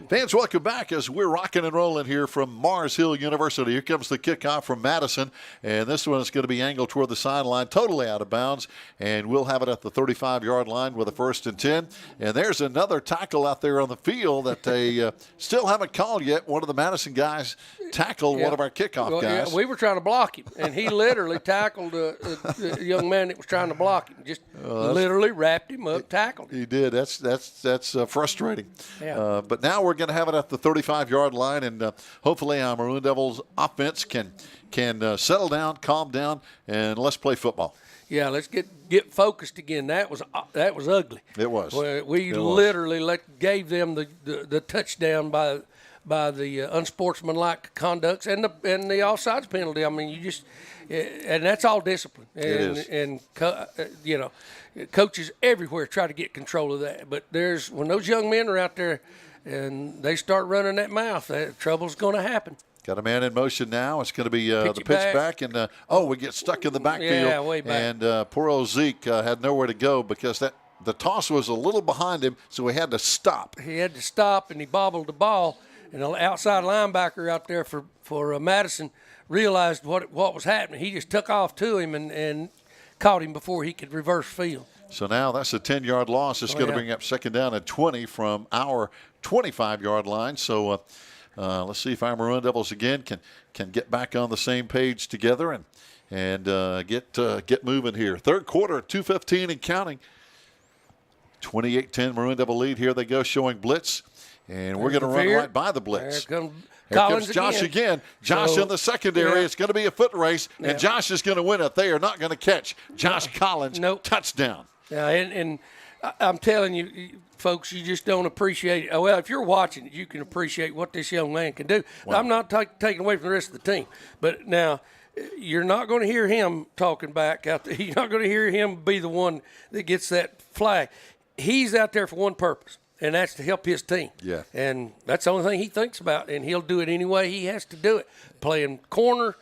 Fans, welcome back as we're rocking and rolling here from Mars Hill University. Here comes the kickoff from Madison, and this one is going to be angled toward the sideline, totally out of bounds, and we'll have it at the 35-yard line with a 1st and 10. And there's another tackle out there on the field that they still haven't called yet. One of the Madison guys tackled one of our kickoff guys. Yeah, we were trying to block him, and he literally tackled a young man that was trying to block him. Just literally wrapped him up, tackled him. He did. That's frustrating. Yeah. But now we're going to have it at the 35-yard line, and hopefully our Maroon Devils offense can settle down, calm down, and let's play football. Yeah, let's get focused again. That was ugly. It was. We literally gave them the touchdown by the unsportsmanlike conducts and the offsides penalty. I mean, and that's all discipline. And, it is. Coaches everywhere try to get control of that. But when those young men are out there and they start running that mouth, trouble's going to happen. Got a man in motion now. It's going to be the pitch back. And, we get stuck in the backfield. Yeah, way back. And poor old Zeke had nowhere to go because the toss was a little behind him, so he had to stop. He had to stop, and he bobbled the ball. And the outside linebacker out there for Madison realized what was happening. He just took off to him and caught him before he could reverse field. So now that's a 10-yard loss. It's going to bring up second down at 20 from our 25-yard line. So let's see if our Maroon Devils again can get back on the same page together and get moving here. Third quarter, 2:15 and counting. 28-10 Maroon Devil lead. Here they go, showing blitz. And we're going to run right by the blitz. Here comes Josh again. Josh in the secondary. Yeah. It's going to be a foot race, and Josh is going to win it. They are not going to catch Josh Collins. Touchdown. Yeah, and I'm telling you, folks, you just don't appreciate it. Well, if you're watching it, you can appreciate what this young man can do. Wow. I'm not taking away from the rest of the team. But now, you're not going to hear him talking back out there. You're not going to hear him be the one that gets that flag. He's out there for one purpose, and that's to help his team. Yeah. And that's the only thing he thinks about, and he'll do it any way he has to do it. Playing corner,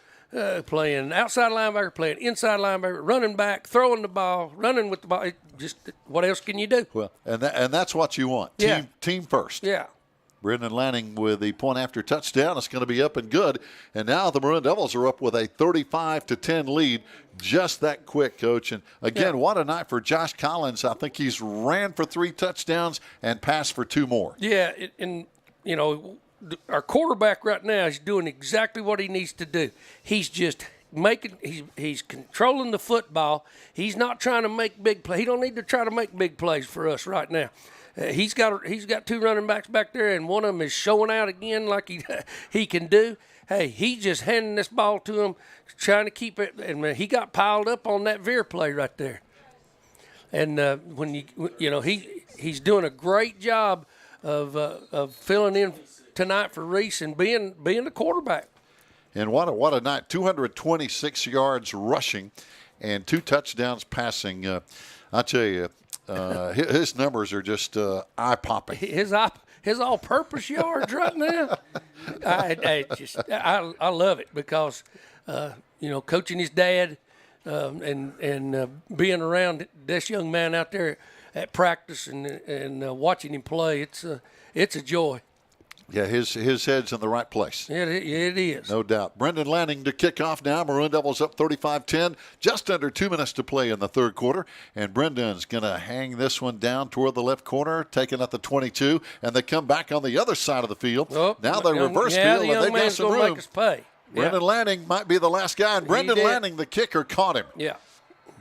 playing outside linebacker, playing inside linebacker, running back, throwing the ball, running with the ball. Just what else can you do? Well, and that's what you want. Team first. Yeah. Brendan Lanning with the point after touchdown. It's going to be up and good. And now the Maroon Devils are up with a 35-10 lead. Just that quick, Coach. And again, what a night for Josh Collins. I think he's ran for 3 touchdowns and passed for 2 more. Yeah, and our quarterback right now is doing exactly what he needs to do. He's just he's controlling the football. He's not trying to make big plays. He don't need to try to make big plays for us right now. He's got 2 running backs back there, and one of them is showing out again like he can do. Hey, he's just handing this ball to him, trying to keep it. And he got piled up on that veer play right there. And he's doing a great job of filling in tonight for Reese and being the quarterback. And what a night! 226 yards rushing, and 2 touchdowns passing. I tell you. His numbers are just eye-popping. His all-purpose yards right now. I love it because coaching his dad and being around this young man out there at practice and watching him play. It's a joy. Yeah, his head's in the right place. It is. No doubt. Brendan Lanning to kick off now. Maroon Devils up 35-10. Just under 2 minutes to play in the third quarter. And Brendan's going to hang this one down toward the left corner, taking at the 22. And they come back on the other side of the field. Oh, now they reverse field, and they got some room. Make us pay. Brendan Lanning might be the last guy. And Brendan Lanning, the kicker, caught him. Yeah.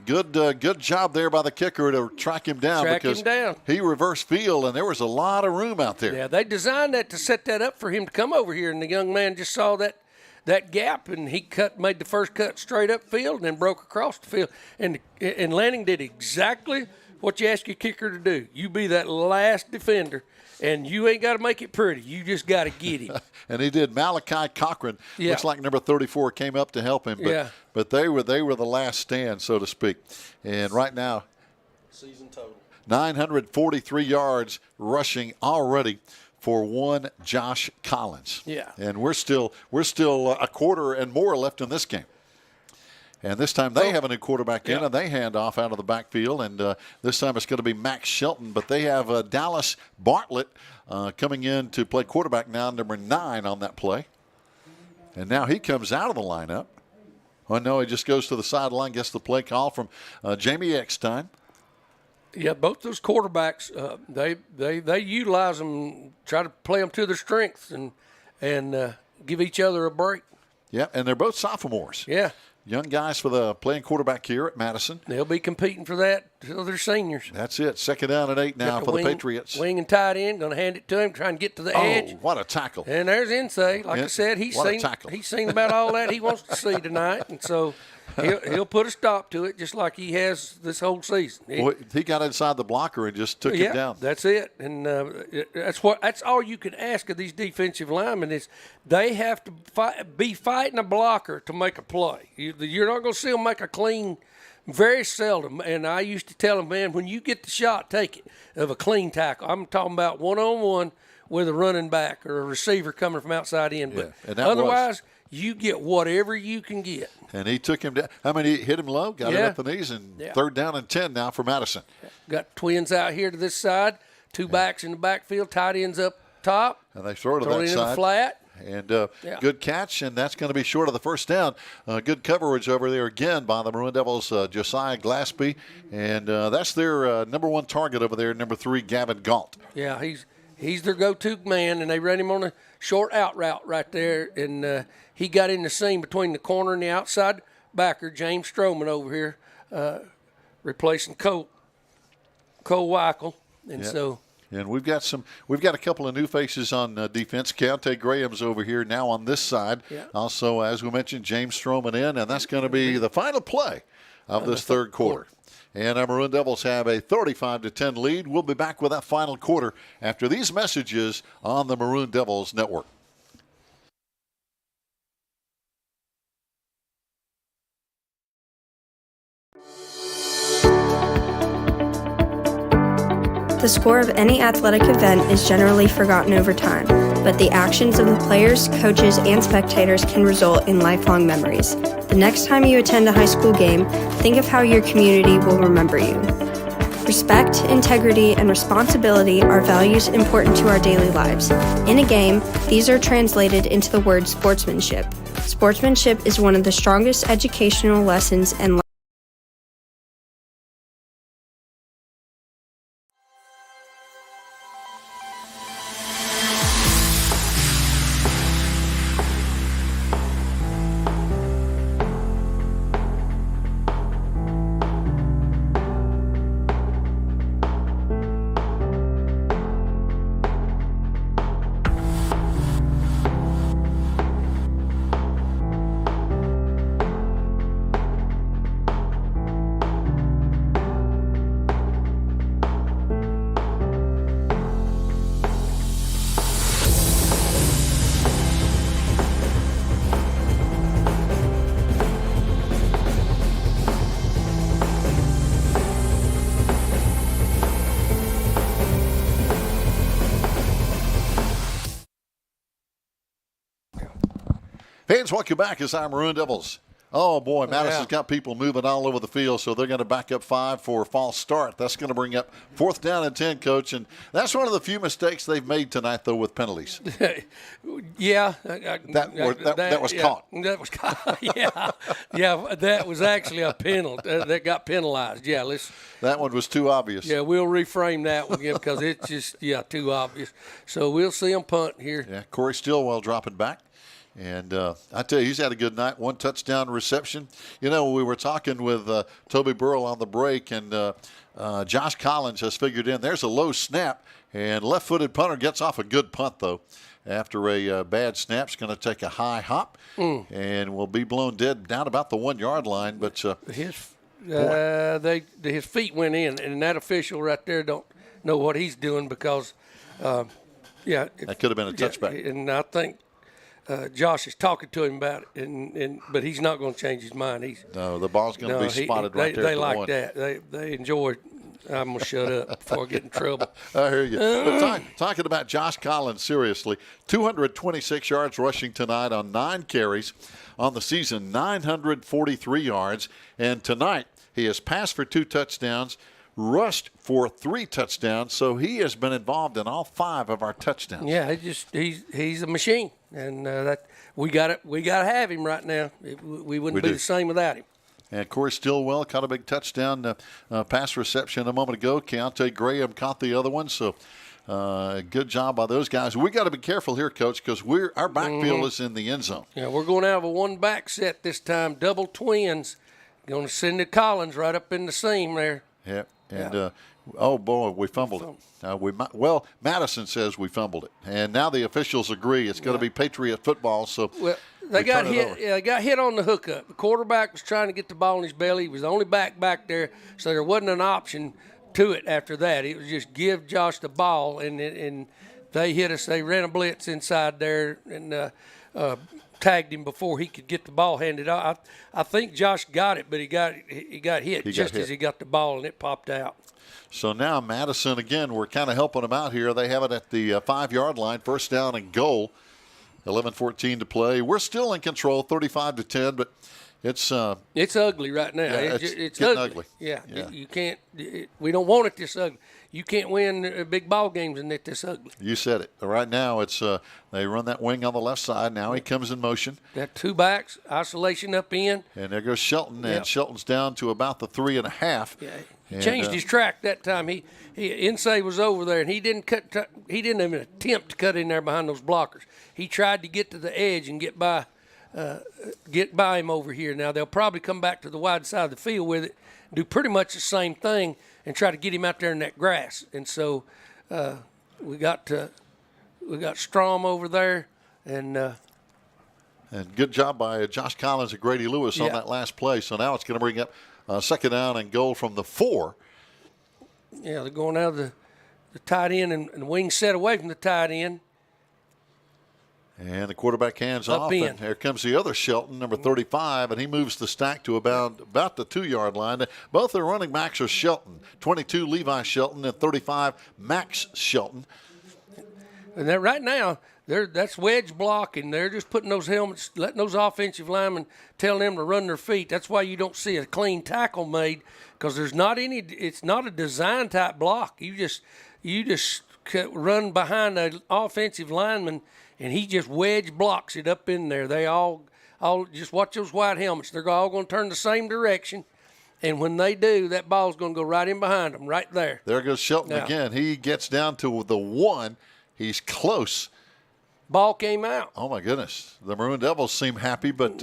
Good job there by the kicker to track him down because he reversed field, and there was a lot of room out there. Yeah, they designed that to set that up for him to come over here, and the young man just saw that gap, and he made the first cut straight up field and then broke across the field. And Lanning did exactly what you ask your kicker to do. You be that last defender, and you ain't got to make it pretty. You just got to get him. And he did. Malachi Cochran, looks like number 34, came up to help him. But they were the last stand, so to speak. And right now, season total 943 yards rushing already for one Josh Collins. Yeah. And we're still a quarter and more left in this game. And this time they have a new quarterback in, and they hand off out of the backfield. And this time it's going to be Max Shelton. But they have Dallas Bartlett coming in to play quarterback now, number 9 on that play. And now he comes out of the lineup. Oh, no, he just goes to the sideline, gets the play call from Jamie Eckstein. Yeah, both those quarterbacks, they utilize them, try to play them to their strengths and give each other a break. Yeah, and they're both sophomores. Yeah. Young guys for the playing quarterback here at Madison. They'll be competing for that So they're seniors. That's it. 2nd down and 8 now for the Patriots. Wing and tight end, going to hand it to him, trying to get to the edge. Oh, what a tackle. And there's Insay. Like I said, he's seen about all that he wants to see tonight. And so he'll put a stop to it just like he has this whole season. He got inside the blocker and just took it down. That's it. And that's all you can ask of these defensive linemen is they have to be fighting a blocker to make a play. You're not going to see them make a clean – very seldom, and I used to tell them, man, when you get the shot, take it, of a clean tackle. I'm talking about one-on-one with a running back or a receiver coming from outside in. Yeah, but otherwise, you get whatever you can get. And he took him down. He hit him low, got him at the knees, and 3rd down and 10 now for Madison. Got twins out here to this side, 2 backs in the backfield, tight ends up top. And they throw to that it in side. Flat. And good catch, and that's going to be short of the 1st down. Good coverage over there again by the Maroon Devils, Josiah Glaspie. And that's their number 1 target over there, number 3, Gavin Galt. Yeah, he's their go-to man, and they ran him on a short out route right there. And he got in the seam between the corner and the outside backer, James Stroman over here, replacing Cole Weichel. And so... And we've got a couple of new faces on defense. Keontae Graham's over here now on this side. Yeah. Also, as we mentioned, James Stroman in, and that's going to be the final play of this 3rd quarter. And our Maroon Devils have a 35-10 lead. We'll be back with that final quarter after these messages on the Maroon Devils Network. The score of any athletic event is generally forgotten over time, but the actions of the players, coaches, and spectators can result in lifelong memories. The next time you attend a high school game, think of how your community will remember you. Respect, integrity, and responsibility are values important to our daily lives. In a game, these are translated into the word sportsmanship. Sportsmanship is one of the strongest educational lessons and Fans, welcome back as our Maroon Devils. Oh, boy, Madison's got people moving all over the field, so they're going to back up 5 for a false start. That's going to bring up 4th down and 10, Coach, and that's one of the few mistakes they've made tonight, though, with penalties. Yeah. That was caught. That was caught, yeah, that was actually a penalty. That got penalized, that one was too obvious. Yeah, we'll reframe that one again because it's just, too obvious. So we'll see him punt here. Yeah, Corey Stillwell dropping back. And I tell you, he's had a good night. 1 touchdown reception. You know, we were talking with Toby Burrell on the break, and Josh Collins has figured in there's a low snap, and left-footed punter gets off a good punt, though. After a bad snap, it's going to take a high hop and will be blown dead down about the 1-yard line. But his feet went in, and that official right there don't know what he's doing because, that could have been a touchback. And I think Josh is talking to him about it, but he's not going to change his mind. No, the ball's going to be spotted right there. They like that. They enjoy it. I'm going to shut up before I get in trouble. I hear you. But talking about Josh Collins, seriously, 226 yards rushing tonight on 9 carries on the season, 943 yards. And tonight he has passed for 2 touchdowns, rushed for 3 touchdowns. So he has been involved in all 5 of our touchdowns. Yeah, he's a machine. And that we got to have him right now. We wouldn't be the same without him. And Corey Stillwell caught a big touchdown pass reception a moment ago. Keontae Graham caught the other one. So good job by those guys. We got to be careful here, Coach, because our backfield is in the end zone. Yeah, we're going to have a 1-back set this time, double twins. Going to send it Collins right up in the seam there. Yeah, and oh boy, we fumbled it. Madison says we fumbled it, and now the officials agree it's going to be Patriot football. So they got hit. Yeah, they got hit on the hookup. The quarterback was trying to get the ball in his belly. He was the only back there, so there wasn't an option to it after that. It was just give Josh the ball, and they hit us. They ran a blitz inside there and tagged him before he could get the ball handed out. I think Josh got it, but he got hit as he got the ball, and it popped out. So now Madison, again, we're kind of helping them out here. They have it at the 5-yard line, first down and goal. 11:14 to play. We're still in control, 35-10, but it's ugly right now. Yeah, it's getting ugly. Yeah. You can't. We don't want it this ugly. You can't win big ball games in it this ugly. You said it. Right now, it's they run that wing on the left side. Now he comes in motion. Got 2 backs, isolation up in. And there goes Shelton, and Shelton's down to about the 3.5. Yeah, he changed his track that time. He Insay was over there, and he didn't even attempt to cut in there behind those blockers. He tried to get to the edge and get by him over here. Now they'll probably come back to the wide side of the field with it, do pretty much the same thing, and try to get him out there in that grass. And so we got Strom over there, and good job by Josh Collins and Grady Lewis on that last play. So now it's going to bring up second down and goal from the 4. Yeah, they're going out of the tight end and the wing set away from the tight end. And the quarterback hands off, and here comes the other Shelton, number 35, and he moves the stack to about the 2-yard line. Both their running backs are Shelton, 22 Levi Shelton and 35 Max Shelton. And right now, that's wedge blocking. They're just putting those helmets, letting those offensive linemen tell them to run their feet. That's why you don't see a clean tackle made, because there's not any. It's not a design type block. You just run behind an offensive lineman, and he just wedge blocks it up in there. They all just watch those white helmets. They're all going to turn the same direction. And when they do, that ball's going to go right in behind them, right there. There goes Shelton again. He gets down to the 1. He's close. Ball came out. Oh, my goodness. The Maroon Devils seem happy, but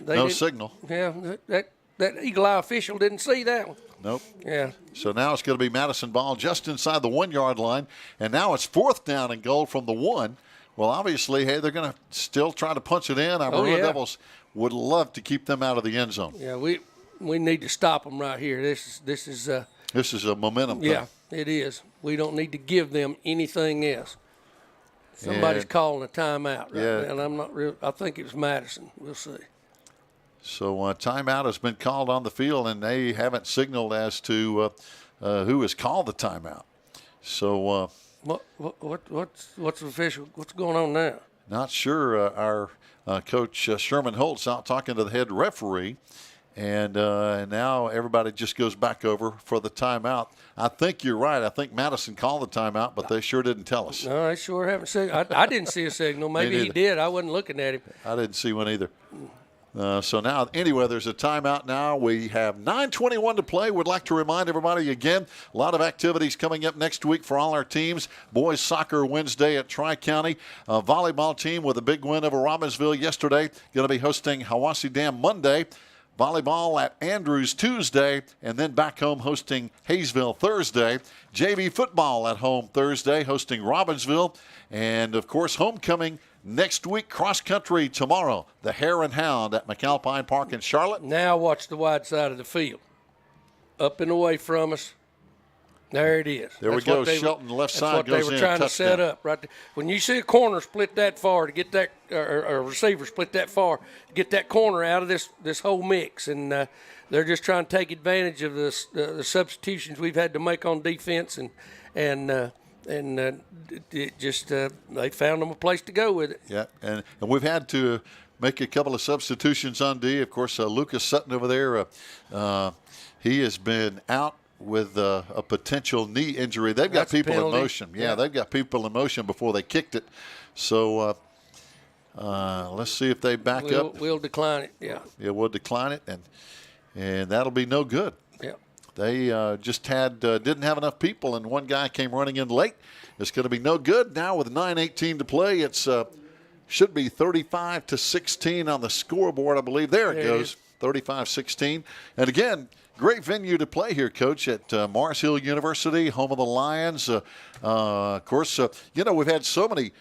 no signal. Yeah, that Eagle Eye official didn't see that one. Nope. Yeah. So now it's going to be Madison ball just inside the 1-yard line. And now it's fourth down and goal from the 1. Well, obviously, hey, they're going to still try to punch it in. Our Maroon Devils would love to keep them out of the end zone. Yeah, we need to stop them right here. This is a momentum thing. Yeah, it is. We don't need to give them anything else. Somebody's calling a timeout right now, and I'm not real. I think it was Madison. We'll see. So timeout has been called on the field, and they haven't signaled as to who has called the timeout. So what's official? What's going on now? Not sure. Our coach Sherman Holt's out talking to the head referee, and now everybody just goes back over for the timeout. I think you're right. I think Madison called the timeout, but they sure didn't tell us. No, they sure haven't said. I didn't see a signal. Maybe he did. I wasn't looking at him. I didn't see one either. So now, anyway, there's a timeout now. We have 9:21 to play. Would like to remind everybody again, a lot of activities coming up next week for all our teams. Boys soccer Wednesday at Tri-County. Volleyball team with a big win over Robbinsville yesterday. Going to be hosting Hiwassee Dam Monday. Volleyball at Andrews Tuesday, and then back home hosting Hayesville Thursday. JV football at home Thursday, hosting Robbinsville. And, of course, homecoming next week, cross-country tomorrow. The Hare and Hound at McAlpine Park in Charlotte. Now watch the wide side of the field. Up and away from us. There it is. There we go. Shelton, left side goes in. That's what they were trying to set up right there. When you see a corner split that far to get that, or a receiver split that far to get that corner out of this whole mix, and they're just trying to take advantage of the substitutions we've had to make on defense, and it just they found them a place to go with it. Yeah, and we've had to make a couple of substitutions on D. Of course, Lucas Sutton over there, he has been out with a potential knee injury. They've got people in motion. Yeah, they've got people in motion before they kicked it. So let's see if they back up. We'll decline it, yeah. Yeah, we'll decline it, and that'll be no good. Yeah. They just didn't have enough people, and one guy came running in late. It's going to be no good. Now with 9:18 to play, it's should be 35-16 on the scoreboard, I believe. There it goes. 35-16. And again, great venue to play here, Coach, at Mars Hill University, home of the Lions. Of course, we've had so many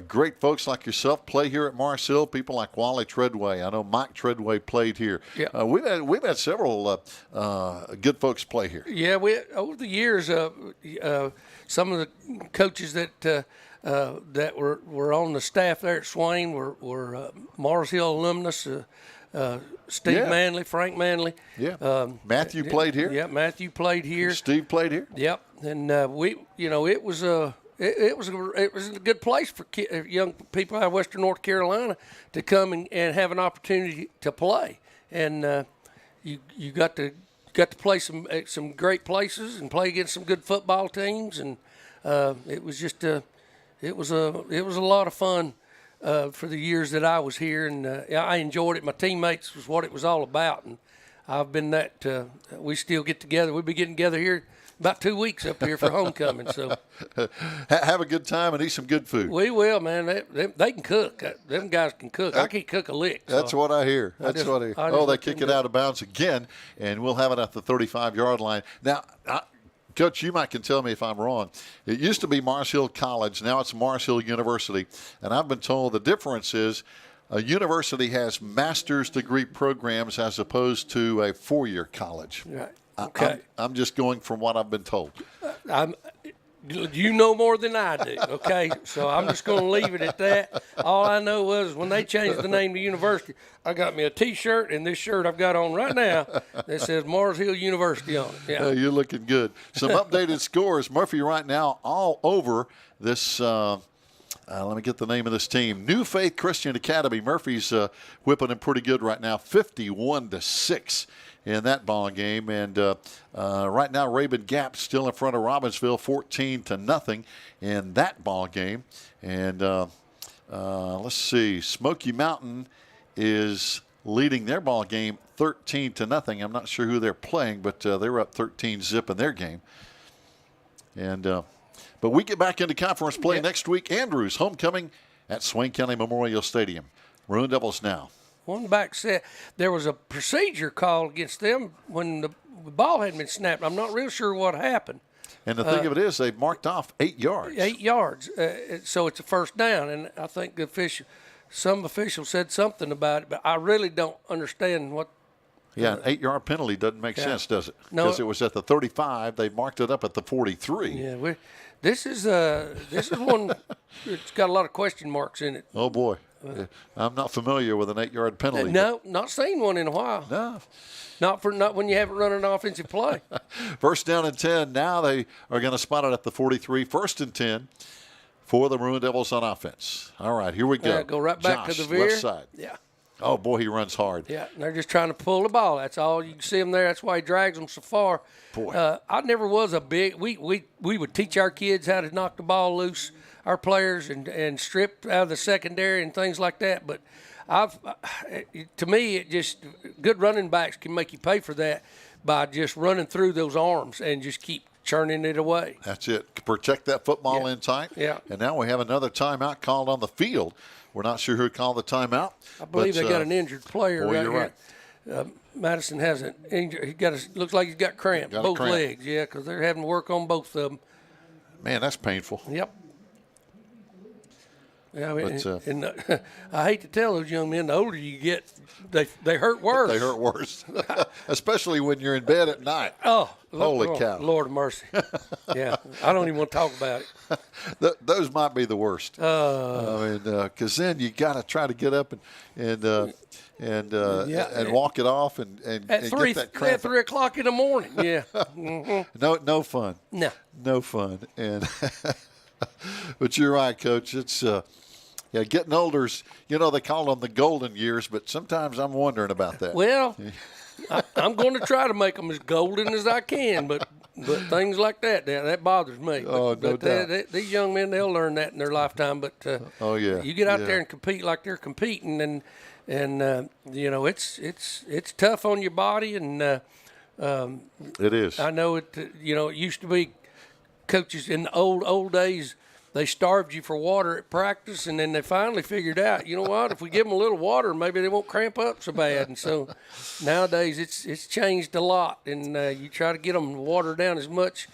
great folks like yourself play here at Mars Hill. People like Wally Treadway. I know Mike Treadway played here. Yeah. We've had several good folks play here. Yeah, over the years, some of the coaches that were on the staff there at Swain were Mars Hill alumnus. Steve Manley, Frank Manley. Yeah. Matthew played here. Yeah, Matthew played here. Steve played here. Yep. And it was a good place for young people out of Western North Carolina to come and have an opportunity to play. And you got to play some great places and play against some good football teams. And it was just it was a lot of fun. For the years that I was here, and I enjoyed it. My teammates was what it was all about, and I've been that. We still get together. We'll be getting together here about 2 weeks up here for homecoming. So have a good time and eat some good food. We will, man. They can cook. Them guys can cook. I can't cook a lick. So. That's what I hear. They kick it out of bounds again, and we'll have it at the 35-yard line. Now, Coach, you can tell me if I'm wrong. It used to be Mars Hill College. Now it's Mars Hill University. And I've been told the difference is a university has master's degree programs as opposed to a four-year college. Right. Okay. I'm just going from what I've been told. You know more than I do, okay? So I'm just going to leave it at that. All I know was when they changed the name to university, I got me a T-shirt, and this shirt I've got on right now that says Mars Hill University on it. Yeah. You're looking good. Some updated scores. Murphy right now all over this let me get the name of this team. New Faith Christian Academy. Murphy's whipping them pretty good right now, 51-6. In that ball game, and right now Raven Gap still in front of Robbinsville, 14-0 in that ball game. And let's see, Smoky Mountain is leading their ball game 13-0. I'm not sure who they're playing, but they're up 13-0 in their game. And but we get back into conference play next week. Andrews homecoming at Swain County Memorial Stadium. Maroon Devils now. One back said there was a procedure called against them when the ball hadn't been snapped. I'm not real sure what happened. And the thing of it is, they marked off 8 yards. 8 yards, so it's a first down. And I think some official said something about it, but I really don't understand what. Yeah, an 8-yard penalty doesn't make sense, does it? No, because it was at the 35. They marked it up at the 43. Yeah, this is one. It's got a lot of question marks in it. Oh boy. I'm not familiar with an 8-yard penalty. No, not seen one in a while. No. Not when you haven't run an offensive play. First down and 10. Now they are going to spot it at the 43. First and 10 for the Maroon Devils on offense. All right, here we go. Go right back Josh, to the veer. left side. Yeah. Oh, boy, he runs hard. Yeah, and they're just trying to pull the ball. That's all. You can see him there. That's why he drags them so far. Boy. I never was a big – we would teach our kids how to knock the ball loose, our players, and strip out of the secondary and things like that. But to me, it just good running backs can make you pay for that by just running through those arms and just keep churning it away. That's it. Protect that football in tight. Yeah. And now we have another timeout called on the field. We're not sure who called the timeout. I believe they got an injured player right you're here. Right. Madison has an injury. Looks like he's got cramps, both legs. Yeah, because they're having to work on both of them. Man, that's painful. Yep. Yeah, I hate to tell those young men, the older you get, they hurt worse. They hurt worse, especially when you're in bed at night. Oh, holy cow! Lord of mercy. Yeah, I don't even want to talk about it. Those might be the worst. Because then you got to try to get up and walk it off and get that cramp. At 3 o'clock in the morning. Yeah. Mm-hmm. No fun. No fun. And but you're right, Coach. It's getting older. They call them the golden years, but sometimes I'm wondering about that. Well, I'm going to try to make them as golden as I can, but things like that bothers me. Oh, no doubt. These young men, they'll learn that in their lifetime. But you get out there and compete like they're competing, and it's tough on your body, and it is. I know it. It used to be coaches in the old days. they starved you for water at practice, and then they finally figured out, you know what, if we give them a little water, maybe they won't cramp up so bad. And so nowadays it's changed a lot, and you try to get them to water down as much.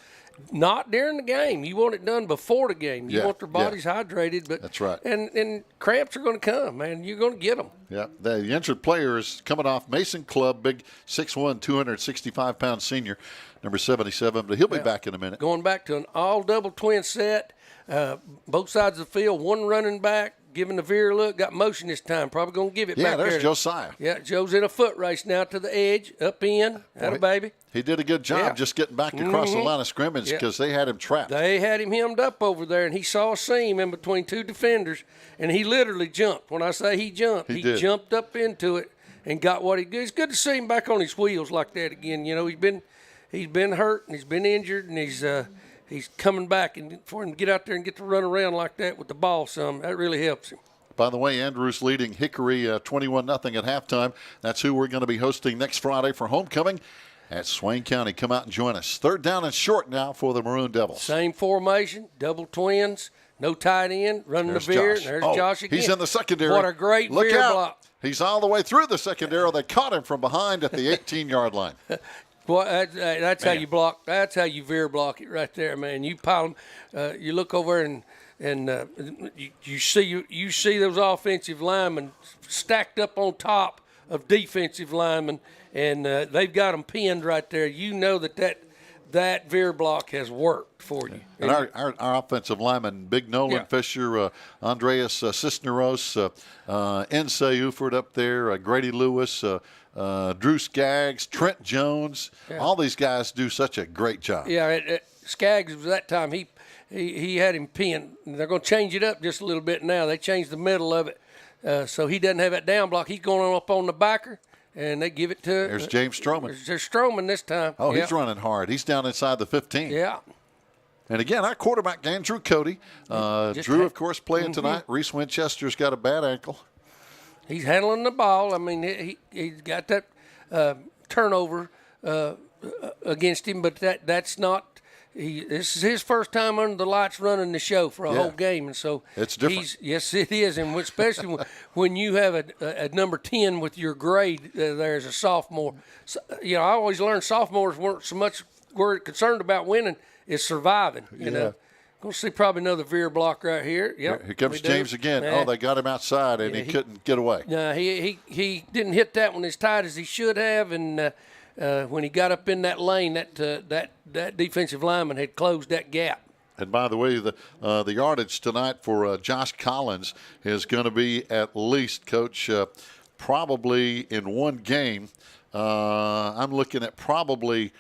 Not during the game. You want it done before the game. You want their bodies hydrated. But that's right. And cramps are going to come, man. You're going to get them. Yeah. The injured player is coming off Mason Clubb, big 6'1", 265-pound senior, number 77. But he'll be back in a minute. Going back to an all-double twin set, both sides of the field, one running back, giving the veer look, got motion this time. Probably going to give it back there. Yeah, there's Josiah. Yeah, Joe's in a foot race now to the edge, up in, baby. He did a good job just getting back across the line of scrimmage because they had him trapped. They had him hemmed up over there, and he saw a seam in between two defenders, and he literally jumped. When I say he jumped, he jumped up into it and got what he did. It's good to see him back on his wheels like that again. You know, he's been hurt and he's been injured, and he's coming back, and for him to get out there and get to run around like that with the ball that really helps him. By the way, Andrews leading Hickory 21-0 at halftime. That's who we're going to be hosting next Friday for homecoming at Swain County. Come out and join us. 3rd down and short now for the Maroon Devils. Same formation, double twins, no tight end, running the veer. There's Josh again. He's in the secondary. What a great Look veer out. block. He's all the way through the secondary. They caught him from behind at the 18-yard line. Boy, that's how you block. That's how you veer block it right there, man. You pile them. You look over and you see those offensive linemen stacked up on top of defensive linemen, and they've got them pinned right there. You know that veer block has worked for you. And our offensive linemen, Big Nolan Fisher, Andreas Cisneros, Nsay Uford up there, Grady Lewis, Drew Skaggs, Trent Jones. All these guys do such a great job. Yeah, Skaggs was that time. He had him pinned. They're going to change it up just a little bit now. They changed the middle of it, so he doesn't have that down block. He's going up on the backer, and they give it to. There's James Stroman. There's Stroman this time. Oh, he's running hard. He's down inside the 15. Yeah. And again, our quarterback, Andrew Cody. Drew, of course, playing tonight. Reese Winchester's got a bad ankle. He's handling the ball. I mean, he's got that turnover against him, but that's not. This is his first time under the lights running the show for a whole game, and so it's different. Yes, it is, and especially when you have a number 10 with your grade there as a sophomore. So, you know, I always learned sophomores weren't so much concerned about winning is surviving. You know, going to see probably another veer block right here. Yep, here comes James again. Oh, they got him outside, and he couldn't get away. No, he didn't hit that one as tight as he should have, and. When he got up in that lane, that defensive lineman had closed that gap. And by the way, the yardage tonight for Josh Collins is going to be at least, Coach, probably in one game. I'm looking at probably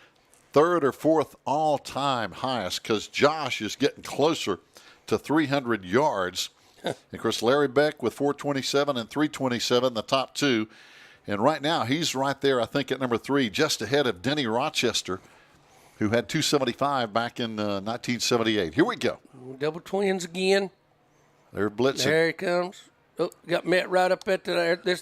3rd or 4th all-time highest because Josh is getting closer to 300 yards. Of course, Larry Beck with 427 and 327, the top two. And right now, he's right there, I think, at number 3, just ahead of Denny Rochester, who had 275 back in 1978. Here we go. Double twins again. They're blitzing. There he comes. Oh, got met right up at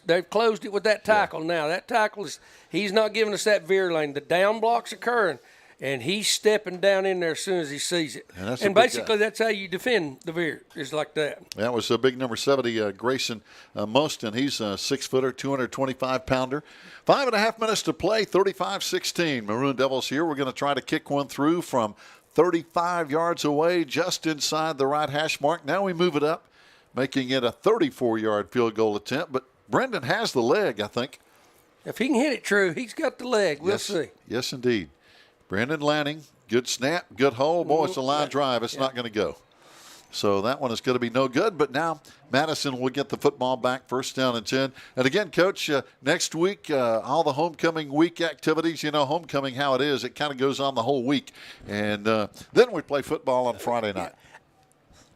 they've closed it with that tackle now. That tackle he's not giving us that veer lane. The down block's occurring, and he's stepping down in there as soon as he sees it. And basically, that's how you defend the veer, is like that. That was a big number 70, Grayson Moston. He's a 6-footer, 225-pounder. 5.5 minutes to play, 35-16. Maroon Devils here. We're going to try to kick one through from 35 yards away, just inside the right hash mark. Now we move it up, making it a 34-yard field goal attempt. But Brendan has the leg, I think. If he can hit it true, he's got the leg. We'll see. Yes, indeed. Brandon Lanning, good snap, good hole. Boy, it's a line drive. It's not going to go. So that one is going to be no good. But now Madison will get the football back, 1st down and 10. And again, Coach, next week, all the homecoming week activities, you know, homecoming, how it is, it kind of goes on the whole week. And then we play football on Friday night.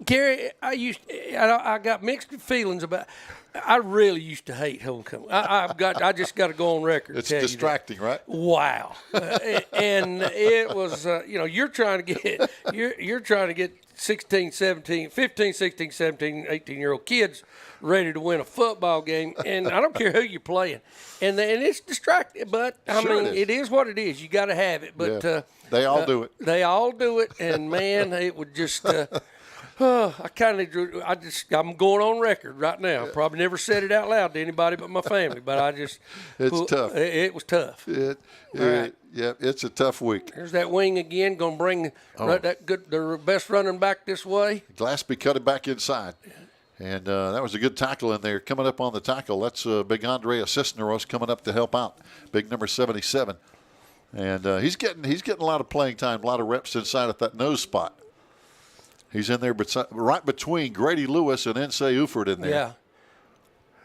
Gary, I got mixed feelings about. I really used to hate homecoming. I just got to go on record. It's distracting, right? Wow, and it was. You're trying to get 16, 17, 15, 16, 17, 18-year-old kids ready to win a football game, and I don't care who you're playing, and it's distracting. But I mean, it is what it is. You got to have it. But they all do it. They all do it, and man, it would just. I'm going on record right now. Probably never said it out loud to anybody but my family, but it's tough. It was tough. Yeah, it's a tough week. Here's that wing again, going to bring their best running back this way. Glaspie cut it back inside. And that was a good tackle in there. Coming up on the tackle, that's big Andrea Cisneros coming up to help out. Big number 77. And he's getting a lot of playing time, a lot of reps inside at that nose spot. He's in there right between Grady Lewis and Nsay Uford in there. Yeah.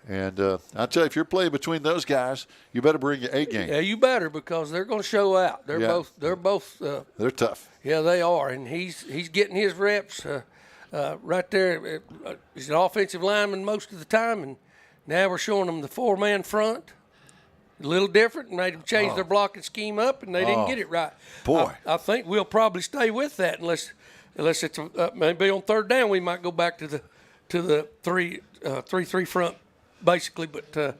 And I tell you, if you're playing between those guys, you better bring your A game. Yeah, you better, because they're going to show out. They're both. They're tough. Yeah, they are, and he's getting his reps right there. He's an offensive lineman most of the time, and now we're showing them the 4-man front. A little different, made them change their blocking scheme up, and they didn't get it right. Boy, I think we'll probably stay with that unless it's maybe on third down we might go back to the 3-3 front basically. But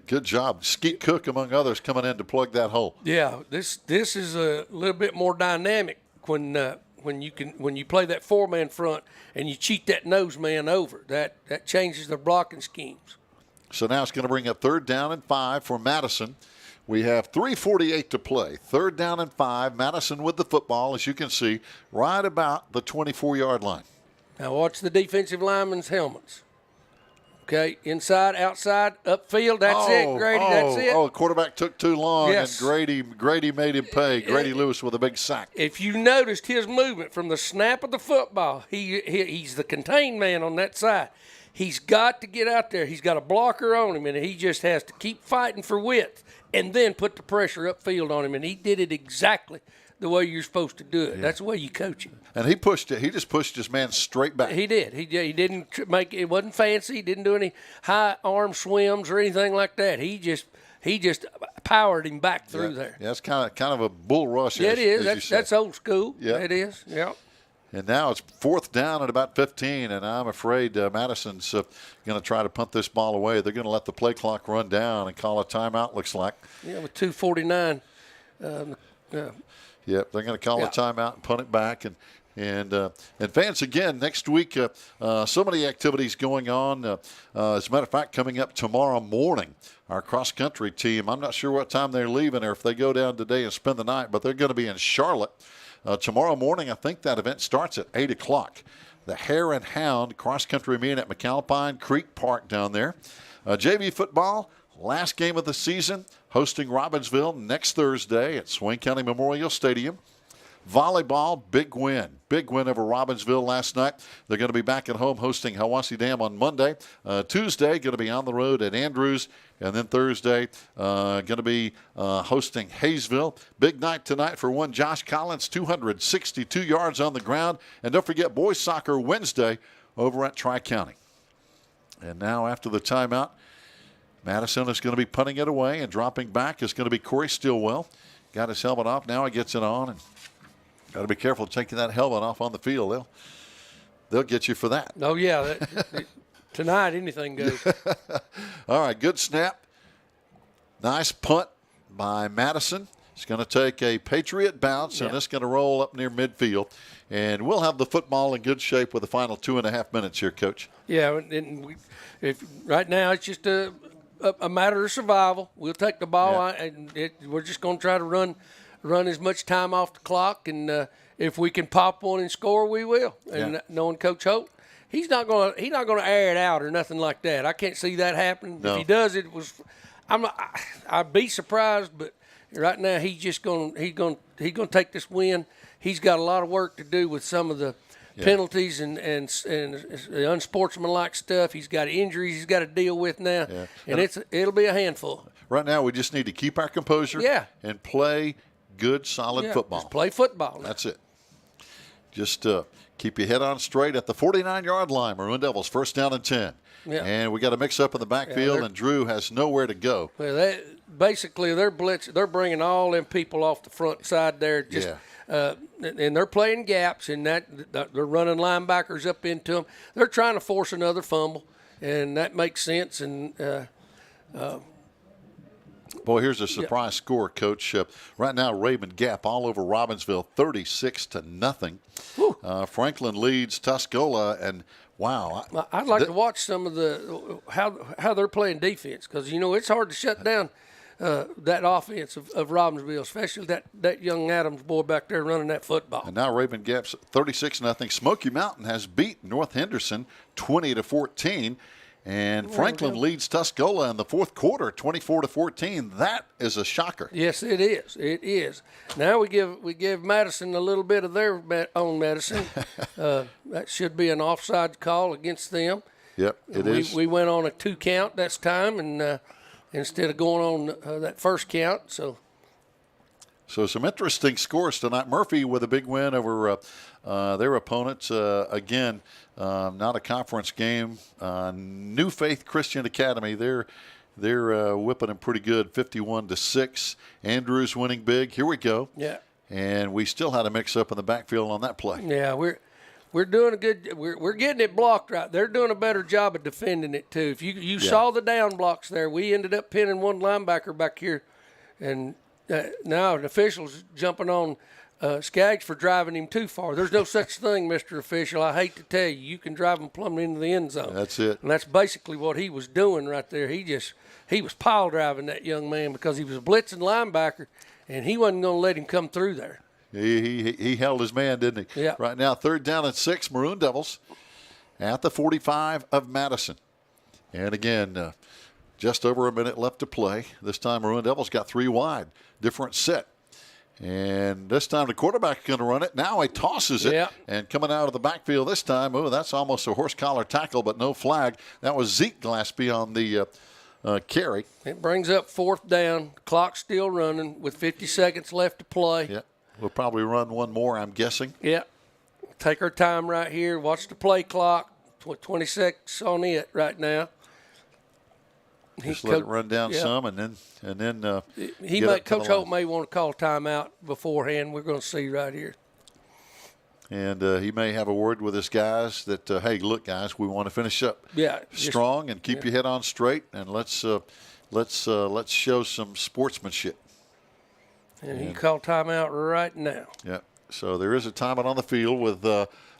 good job, Skeet Cook among others coming in to plug that hole. Yeah, this is a little bit more dynamic when you play that 4-man front and you cheat that nose man over. That changes their blocking schemes. So now it's going to bring up 3rd down and 5 for Madison. We have 3:48 to play. 3rd down and 5. Madison with the football, as you can see, right about the 24-yard line. Now watch the defensive linemen's helmets. Okay, inside, outside, upfield. That's it, Grady. That's it. Oh, the quarterback took too long, Yes. and Grady made him pay. Grady Lewis with a big sack. If you noticed his movement from the snap of the football, he's the contained man on that side. He's got to get out there. He's got a blocker on him, and he just has to keep fighting for width and then put the pressure upfield on him. And he did it exactly the way you're supposed to do it. Yeah. That's the way you coach him. And he pushed it. He just pushed his man straight back. He did. He didn't make it. Wasn't fancy. He didn't do any high arm swims or anything like that. He just powered him back through there. Yeah, it's kind of a bull rush. Yeah, it is. That's old school. Yeah, it is. Yeah. And now it's 4th down at about 15, and I'm afraid Madison's going to try to punt this ball away. They're going to let the play clock run down and call a timeout, looks like. Yeah, with 2:49. Yep, they're going to call a timeout and punt it back. And fans, again, next week, so many activities going on. As a matter of fact, coming up tomorrow morning, our cross-country team, I'm not sure what time they're leaving or if they go down today and spend the night, but they're going to be in Charlotte. Tomorrow morning, I think that event starts at 8 o'clock. The Hare and Hound cross-country meet at McAlpine Creek Park down there. JV football, last game of the season, hosting Robbinsville next Thursday at Swain County Memorial Stadium. Volleyball, big win over Robbinsville last night. They're going to be back at home hosting Hiwassee Dam on Monday. Tuesday, going to be on the road at Andrews. And then Thursday, going to be hosting Hayesville. Big night tonight for one Josh Collins, 262 yards on the ground. And don't forget boys soccer Wednesday over at Tri-County. And now after the timeout, Madison is going to be punting it away, and dropping back is going to be Corey Stillwell. Got his helmet off. Now he gets it on, and got to be careful taking that helmet off on the field. They'll get you for that. Oh, yeah. Tonight, anything goes. All right, good snap. Nice punt by Madison. It's going to take a Patriot bounce, and it's going to roll up near midfield. And we'll have the football in good shape with the final 2.5 minutes here, Coach. Yeah, and right now it's just a matter of survival. We'll take the ball, and we're just going to try to run as much time off the clock, and if we can pop one and score, we will. And knowing Coach Holt, he's not going to air it out or nothing like that. I can't see that happening. No. If he does, I'd be surprised, but right now he's going to take this win. He's got a lot of work to do with some of the penalties and the unsportsmanlike stuff. He's got injuries he's got to deal with now, and it'll be a handful. Right now, we just need to keep our composure and play good, solid football. Just play football. That's it. Just keep your head on straight at the 49-yard line. Maroon Devils, 1st down and 10. Yeah. And we got a mix-up in the backfield, and Drew has nowhere to go. Well, basically, they're blitzing. They're bringing all them people off the front side there. And they're playing gaps, and they're running linebackers up into them. They're trying to force another fumble, and that makes sense. And Boy, here's a surprise score, Coach. Right now, Raven Gap all over Robbinsville, 36-0. Franklin leads Tuscola, and wow. I'd like to watch some of the how they're playing defense, because, it's hard to shut down that offense of Robbinsville, especially that young Adams boy back there running that football. And now Raven Gap's 36-0. Smoky Mountain has beat North Henderson 20-14. And Franklin leads Tuscola in the fourth quarter, 24-14. That is a shocker. Yes, it is. It is. Now we give Madison a little bit of their own medicine. That should be an offside call against them. Yep, it is. We went on a 2 count this time, and instead of going on that first count. So some interesting scores tonight. Murphy with a big win over their opponents. Again, not a conference game. New Faith Christian Academy, they're whipping them pretty good, 51-6. Andrews winning big. Here we go. Yeah. And we still had a mix-up in the backfield on that play. Yeah, we're doing a good. We're getting it blocked right. They're doing a better job of defending it too. If you saw the down blocks there, we ended up pinning one linebacker back here, and now the officials jumping on Skaggs for driving him too far. There's no such thing, Mr. Official. I hate to tell you, you can drive him plumb into the end zone. That's it. And that's basically what he was doing right there. He was pile driving that young man because he was a blitzing linebacker, and he wasn't going to let him come through there. He held his man, didn't he? Yeah. Right now, 3rd down and 6, Maroon Devils at the 45 of Madison. And again, just over a minute left to play. This time, Maroon Devils got 3 wide. Different set. And this time the quarterback is going to run it. Now he tosses it. Yeah. And coming out of the backfield this time, that's almost a horse collar tackle, but no flag. That was Zeke Glaspie on the carry. It brings up 4th down. Clock's still running with 50 seconds left to play. Yeah. We'll probably run one more, I'm guessing. Yeah. Take our time right here. Watch the play clock. 26 on it right now. Just let it run down some, and then Coach Hope may want to call timeout beforehand. We're going to see right here. And he may have a word with his guys that, hey, look, guys, we want to finish up strong and keep your head on straight, and let's show some sportsmanship. And he called timeout right now. Yeah. So there is a timeout on the field with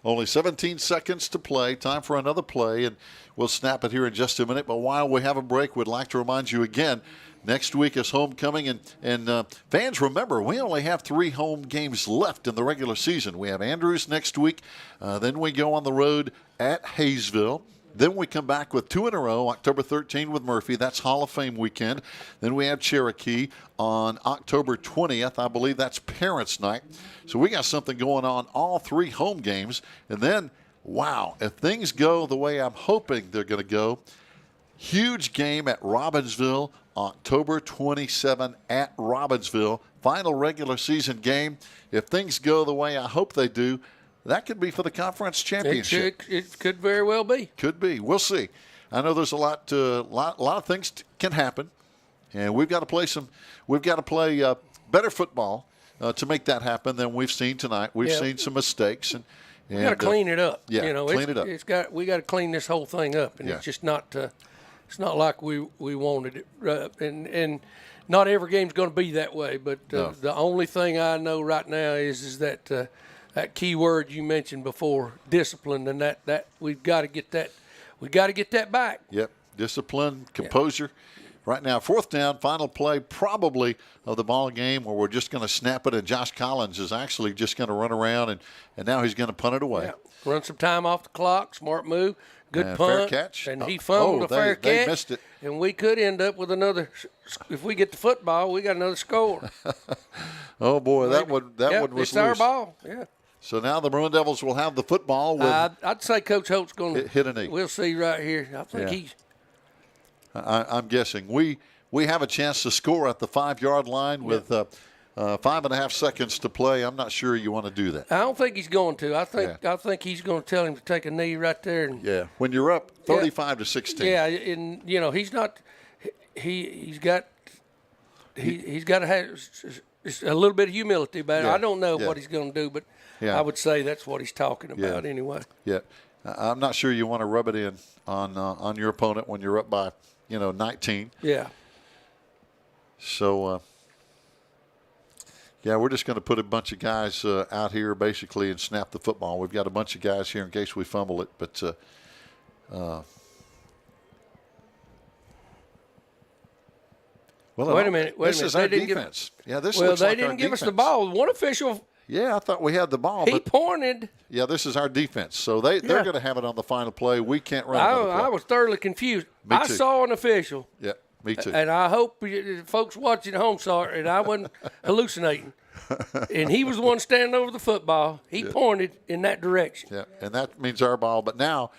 only 17 seconds to play. Time for another play, and we'll snap it here in just a minute. But while we have a break, we'd like to remind you again, next week is homecoming. And fans, remember, we only have 3 home games left in the regular season. We have Andrews next week. Then we go on the road at Hayesville. Then we come back with 2 in a row, October 13 with Murphy. That's Hall of Fame weekend. Then we have Cherokee on October 20th. I believe that's Parents' Night. So we got something going on all 3 home games. And then, wow, if things go the way I'm hoping they're going to go, huge game at Robbinsville, October 27 at Robbinsville. Final regular season game. If things go the way I hope they do, that could be for the conference championship. It could very well be. Could be. We'll see. I know there's a lot of things can happen, and we've got to play better football to make that happen than we've seen tonight. We've seen some mistakes, and we got to clean it up. Yeah, clean it up. We got to clean this whole thing up, and it's just not. It's not like we wanted it, and not every game's going to be that way. But the only thing I know right now is that. That key word you mentioned before, discipline, and that we've got to get that. We got to get that back. Yep, discipline, composure. Yeah. Right now, 4th down, final play probably of the ball game, where we're just going to snap it, and Josh Collins is actually just going to run around, and now he's going to punt it away. Yeah. Run some time off the clock, smart move, good punt, fair catch, and he fumbled a fair catch. They missed it, and we could end up with another. If we get the football, we got another score. Oh boy, that one was it's loose. Our ball. Yeah. So now the Maroon Devils will have the football. I'd say Coach Holt's going to hit a knee. We'll see right here. I think he's. I'm guessing we have a chance to score at the 5-yard line with 5.5 seconds to play. I'm not sure you want to do that. I don't think he's going to. I think he's going to tell him to take a knee right there. And, when you're up 35-16. Yeah, and he's not. He's got to have a little bit of humility about it. I don't know what he's going to do, but. Yeah. I would say that's what he's talking about anyway. Yeah. I'm not sure you want to rub it in on your opponent when you're up by, 19. Yeah. So, yeah, we're just going to put a bunch of guys out here basically and snap the football. We've got a bunch of guys here in case we fumble it, but wait a minute. This is our defense. This well, looks they like didn't our give us the defense. ball. One official, Yeah, I thought we had the ball. he But pointed. yeah, this is our defense. So they're going to have it on the final play. We can't run another play. I was thoroughly confused. Me I too. saw an official. Yeah, me too. And I hope folks watching at home saw it, and I wasn't hallucinating. And he was the one standing over the football. He pointed in that direction. Yeah, and that means our ball. But now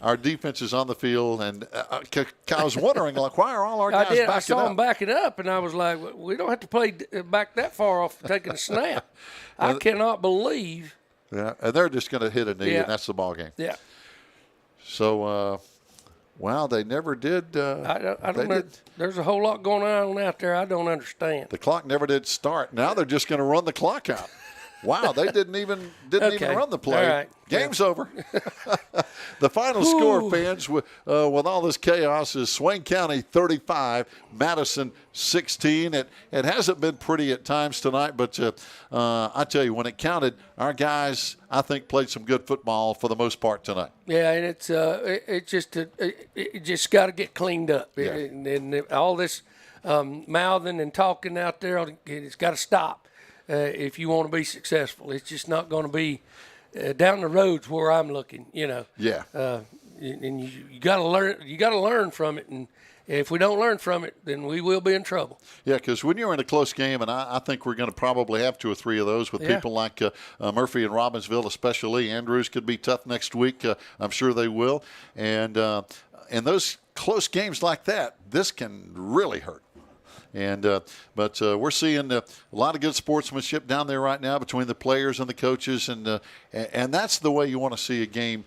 our defense is on the field, and I was wondering, like, why are all our guys backing up? I saw him backing up, and I was like, we don't have to play back that far off taking a snap. I cannot believe. Yeah, and they're just going to hit a knee, and that's the ball game. Yeah. So, wow, they never did. I don't know. There's a whole lot going on out there I don't understand. The clock never did start. Now they're just going to run the clock out. Wow, they didn't even run the play. All right. Game's over. The final score, fans, with all this chaos is Swain County 35, Madison 16. It hasn't been pretty at times tonight, but I tell you, when it counted, our guys, I think, played some good football for the most part tonight. Yeah, and it just got to get cleaned up. Yeah. And all this mouthing and talking out there, it's got to stop. If you want to be successful, it's just not going to be down the roads where I'm looking. Yeah. And you got to learn. You got to learn from it, and if we don't learn from it, then we will be in trouble. Yeah, because when you're in a close game, and I think we're going to probably have 2 or 3 of those with people like Murphy and Robbinsville, especially. Andrews could be tough next week. I'm sure they will. And in those close games like that, this can really hurt. But we're seeing a lot of good sportsmanship down there right now between the players and the coaches, and that's the way you want to see a game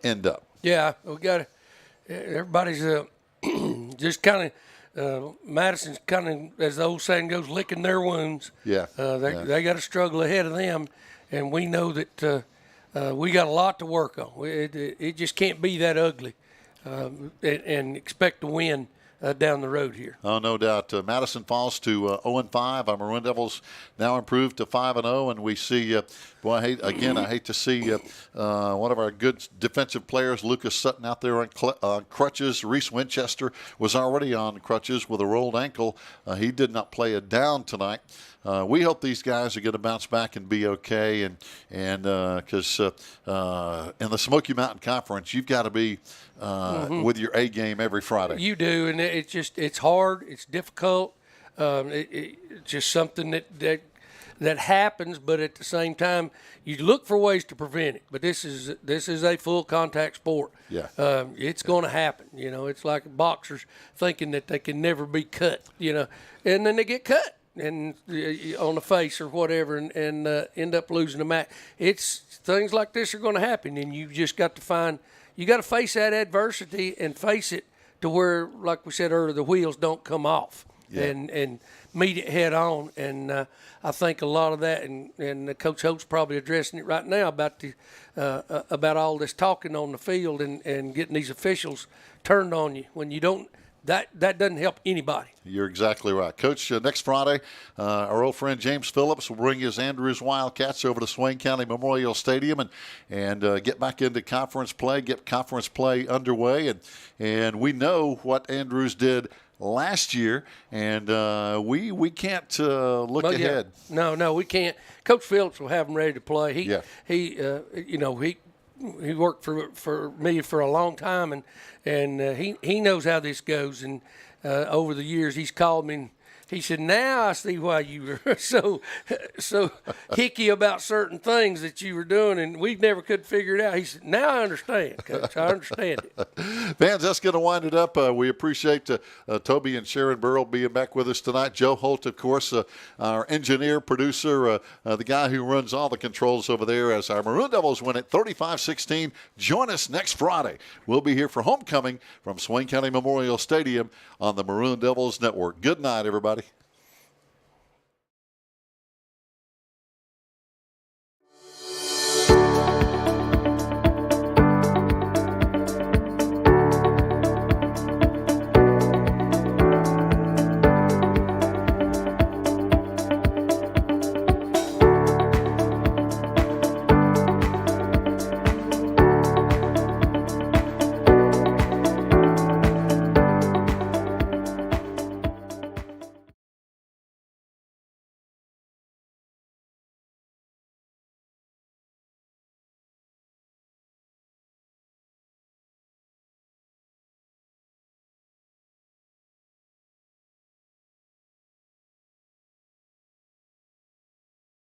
end up. Yeah, we got to. Everybody's just kind of Madison's kind of, as the old saying goes, licking their wounds. Yeah, they got to struggle ahead of them, and we know that we got a lot to work on. It just can't be that ugly, and expect to win down the road here. Oh, no doubt. Madison falls to 0-5. Our Maroon Devils now improved to 5-0, and we see. I hate to see one of our good defensive players, Lucas Sutton, out there on crutches. Reese Winchester was already on crutches with a rolled ankle. He did not play a down tonight. We hope these guys are going to bounce back and be okay, and because in the Smoky Mountain Conference, you've got to be with your A game every Friday. You do, and it's hard, it's difficult. It's just something that happens, but at the same time, you look for ways to prevent it. But this is a full contact sport. Yeah, it's going to happen. It's like boxers thinking that they can never be cut. And then they get cut and on the face or whatever, and end up losing the match. It's things like this are going to happen, and you just got to you got to face that adversity and face it to where, like we said earlier, the wheels don't come off. Yeah. And meet it head on, and I think a lot of that, and Coach Holt's probably addressing it right now about all this talking on the field and getting these officials turned on you when you don't. That doesn't help anybody. You're exactly right. Coach, next Friday, our old friend James Phillips will bring his Andrews Wildcats over to Swain County Memorial Stadium and get back into conference play, get conference play underway. And we know what Andrews did last year, and we can't look ahead. No, we can't. Coach Phillips will have them ready to play. He worked for me for a long time, and he knows how this goes. And over the years, he's called me. And he said, "Now I see why you were so hickey about certain things that you were doing, and we never could figure it out." He said, "Now I understand, Coach. I understand it." Fans, that's going to wind it up. We appreciate Toby and Sharon Burrell being back with us tonight. Joe Holt, of course, our engineer, producer, the guy who runs all the controls over there as our Maroon Devils win it 35-16. Join us next Friday. We'll be here for homecoming from Swain County Memorial Stadium on the Maroon Devils Network. Good night, everybody.